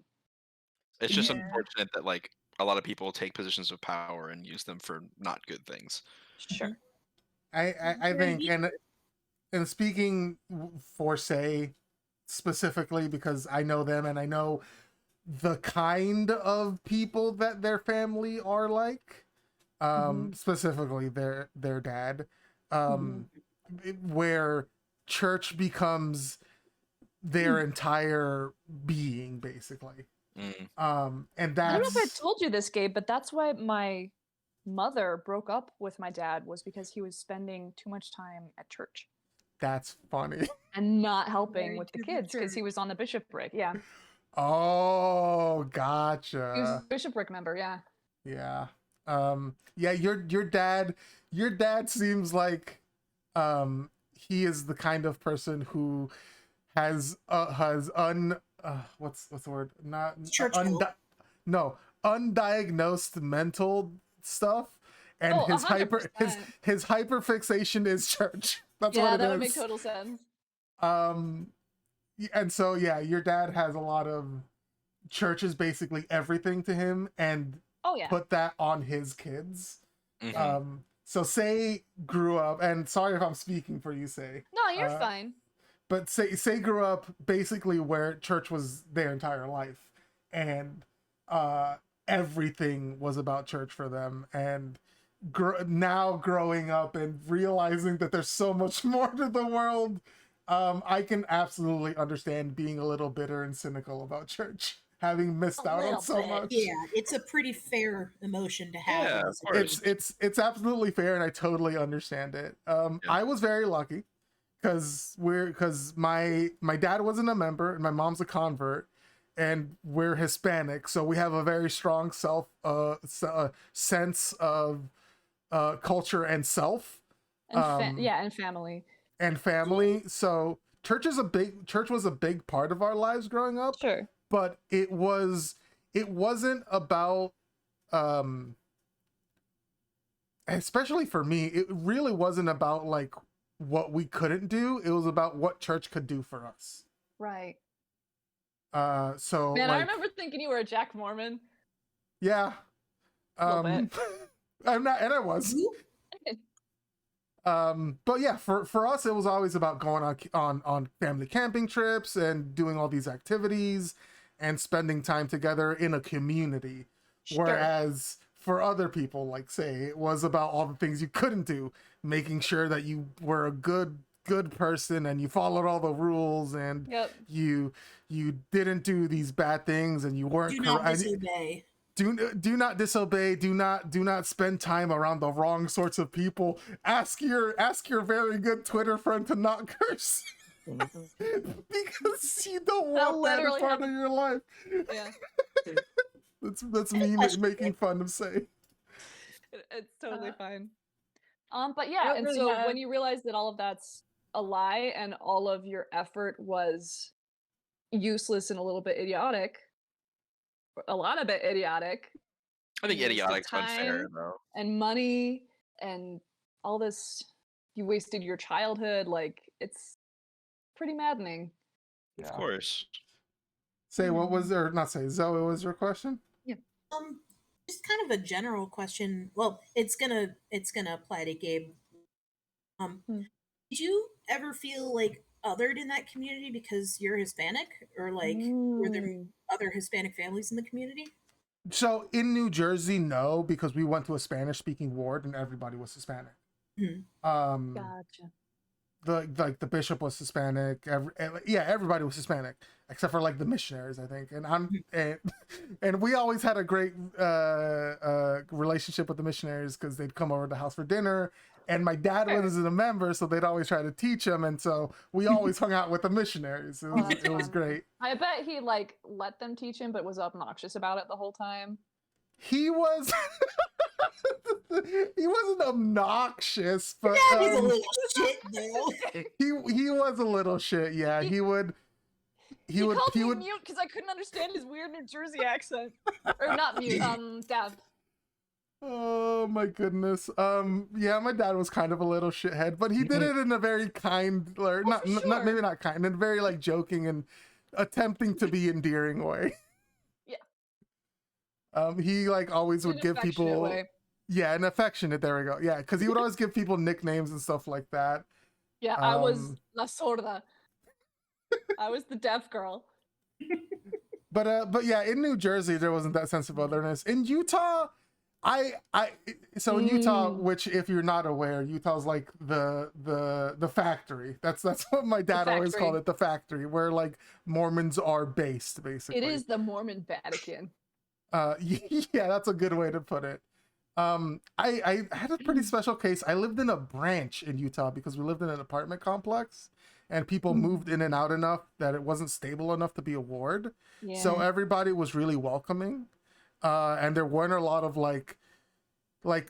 It's just Yeah. unfortunate that like a lot of people take positions of power and use them for not good things. Sure. I think, and speaking for say specifically because I know them and I know the kind of people that their family are like, specifically their dad, where church becomes their entire being basically. Mm. And I don't know if I that's told you this, Gabe, but that's why my mother broke up with my dad, was because he was spending too much time at church that's funny. and not helping Married with the to the kids because he church. was on the bishopric. Yeah. Oh, He was gotcha. a bishopric member, yeah. Yeah. Yeah, your dad seems like he is the kind of person who has what's the word? Not Church guilt. no, undiagnosed mental stuff, and Oh, his 100%. his hyperfixation is church. That's Yeah, what it that is. would make total sense. And so yeah, your dad has a lot of church is basically everything to him, and Oh yeah. put that on his kids. Mhm. So Say grew up, and sorry if I'm speaking for you, Say. No, you're fine. But Say grew up basically where church was their entire life, and everything was about church for them. And now growing up and realizing that there's so much more to the world, I can absolutely understand being a little bitter and cynical about church, having missed A out on little so bit. much. Yeah, it's a pretty fair emotion to have. Yeah, as of a course. kid. It's absolutely fair, and I totally understand it. I was very lucky because my dad wasn't a member and my mom's a convert, and we're Hispanic, so we have a very strong sense of culture and self, And and family. and family. So church was a big part of our lives growing up, Sure. but it wasn't about especially for me, it really wasn't about like what we couldn't do. It was about what church could do for us. Right. So Man, I like, remember thinking you were a Jack Mormon. yeah, A little bit. I'm not, and I was. But yeah, for us, it was always about going on family camping trips and doing all these activities, and spending time together in a community. Sure. Whereas for other people, like say, it was about all the things you couldn't do, making sure that you were a good person and you followed all the rules and Yep. you didn't do these bad things and you weren't Do not disobey. do not disobey, do not spend time around the wrong sorts of people. Ask your very good Twitter friend to not curse. Because you don't want that in literally part of happened. your life. Yeah. That's me making fun of say. It's totally fine. But yeah, don't and really so have- when you realize that all of that's a lie and all of your effort was useless and a little bit idiotic, a lot of bit idiotic, I think you wasted idiotic's unfair time though. and money and all this, you wasted your childhood, like it's pretty maddening. Yeah. Of course. Say what was there? Not say Zoe. What was your question? Just kind of a general question. Well, it's gonna apply to Gabe. Hmm. Did you ever feel like othered in that community because you're Hispanic, or like were there Mm. other Hispanic families in the community? So in New Jersey, no, because we went to a Spanish-speaking ward and everybody was Hispanic. Gotcha. The bishop was Hispanic. Everybody was Hispanic except for like the missionaries, I think. And we always had a great relationship with the missionaries because they'd come over to the house for dinner. And my dad wasn't a member, so they'd always try to teach him. And so we always hung out with the missionaries. That's It was fun. great. I bet he like let them teach him, but was obnoxious about it the whole time. He was. He wasn't obnoxious, but He's a little shit though. he was a little shit. Yeah, he would. He called me mute because I couldn't understand his weird New Jersey accent, or not mute. Dav. Oh my goodness. Yeah, my dad was kind of a little shithead, but he did it in a very kind, or not maybe not kind, in a very like joking and attempting to be endearing way. Yeah. He like always would give people way. Yeah, an affectionate. There we go. Yeah, because he would always give people nicknames and stuff like that. Yeah, I was La Sorda. I was the deaf girl. But yeah, in New Jersey there wasn't that sense of otherness. In Utah, in Utah, which if you're not aware, Utah's like the factory. That's what my dad always called it, the factory, where like Mormons are based, basically. It is the Mormon Vatican. Yeah, that's a good way to put it. I had a pretty special case. I lived in a branch in Utah because we lived in an apartment complex and people moved in and out enough that it wasn't stable enough to be a ward. Yeah. So everybody was really welcoming. And there weren't a lot of like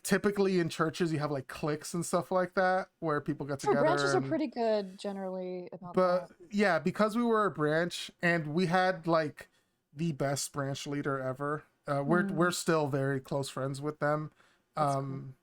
typically in churches you have like cliques and stuff like that where people get together. Branches are pretty good generally about but that. Yeah, because we were a branch and we had like the best branch leader ever. We're still very close friends with them. When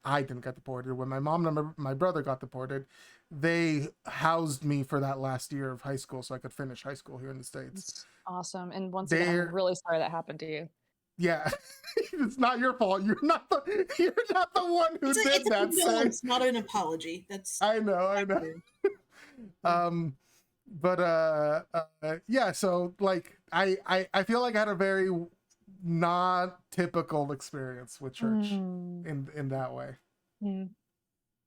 I didn't get deported, when my mom and my brother got deported, they housed me for that last year of high school so I could finish high school here in the States. That's awesome. And once again, I'm really sorry that happened to you. Yeah, it's not your fault. You're not the one who did that. It's not an apology. That's I know. Yeah, so like I feel like I had a very not typical experience with church in that way.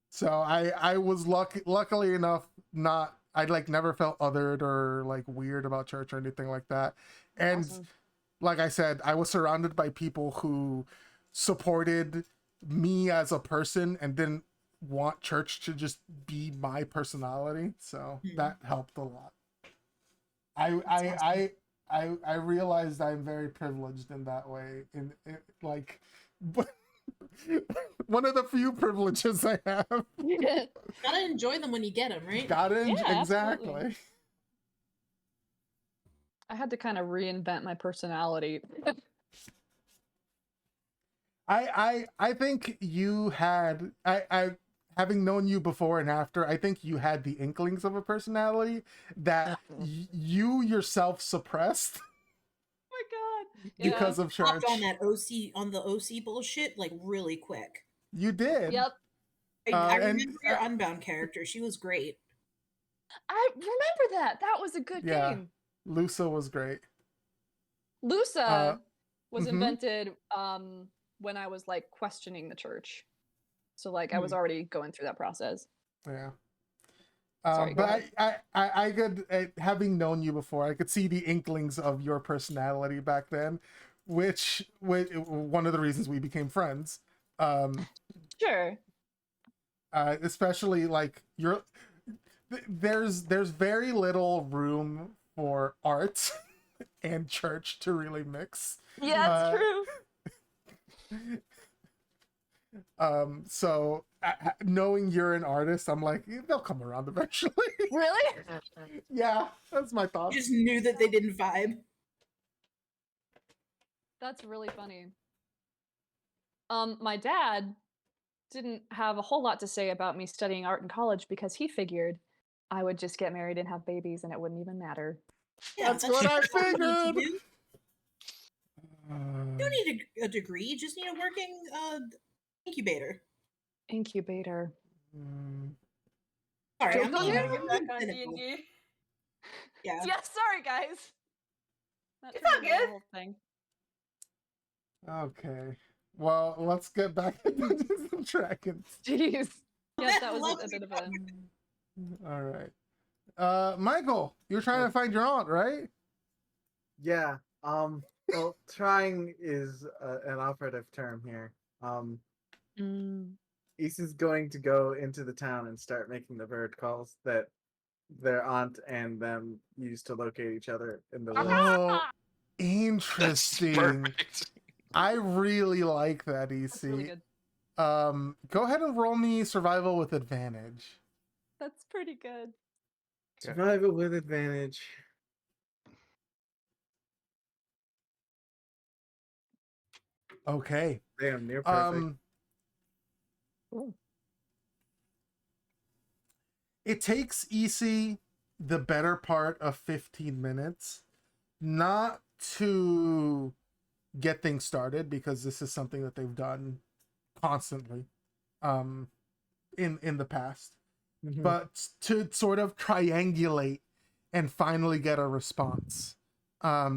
So I was luckily enough I like never felt othered or like weird about church or anything like that. And awesome. Like I said, I was surrounded by people who supported me as a person and didn't want church to just be my personality, so that helped a lot. I realized I'm very privileged in that way. In like one of the few privileges I have. Gotta enjoy them when you get them, right? Exactly. Absolutely. I had to kind of reinvent my personality. I think you had I having known you before and after, I think you had the inklings of a personality that you yourself suppressed. Oh my god! Because of church. On the OC bullshit like really quick. You did. Yep. I And remember your Unbound character. She was great. I remember that. That was a good yeah, game. Lusa was great. Lusa was mhm. invented when I was like questioning the church. So like I was already going through that process. Yeah. Sorry, go but ahead. I could, having known you before, I could see the inklings of your personality back then, which one of the reasons we became friends. Sure. Especially like there's very little room for art and church to really mix. Yeah, it's true. So knowing you're an artist, I'm like, they'll come around eventually. Really? Yeah, that's my I thoughts. just knew that they didn't vibe. That's really funny. My dad didn't have a whole lot to say about me studying art in college because he figured I would just get married and have babies and it wouldn't even matter. Yeah, That's what I what you need to figured. do. You don't need a degree. You just need a working incubator. Incubator. Sorry, Joke I'm on being you? Get back on cynical. D&D. Yeah. Yeah, sorry guys. That It's turned all into a good. whole thing. Okay. Well, let's get back to Dungeons and Dragons. Jeez. Yes, that was Love a bit of a. All right. Michael, you're trying to find your aunt, right? Yeah. Well, trying is an operative term here. Issa's going to go into the town and start making the bird calls that their aunt and them use to locate each other in the woods. Oh, That's interesting. perfect. I really like that, That's really EC. good. Go ahead and roll me survival with advantage. That's pretty good. Survival with advantage. Okay. Damn, near perfect. Ooh. It takes EC the better part of 15 minutes not to get things started, because this is something that they've done constantly in the past, but to sort of triangulate and finally get a response. A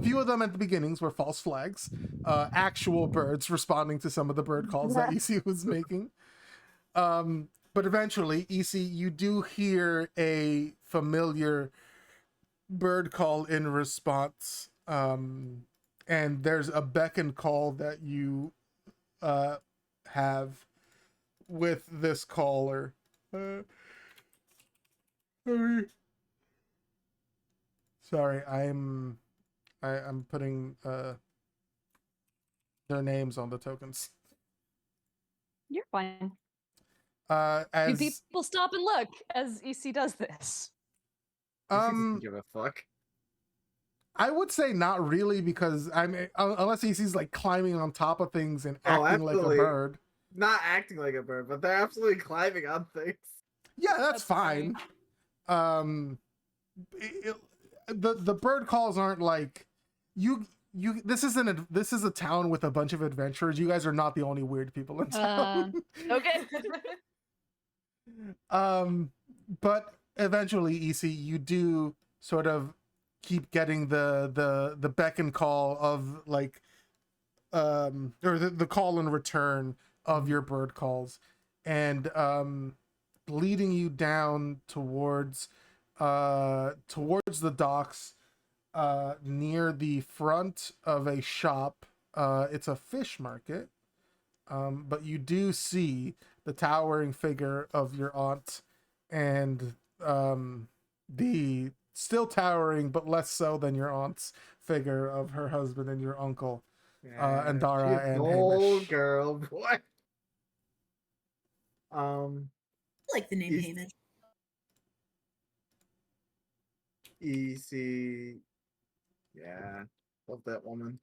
few of them at the beginnings were false flags, actual birds responding to some of the bird calls that EC was making. But eventually, EC, you do hear a familiar bird call in response. And there's a beck and call that you have with this caller. Sorry, I'm putting their names on the tokens. You're fine. As Do people stop and look as EC does this? Issa doesn't give a fuck. I would say not really, because I mean, unless EC's like climbing on top of things and acting like a absolutely. bird. Not acting like a bird, but they're absolutely climbing on things. Yeah, that's fine. funny. The bird calls aren't like you. This is a town with a bunch of adventurers. You guys are not the only weird people in town. Okay. But eventually, EC, you do sort of keep getting the beck and call of like or the call and return of your bird calls, and leading you down towards the docks, near the front of a shop. It's a fish market, but you do see the towering figure of your aunt, and the still towering but less so than your aunt's figure of her husband and your uncle, Andara she's and old Hamish. girl, boy. I like the name Is- Hamish. EC. Yeah, love that woman.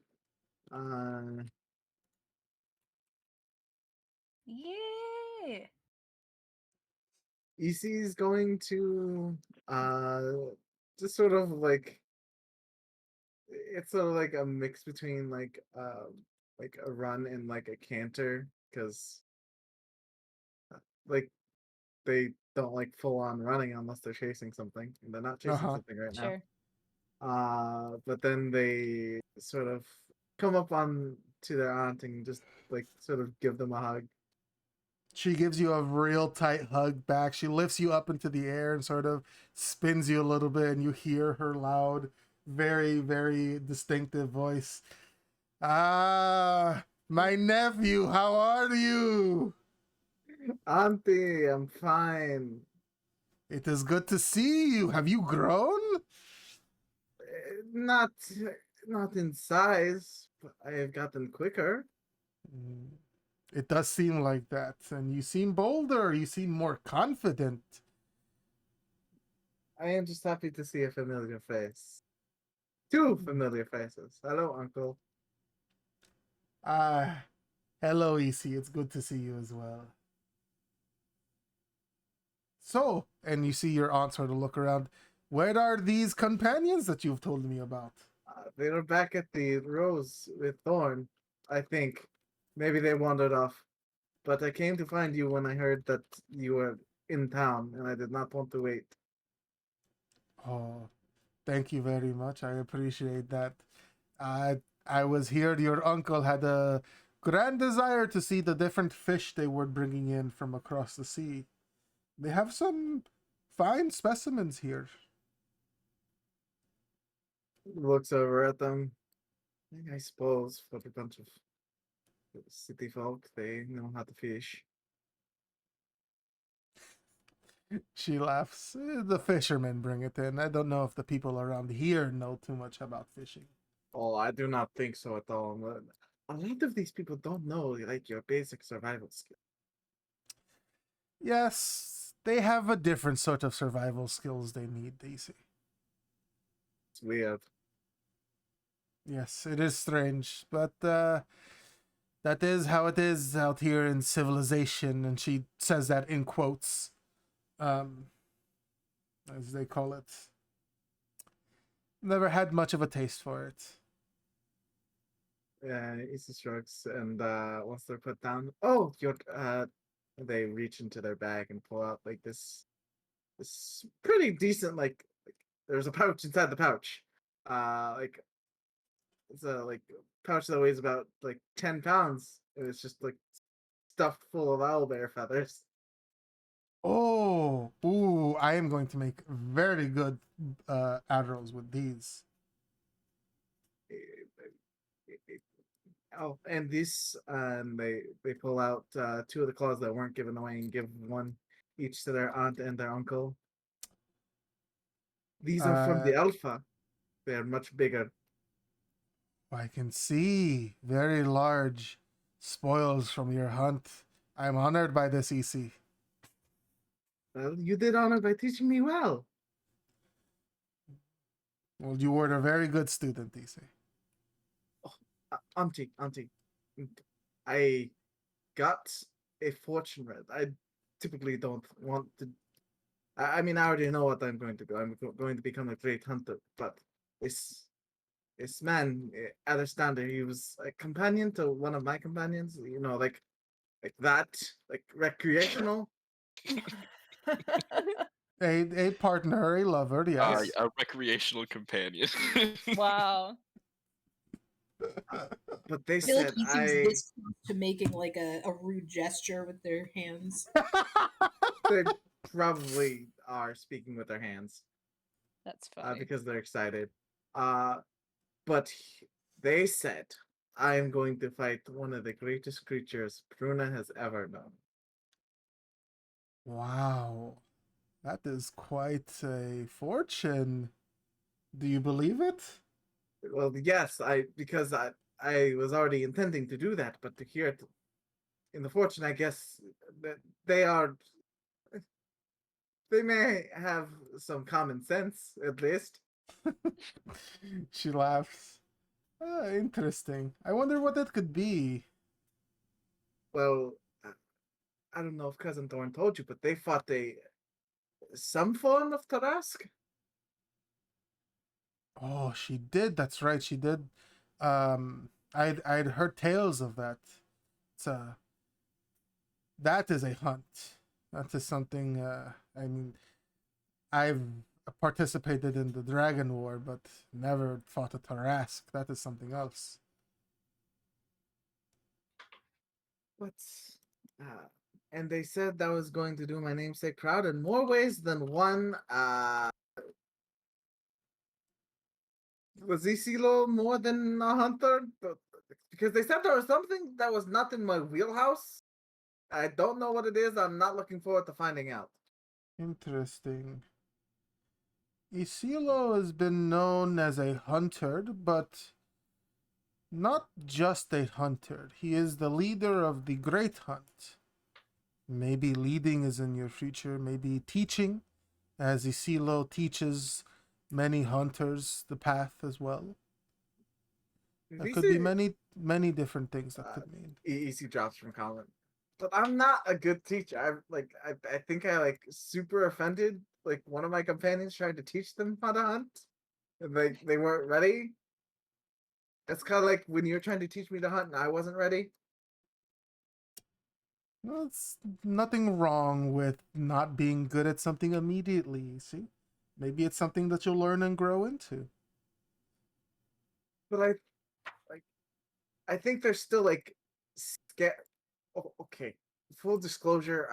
Yeah. EC is going to just sort of like, it's sort of like a mix between like a run and like a canter, because like they don't like full on running unless they're chasing something, and they're not chasing Uh-huh. something right now. Sure. But then they sort of come up on to their aunt and just like sort of give them a hug. She gives you a real tight hug back. She lifts you up into the air and sort of spins you a little bit, and you hear her loud, very, very distinctive voice. Ah, my nephew, how are you? Auntie, I'm fine. It is good to see you. Have you grown? Not not in size, but I have gotten quicker. Mm, it does seem like that. And you seem bolder. You seem more confident. I am just happy to see a familiar face. Two familiar faces. Hello, Uncle. Ah, hello, EC. It's good to see you as well. So, and you see your aunt sort of look around. Where are these companions that you've told me about? They were back at the Rose with Thorn, I think. Maybe they wandered off. But I came to find you when I heard that you were in town, and I did not want to wait. Oh, thank you very much. I appreciate that. I I was here. Your uncle had a grand desire to see the different fish they were bringing in from across the sea. They have some fine specimens here. Looks over at them. I suppose for a bunch of city folk, they know how to fish. She laughs. The fishermen bring it in. I don't know if the people around here know too much about fishing. Oh, I do not think so at all. A lot of these people don't know like your basic survival skills. Yes, they have a different sort of survival skills they need, they say. It's weird. Yes, it is strange, but that is how it is out here in civilization, and she says that in quotes, um, as they call it. Never had much of a taste for it. Easy strokes, and once they're put down, oh, you're they reach into their bag and pull out like this pretty decent like there's a pouch inside the pouch. Like it's a like pouch that weighs about like 10 pounds. And it's just like stuffed full of owlbear feathers. Oh, ooh! I am going to make very good arrows with these. Oh, and this they pull out two of the claws that weren't given away and give one each to their aunt and their uncle. These are from Uh, the Alpha. They're much bigger. I can see very large spoils from your hunt. I'm honored by this, EC. Well, you did honor by teaching me well. Well, you were a very good student, EC. Auntie, I got a fortune read. I typically don't want to. I mean, I already know what I'm going to do. I'm going to become a great hunter. But this this man, Alexander, he was a companion to one of my companions. You know, like that, like recreational. A partner, a lover, yes. A recreational companion. Wow. But they I feel like said he seems this close to making like a rude gesture with their hands. they probably are speaking with their hands That's funny. because they're excited. Uh, but they said, I am going to fight one of the greatest creatures Bruna has ever known. Wow. That is quite a fortune. Do you believe it? Well, yes, because I was already intending to do that, but to hear it in the fortune, I guess that they are they may have some common sense at least. She laughs. Interesting. I wonder what that could be. Well, I don't know if Cousin Thorn told you, but they fought some form of Tarask. Oh, she did. That's right. She did. I'd heard tales of that. It's that is a hunt. That is something. I mean, I've participated in the Dragon War, but never fought a Tarask. That is something else. But and they said that was going to do my namesake proud in more ways than one. Was Isilo more than a hunter? Because they said there was something that was not in my wheelhouse. I don't know what it is. I'm not looking forward to finding out. Interesting. Isilo has been known as a hunter, but not just a hunter. He is the leader of the Great Hunt. Maybe leading is in your future, maybe teaching, as Isilo teaches many hunters the path as well. That He could be said, many different things that could mean. EC drops from comment. But I'm not a good teacher. I think I like super offended. Like one of my companions tried to teach them how to hunt, and they weren't ready. It's kind of like when you're trying to teach me to hunt and I wasn't ready. Well, it's nothing wrong with not being good at something immediately, you see? Maybe it's something that you'll learn and grow into. But I think they're still like scared. Oh, okay. Full disclosure,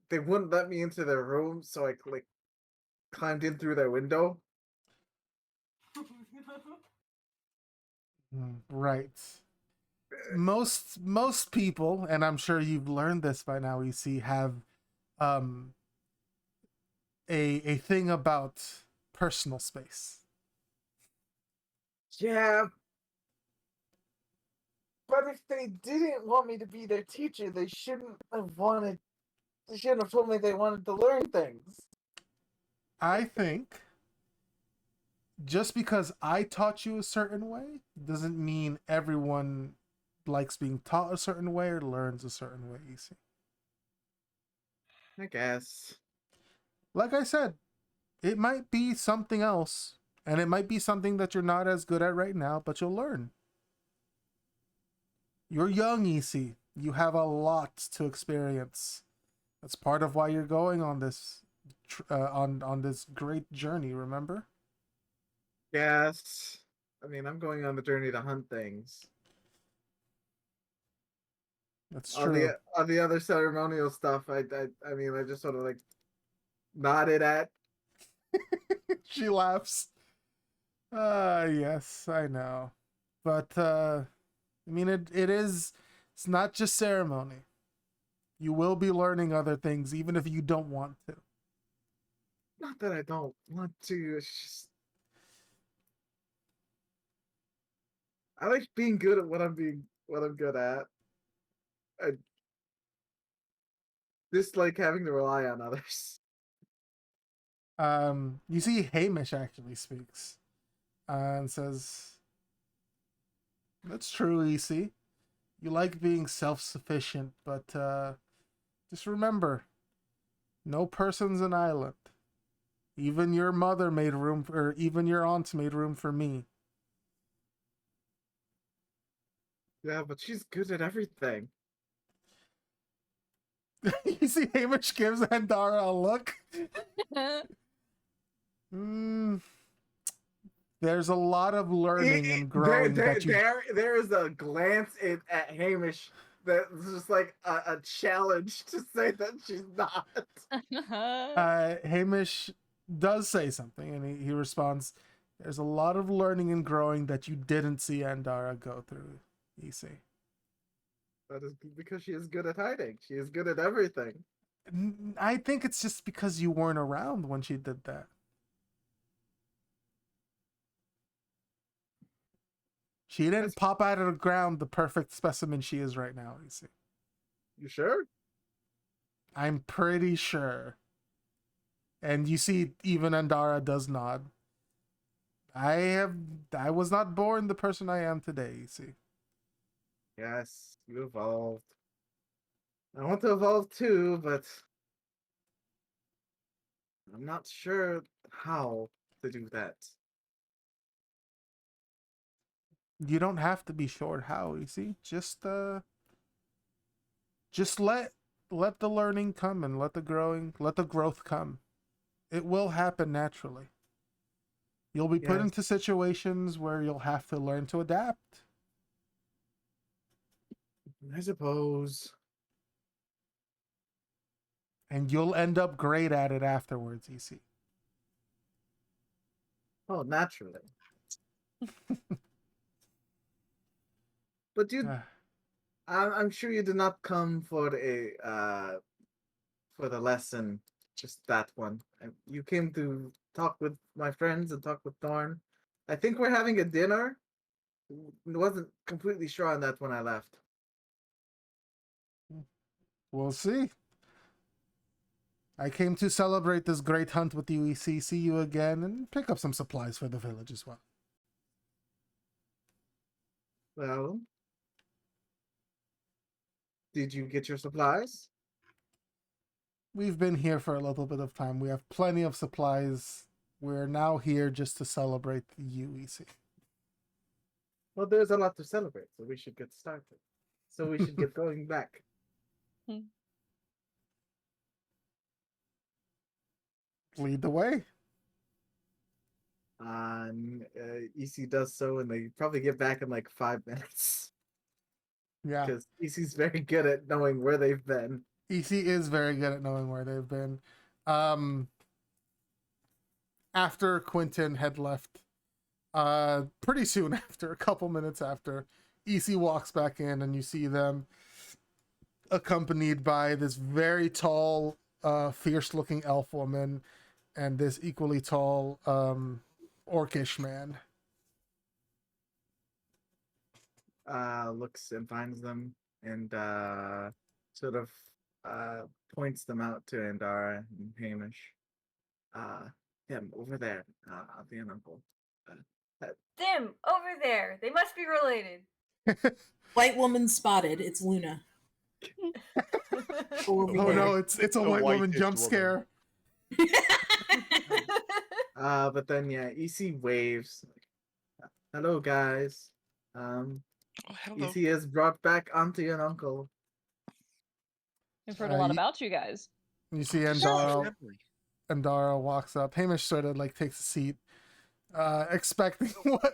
they wouldn't let me into their room, so I like climbed in through their window. Right. Most people, and I'm sure you've learned this by now, you see, have um a thing about personal space. Yeah, but if they didn't want me to be their teacher, they shouldn't have wanted. They shouldn't have told me they wanted to learn things. I think just because I taught you a certain way doesn't mean everyone likes being taught a certain way or learns a certain way, you see. I guess. Like I said, it might be something else, and it might be something that you're not as good at right now, but you'll learn. You're young, EC. You have a lot to experience. That's part of why you're going on this on this great journey, remember? Yes. I mean, I'm going on the journey to hunt things. That's On true. the other ceremonial stuff, I mean, I just sort of like nodded at. She laughs. Yes, I know. But I mean it's not just ceremony. You will be learning other things even if you don't want to. Not that I don't want to. It's just I like being good at what I'm good at. I dislike having to rely on others. You see Hamish actually speaks and says, "That's true, EC. You like being self-sufficient, but just remember, no person's an island. Even your mother made room or even your aunts made room for me." Yeah, but she's good at everything. You see Hamish gives Andara a look. There's a lot of learning and growing that you. There is a glance at Hamish that's just like a challenge to say that she's not. Hamish does say something, and he responds, "There's a lot of learning and growing that you didn't see Andara go through, EC." That is because she is good at hiding. She is good at everything. I think it's just because you weren't around when she did that. She didn't That's, pop out of the ground the perfect specimen she is right now, EC. you sure? I'm pretty sure. And you see, even Andara does nod. I was not born the person I am today, you see. Yes, you evolved. I want to evolve too, but I'm not sure how to do that. You don't have to be sure how, you see. Just let let the learning come and let the growth come. It will happen naturally. You'll be put Yes. into situations where you'll have to learn to adapt. I suppose. And you'll end up great at it afterwards, EC. Oh, naturally. But Uh, I'm sure you did not come for the lesson, just that one. You came to talk with my friends and talk with Thorn. I think we're having a dinner. Wasn't completely sure on that when I left. we'll see. I came to celebrate this great hunt with you, EC. See you again and pick up some supplies for the village as well. Well, did you get your supplies? We've been here for a little bit of time. We have plenty of supplies. We're now here just to celebrate you, EC. Well, there's a lot to celebrate, so we should get started. So we should get going back. Lead the way. EC does so, and they probably get back in like 5 minutes Yeah. because EC's very good at knowing where they've been. EC is very good at knowing where they've been. After Quentin had left, pretty soon after, a couple minutes after, EC walks back in and you see them accompanied by this very tall, fierce-looking elf woman and this equally tall, orcish man. Looks and finds them and sort of points them out to Andara and Hamish. Him over there, the uncle. Them over there. They must be related. White woman spotted. It's Luna. Oh no, it's a The white woman whitest jump woman. scare. But then yeah, EC waves. Hello guys. Oh, hello. EC has brought back Auntie and Uncle. We've heard a lot y- about you guys. You see Just Andara. family. Andara walks up. Hamish sort of like takes a seat, expecting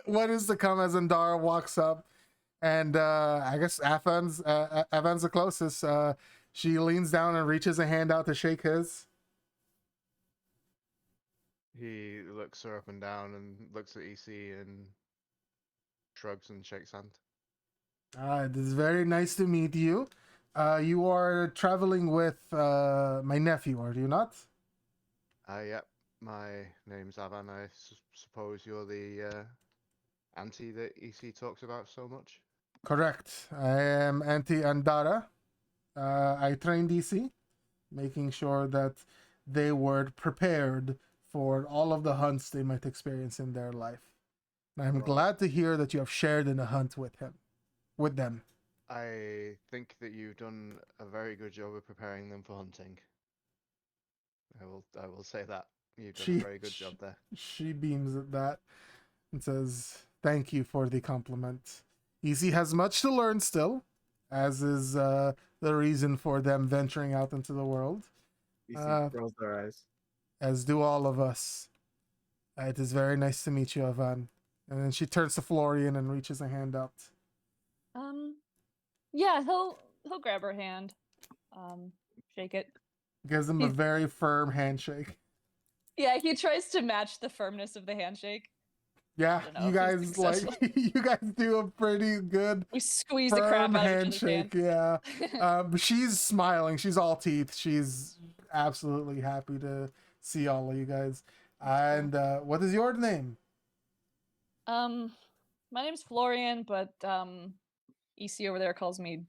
what is to come as Andara walks up. And I guess Avan's the closest. She leans down and reaches a hand out to shake his. He looks her up and down and looks at EC and shrugs and shakes hand. It is very nice to meet you. You are traveling with my nephew, are you not? Yep. My name's Avan. I suppose you're the auntie that EC talks about so much. Correct. I am Auntie Andara. I trained DC, making sure that they were prepared for all of the hunts they might experience in their life. And I'm Right. glad to hear that you have shared in a hunt with them. I think that you've done a very good job of preparing them for hunting. I will say that. You've done She- a very good job there. She beams at that and says, "Thank you for the compliment." Easy has much to learn still, as is the reason for them venturing out into the world, EC rolls their eyes. as do all of us. It is very nice to meet you, Ivan. And then she turns to Florian and reaches a hand out. Yeah, he'll grab her hand, shake it. Gives them a very firm handshake. Yeah, he tries to match the firmness of the handshake. Yeah, don't know you if he's guys like successful. you guys do a pretty good We squeeze the crap firm out of each other's handshake. hand. Yeah. But she's smiling. She's all teeth. She's absolutely happy to see all of you guys. And what is your name? My name's Florian, but EC over there calls me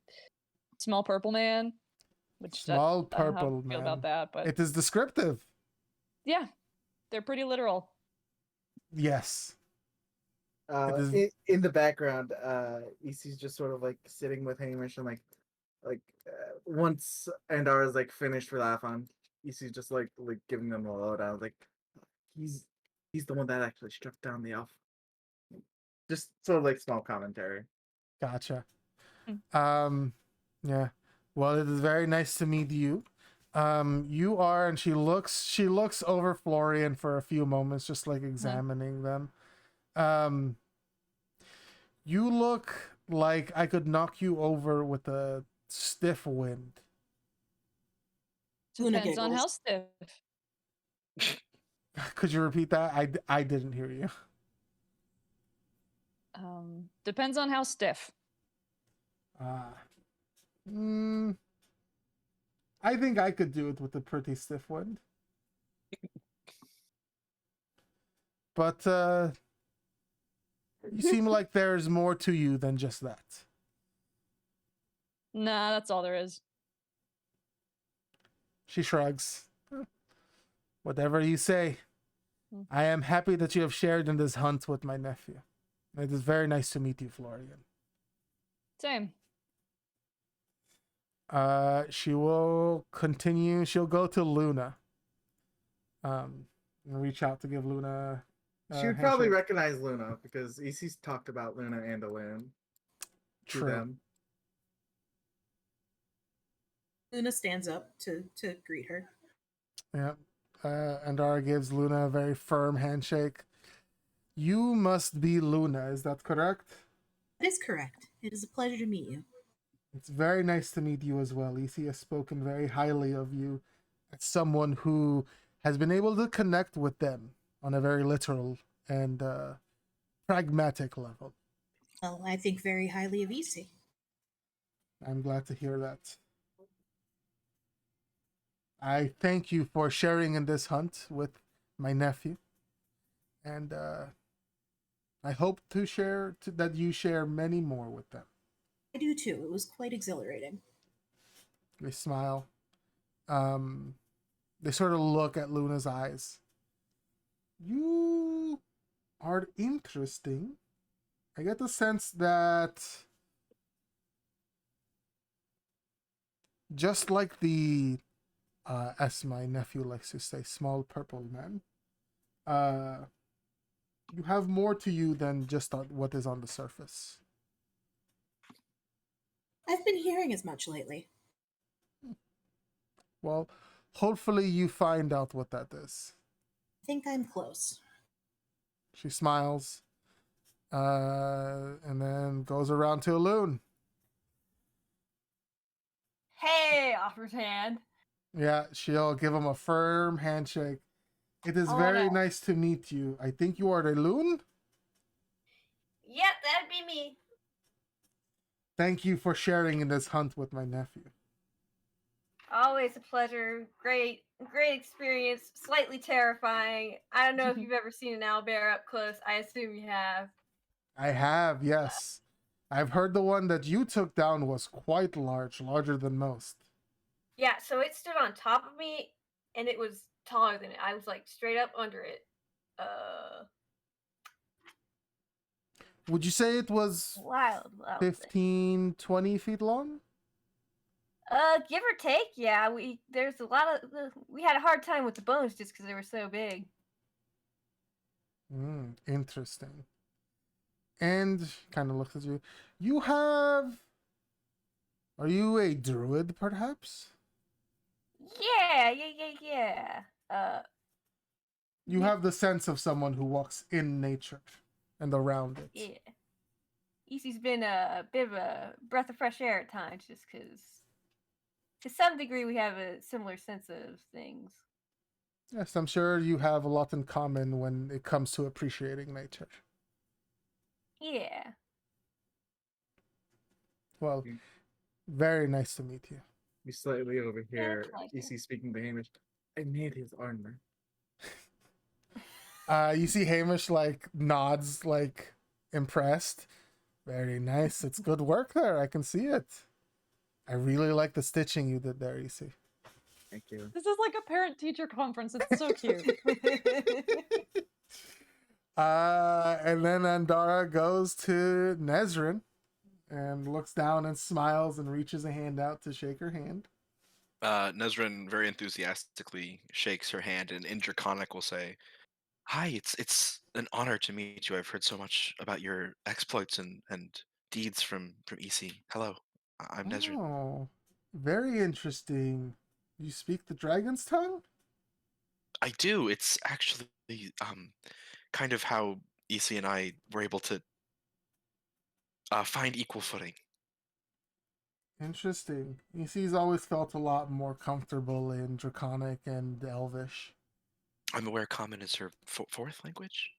Small Purple Man, which Small I don't know how Purple I feel Man. about that, but It is descriptive. yeah, they're pretty literal. Yes. It is- In the background, EC's just sort of like sitting with Hamish and once Andara's like finished with Afon, EC's just like giving them a lowdown. Like he's the one that actually struck down the elf. Just sort of like small commentary. Gotcha. Hmm. Yeah. Well, it is very nice to meet you. You are, and she looks over Florian for a few moments, just like examining them. Um, you look like I could knock you over with a stiff wind. Luna Depends on how giggles. stiff. Could you repeat that? I didn't hear you. Depends on how stiff. Uh, mm, I think I could do it with a pretty stiff wind. But you seem like there's more to you than just that. Nah, that's all there is. She shrugs. Whatever you say. Hmm. I am happy that you have shared in this hunt with my nephew. It is very nice to meet you, Florian. Same. She will continue. She'll go to Luna. And reach out to give Luna. She would probably recognize Luna because EC's talked about Luna and Elaine to True. them. Luna stands up to greet her. Yeah. Andara gives Luna a very firm handshake. You must be Luna, is that correct? That is correct. It is a pleasure to meet you. It's very nice to meet you as well. EC has spoken very highly of you as someone who has been able to connect with them on a very literal and pragmatic level. Well, I think very highly of EC. I'm glad to hear that. I thank you for sharing in this hunt with my nephew, and I hope that you share many more with them. I do too. It was quite exhilarating. They smile. They sort of look at Luna's eyes. You are interesting. I get the sense that just like the as my nephew likes to say, small purple man, you have more to you than just what is on the surface. I've been hearing as much lately. Well, hopefully you find out what that is. I think I'm close. She smiles, and then goes around to Loon. Hey, offers hand. Yeah, she'll give him a firm handshake. It is Oh, very no. nice to meet you. I think you are the Loon. Yep, that'd be me. Thank you for sharing in this hunt with my nephew. Always a pleasure. Great experience. Slightly terrifying. I don't know if you've ever seen an owlbear up close. I assume you have. I have, yes. I've heard the one that you took down was quite large, larger than most. Yeah, so it stood on top of me, and it was taller than it. I was like straight up under it. Would you say it was Wild. 15, 20 feet long? Give or take. Yeah, there's a lot of we had a hard time with the bones just because they were so big. Interesting. And kind of looks at you. You have. Are you a druid, perhaps? Yeah. You have the sense of someone who walks in nature and around it. Yeah. Easy's been a bit of a breath of fresh air at times, just because, to some degree, we have a similar sense of things. Yes, I'm sure you have a lot in common when it comes to appreciating nature. Yeah. Well, very nice to meet you. Be slightly over here. pleasure. EC speaking to Hamish. I made his armor. You see Hamish like nods, like impressed. Very nice. It's good work there. I can see it. I really like the stitching you did there, EC. Thank you. This is like a parent-teacher conference. It's so cute. And then Andara goes to Nezrin and looks down and smiles and reaches a hand out to shake her hand. Nezrin very enthusiastically shakes her hand, and in Draconic will say, "Hi, it's an honor to meet you. I've heard so much about your exploits and deeds from EC. Hello, I'm Nezrin." Oh, Very interesting. You speak the dragon's tongue? I do. It's actually kind of how Isi and I were able to find equal footing. Interesting. He's always felt a lot more comfortable in Draconic and Elvish. I'm aware Common is her fourth language.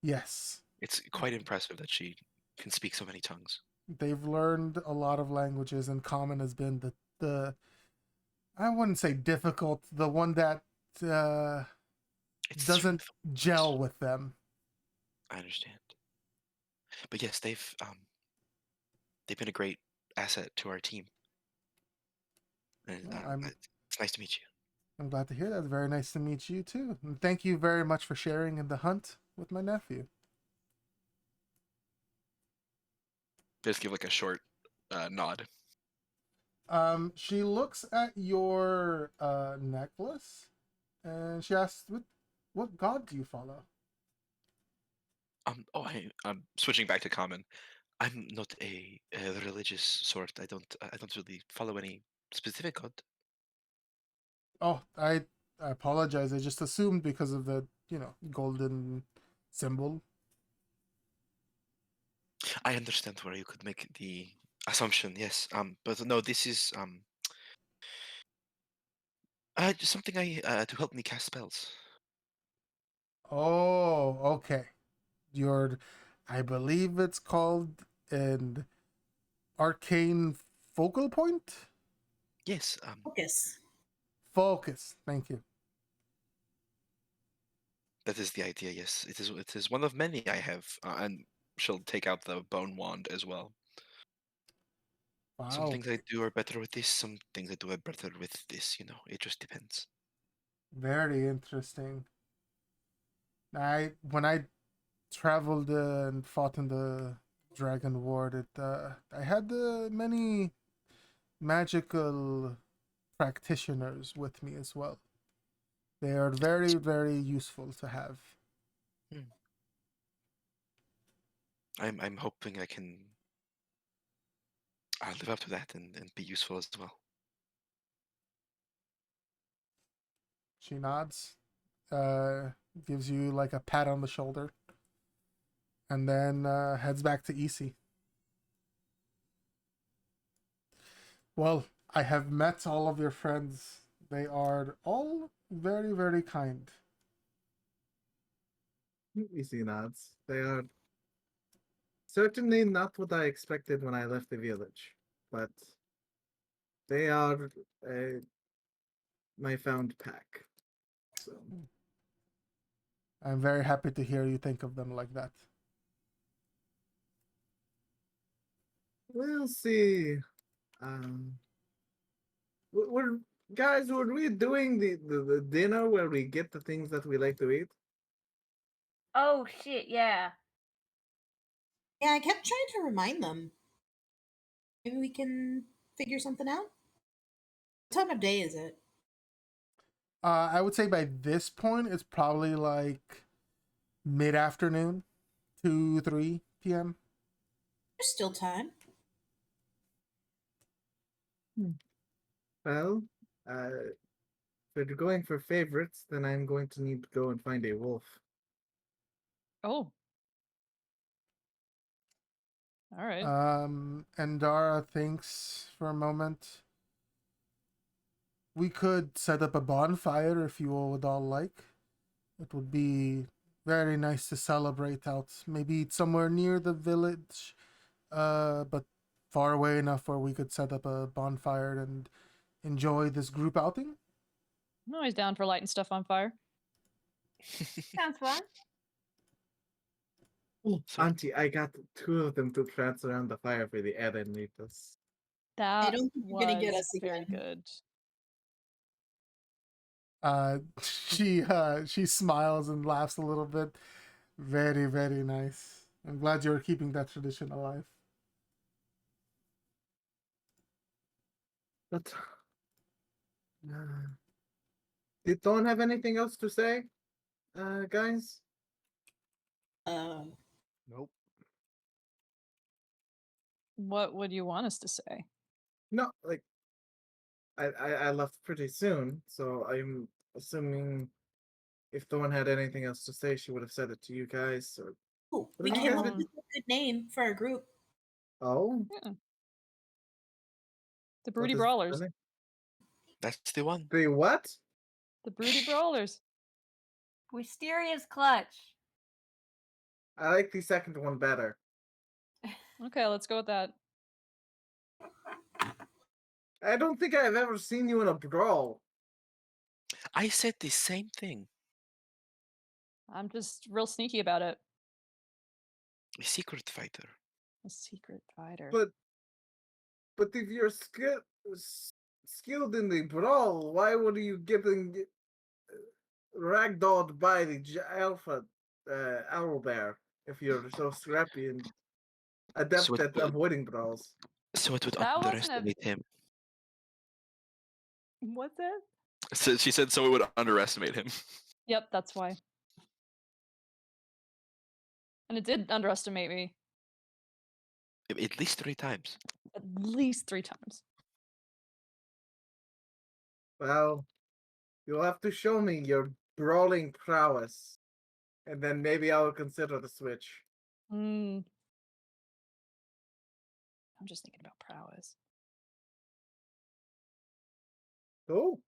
Yes. It's quite impressive that she can speak so many tongues. They've learned a lot of languages, and Common has been the I wouldn't say difficult, the one that It's doesn't yes, gel with them. I understand. But yes, they've been a great asset to our team, and Well, it's nice to meet you. I'm glad to hear that. It's very nice to meet you too. And thank you very much for sharing in the hunt with my nephew. Just give like a short nod. She looks at your necklace and she asks, what god do you follow? I'm switching back to common. I'm not a religious sort. I don't really follow any specific god. Oh, I apologize. I just assumed because of the, golden symbol. I understand where you could make the assumption. Yes. But no, this is just something I to help me cast spells. Oh, okay. Your, I believe it's called an arcane focal point? Yes. Focus. Focus. Thank you. That is the idea. Yes, it is. It is one of many I have, and she'll take out the bone wand as well. Some Wow. things I do are better with this. Some things I do are better with this. It just depends. Very interesting. When I traveled and fought in the Dragon Ward, I had many magical practitioners with me as well. They are very, very useful to have. Hmm. I'm hoping I can live up to that and be useful as well. She nods, uh, gives you like a pat on the shoulder, and then heads back to Isi. Well, I have met all of your friends. They are all very, very kind. Easy nods. They are certainly not what I expected when I left the village, but they are uh, my found pack. So I'm very happy to hear you think of them like that. we'll see. Um, we're guys. Were we doing the dinner where we get the things that we like to eat? Oh shit, yeah. Yeah, I kept trying to remind them. Maybe we can figure something out. What time of day is it? I would say by this point, it's probably like mid afternoon, 2, 3 p.m. There's still time. Well, if we're going for favorites, then I'm going to need to go and find a wolf. Oh, all right. And Dara thinks for a moment. We could set up a bonfire if you would all like. It would be very nice to celebrate out. Maybe somewhere near the village, but far away enough where we could set up a bonfire and enjoy this group outing. I'm always down for lighting stuff on fire. Sounds fun. Oh, So- Auntie, I got two of them to prance around the fire for the Erenitas. That don't think you're was gonna get us very again. good. Uh, she smiles and laughs a little bit. Very, very nice. I'm glad you're keeping that tradition alive. But you don't have anything else to say, guys? Uh, Nope. What would you want us to say? No, like I left pretty soon, so I'm assuming if Thorn had anything else to say, she would have said it to you guys. Or Oh, what we have you came guys up been? with a good name for our group. Oh, Yeah. The what Broody is Brawlers. the name? That's the one. The what? The Broody Brawlers. Wisteria's clutch. I like the second one better. Okay, let's go with that. I don't think I've ever seen you in a brawl. I said the same thing. I'm just real sneaky about it. A secret fighter. A secret fighter. But if you're skilled in the brawl, why would you getting ragdolled by the alpha owlbear if you're so scrappy and adept So it at would, avoiding brawls? so it would That wasn't a- underestimate him. What's that? So she said so it would underestimate him. Yep, that's why. And it did underestimate me At least 3 times. at least 3 times. Well, you'll have to show me your brawling prowess, and then maybe I'll consider the switch. Hmm. I'm just thinking about prowess. Oh,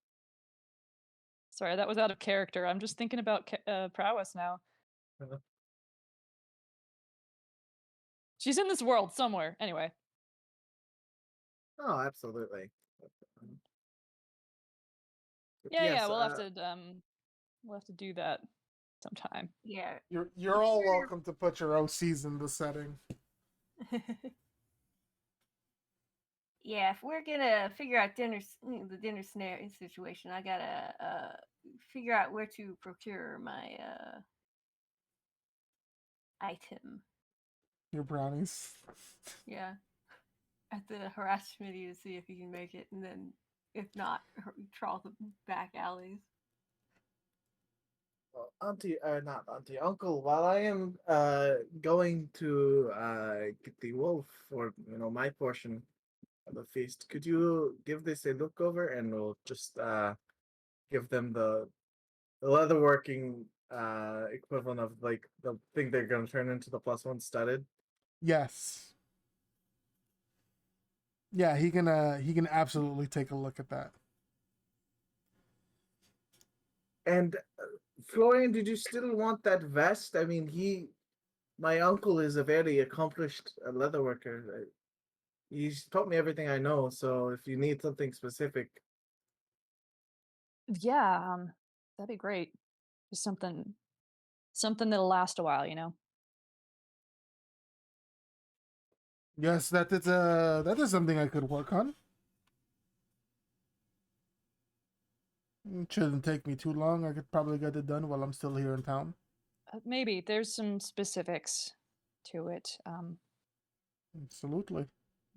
Sorry, that was out of character. I'm just thinking about prowess now. Uh-huh. She's in this world somewhere. Anyway. oh, absolutely. But Yeah, yes, yeah, we'll have to do that sometime. Yeah. You're all welcome to put your OCs in the setting. Yeah, if we're gonna figure out the dinner snare situation, I gotta figure out where to procure my item. Your brownies. Yeah, at the harass committee to see if he can make it, and then if not, trawl the back alleys. well, not auntie, uncle. While I am going to get the wolf for my portion of the feast, could you give this a look over, and we'll just give them the leatherworking equivalent of like the thing they're gonna turn into the +1 studded. Yes. Yeah, he can absolutely take a look at that. And Florian, did you still want that vest? I mean, my uncle is a very accomplished leatherworker. He's taught me everything I know. So if you need something specific, Yeah, that'd be great. Just something that'll last a while, you know? Yes, that is something I could work on. It shouldn't take me too long. I could probably get it done while I'm still here in town. Maybe there's some specifics to it. Absolutely.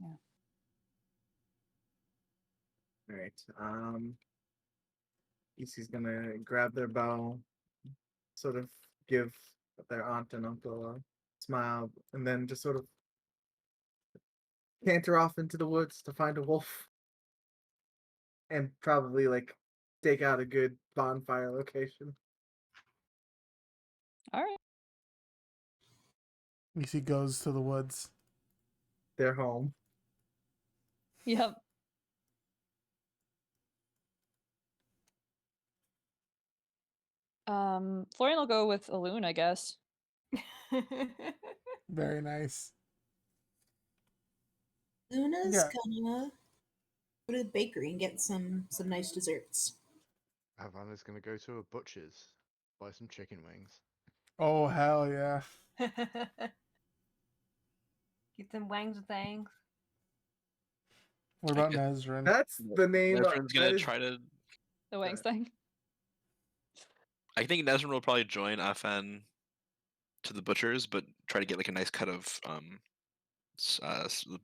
all right. He's gonna grab their bow, sort of give their aunt and uncle a smile, and then just sort of canter off into the woods to find a wolf, and probably like stake out a good bonfire location. All right. He goes to the woods. Their home. Yep. Florian will go with Alun, I guess. Very nice. Luna's Yeah. gonna go to the bakery and get some nice desserts. Havana's gonna go to a butcher's, buy some chicken wings. Oh hell yeah. Get some wangs and things. What about Nazrin? That's the name. Nesrin's gonna that is- try to. The wings thing. I think Nesrin will probably join Afan to the butcher's, but try to get like a nice cut of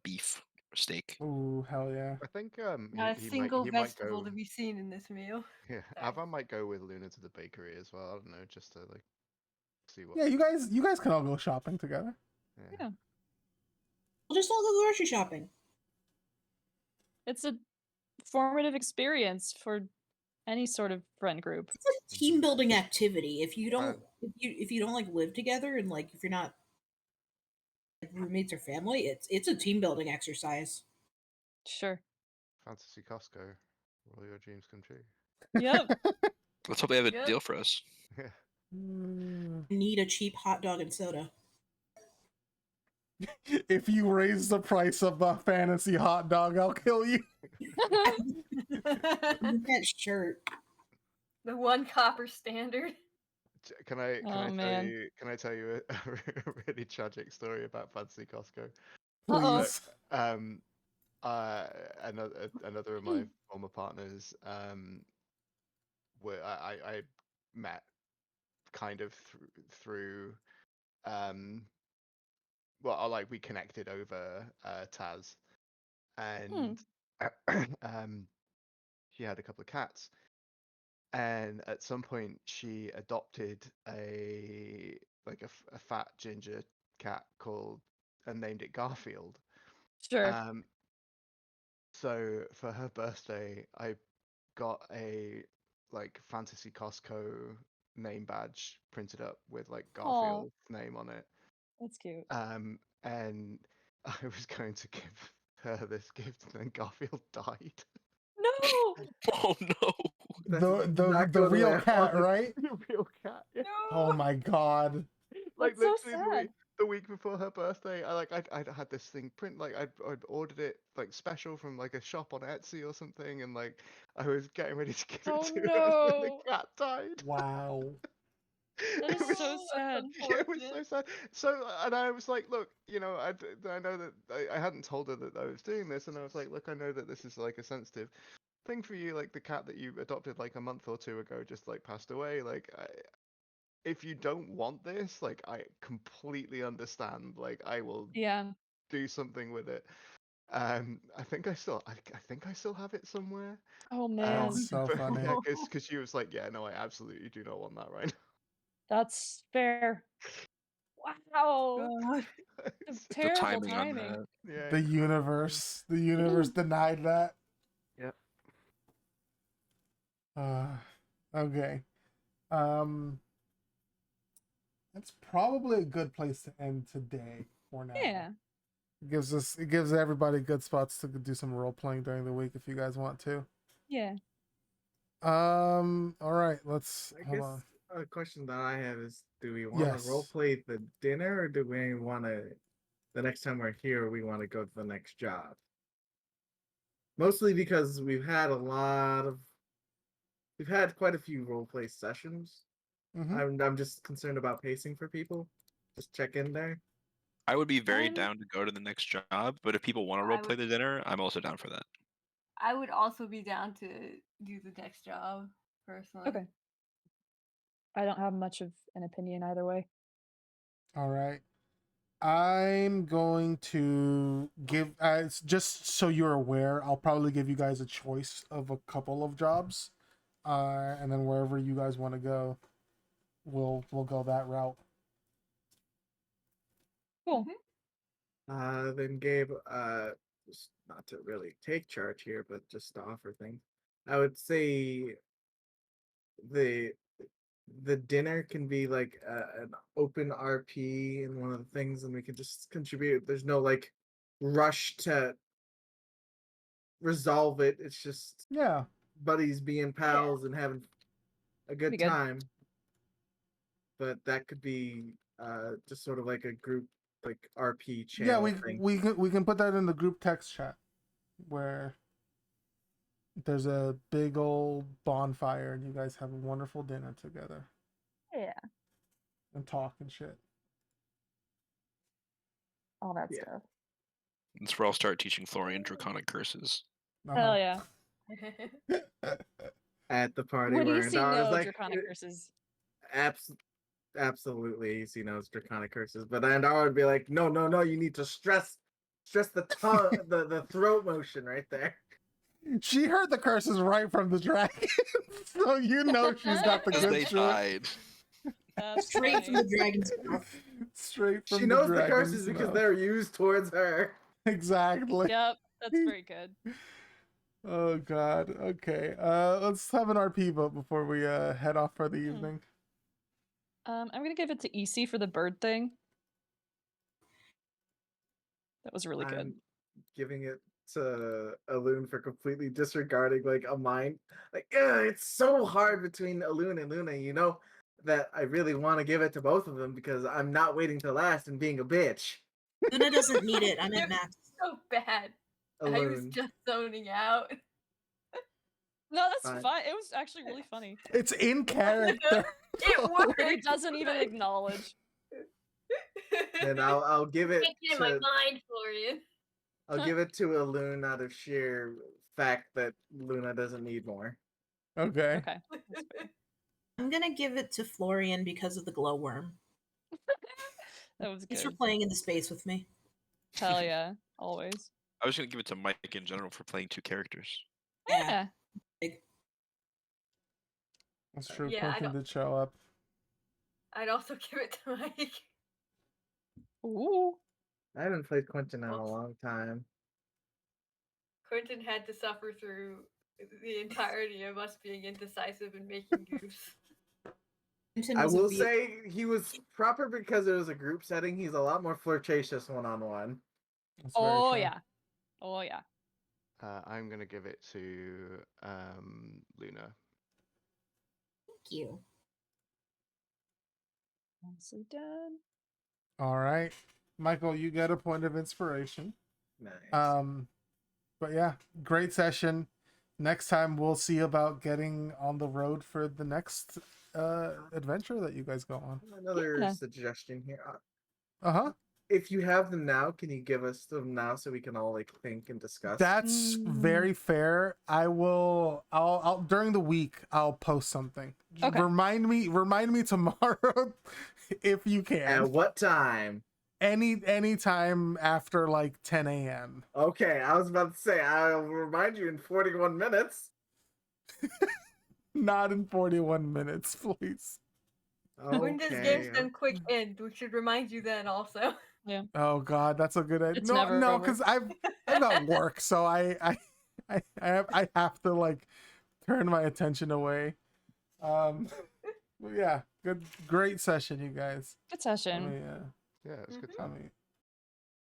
beef steak. Ooh, hell yeah. I think Not a he single might vegetable go. to be seen in this meal. Yeah, Sorry. Avan might go with Luna to the bakery as well. I don't know, just to like see what. Yeah, you guys can all go shopping together. Yeah. We'll just all go grocery shopping. It's a formative experience for any sort of friend group. It's a team building activity. If you Uh, don't, if you don't like live together and like if you're not like, roommates or family, it's a team building exercise. Sure. Fantasy Costco, where all your dreams come true. Yep. Let's hope they have a Yep. deal for us. Yeah. Need a cheap hot dog and soda. If you raise the price of a fantasy hot dog, I'll kill you. That shirt. The 1 copper standard. Can I Oh, man. tell you a really tragic story about Fantasy Costco? Uh-oh. Please. Another of my former partners, I met kind of through well, like we connected over Taz, and she had a couple of cats, and at some point she adopted a fat ginger cat called and named it Garfield. Sure. So for her birthday, I got a like Fantasy Costco name badge printed up with like Garfield's name on it. That's cute. And I was going to give her this gift, and then Garfield died. No! Oh no! The real cat, right? The real cat. Yeah. Oh my god. Like That's so literally sad. the week before her birthday, I'd had this thing print, like I'd ordered it like special from like a shop on Etsy or something, and like I was getting ready to give it Oh, to her, and no. the cat died. Wow. That It is was so sad. Yeah, it was so sad. So, and I was like, look, you know, I know that I hadn't told her that I was doing this, and I was like, look, I know that this is like a sensitive thing for you, like the cat that you adopted like a month or two ago just like passed away. Like, if you don't want this, like, I completely understand. Like, I will Yeah. do something with it. I think I still have it somewhere. Oh, man. That's so But, funny. yeah, because she was like, yeah, no, I absolutely do not want that right That's fair. Wow. God. now. The Terrible timing on timing. that. Yeah. The universe denied that. Yep. Okay. That's probably a good place to end today for now. Yeah. It gives everybody good spots to do some role playing during the week if you guys want to. Yeah. All right, let's I hold guess on. a question that I have is, do we want to Yes. role play the dinner, or do we want to, the next time we're here, we want to go to the next job? Mostly because we've had quite a few role play sessions. Mhm. I'm just concerned about pacing for people. Just check in there. I would be very Um, down to go to the next job, but if people want to I role play would- the dinner, I'm also down for that. I would also be down to do the next job, personally. Okay. I don't have much of an opinion either way. All right. I'm going to give, just so you're aware, I'll probably give you guys a choice of a couple of jobs, and then wherever you guys want to go, we'll go that route. Cool. Then Gabe, just not to really take charge here, but just to offer things. I would say the dinner can be like an open RP and one of the things, and we can just contribute. There's no like rush to resolve it. It's just Yeah. buddies being pals and having a good Be good. time. But that could be just sort of like a group like RP channel Yeah, thing. we can put that in the group text chat where there's a big old bonfire and you guys have a wonderful dinner together Yeah. and talk and shit. All that Yeah. stuff. That's where I'll start teaching Florian draconic curses. Hell yeah. At the party What do where you see? Andara was No like, draconic curses. absolutely, he knows draconic curses, but Andara would be like, no, you need to stress the tongue, the throat motion right there. She heard the curses right from the dragon, so you know she's got the Because good they shit. died. That's Straight from funny. the dragon's mouth. Straight from She knows the dragon's curses because mouth. they're used towards her. Exactly. Yep, that's very good. Oh God. Okay. Let's have an RP vote before we head off for the evening. I'm gonna give it to EC for the bird thing. That was really good. I'm giving it to Alun for completely disregarding like a mind. Like, it's so hard between Alun and Luna. You know that I really want to give it to both of them because I'm not waiting to last and being a bitch. Luna doesn't need it. I'm at You're max. so bad. I was Alun. just zoning out. No, that's Fine. fine. It was actually really funny. It's in character. It worked. He doesn't even acknowledge. Then I'll give it Can't get in my to mind, Florian. I'll give it to Alun out of sheer fact that Luna doesn't need more. Okay. Okay. That's fair. I'm gonna give it to Florian because of the glowworm. That was Thanks for good. playing into space with me. Hell yeah. Always. I was gonna give it to Mike in general for playing 2 characters. Yeah. That's true. Yeah, I Quentin don't- did show up. I'd also give it to Mike. Ooh. I haven't played Quentin in a Oops. long time. Quentin had to suffer through the entirety of us being indecisive and making goofs. Quentin I was a will ve- say he was proper because it was a group setting. He's a lot more flirtatious one-on-one. That's very Oh true. yeah. Oh yeah. I'm gonna give it to Luna. Thank you. Nicely done. All right, Michael, you get a point of inspiration. Nice. But yeah, great session. Next time we'll see about getting on the road for the next adventure that you guys go on. Another Yeah. suggestion here. Uh-huh. If you have them now, can you give us them now so we can all like think and discuss? That's very fair. I'll during the week I'll post something. Okay. Remind me tomorrow if you can. At what time? Any time after like 10 a.m. Okay, I was about to say I'll remind you in 41 minutes. Not in 41 minutes, please. When does Games Done Quick end? We should remind you then also. Oh God, that's a good idea. It's No, never no, over. because I've got work, so I have to like turn my attention away. But yeah, great session, you guys. Good Let session. me, Yeah, it was good Mhm. time. let me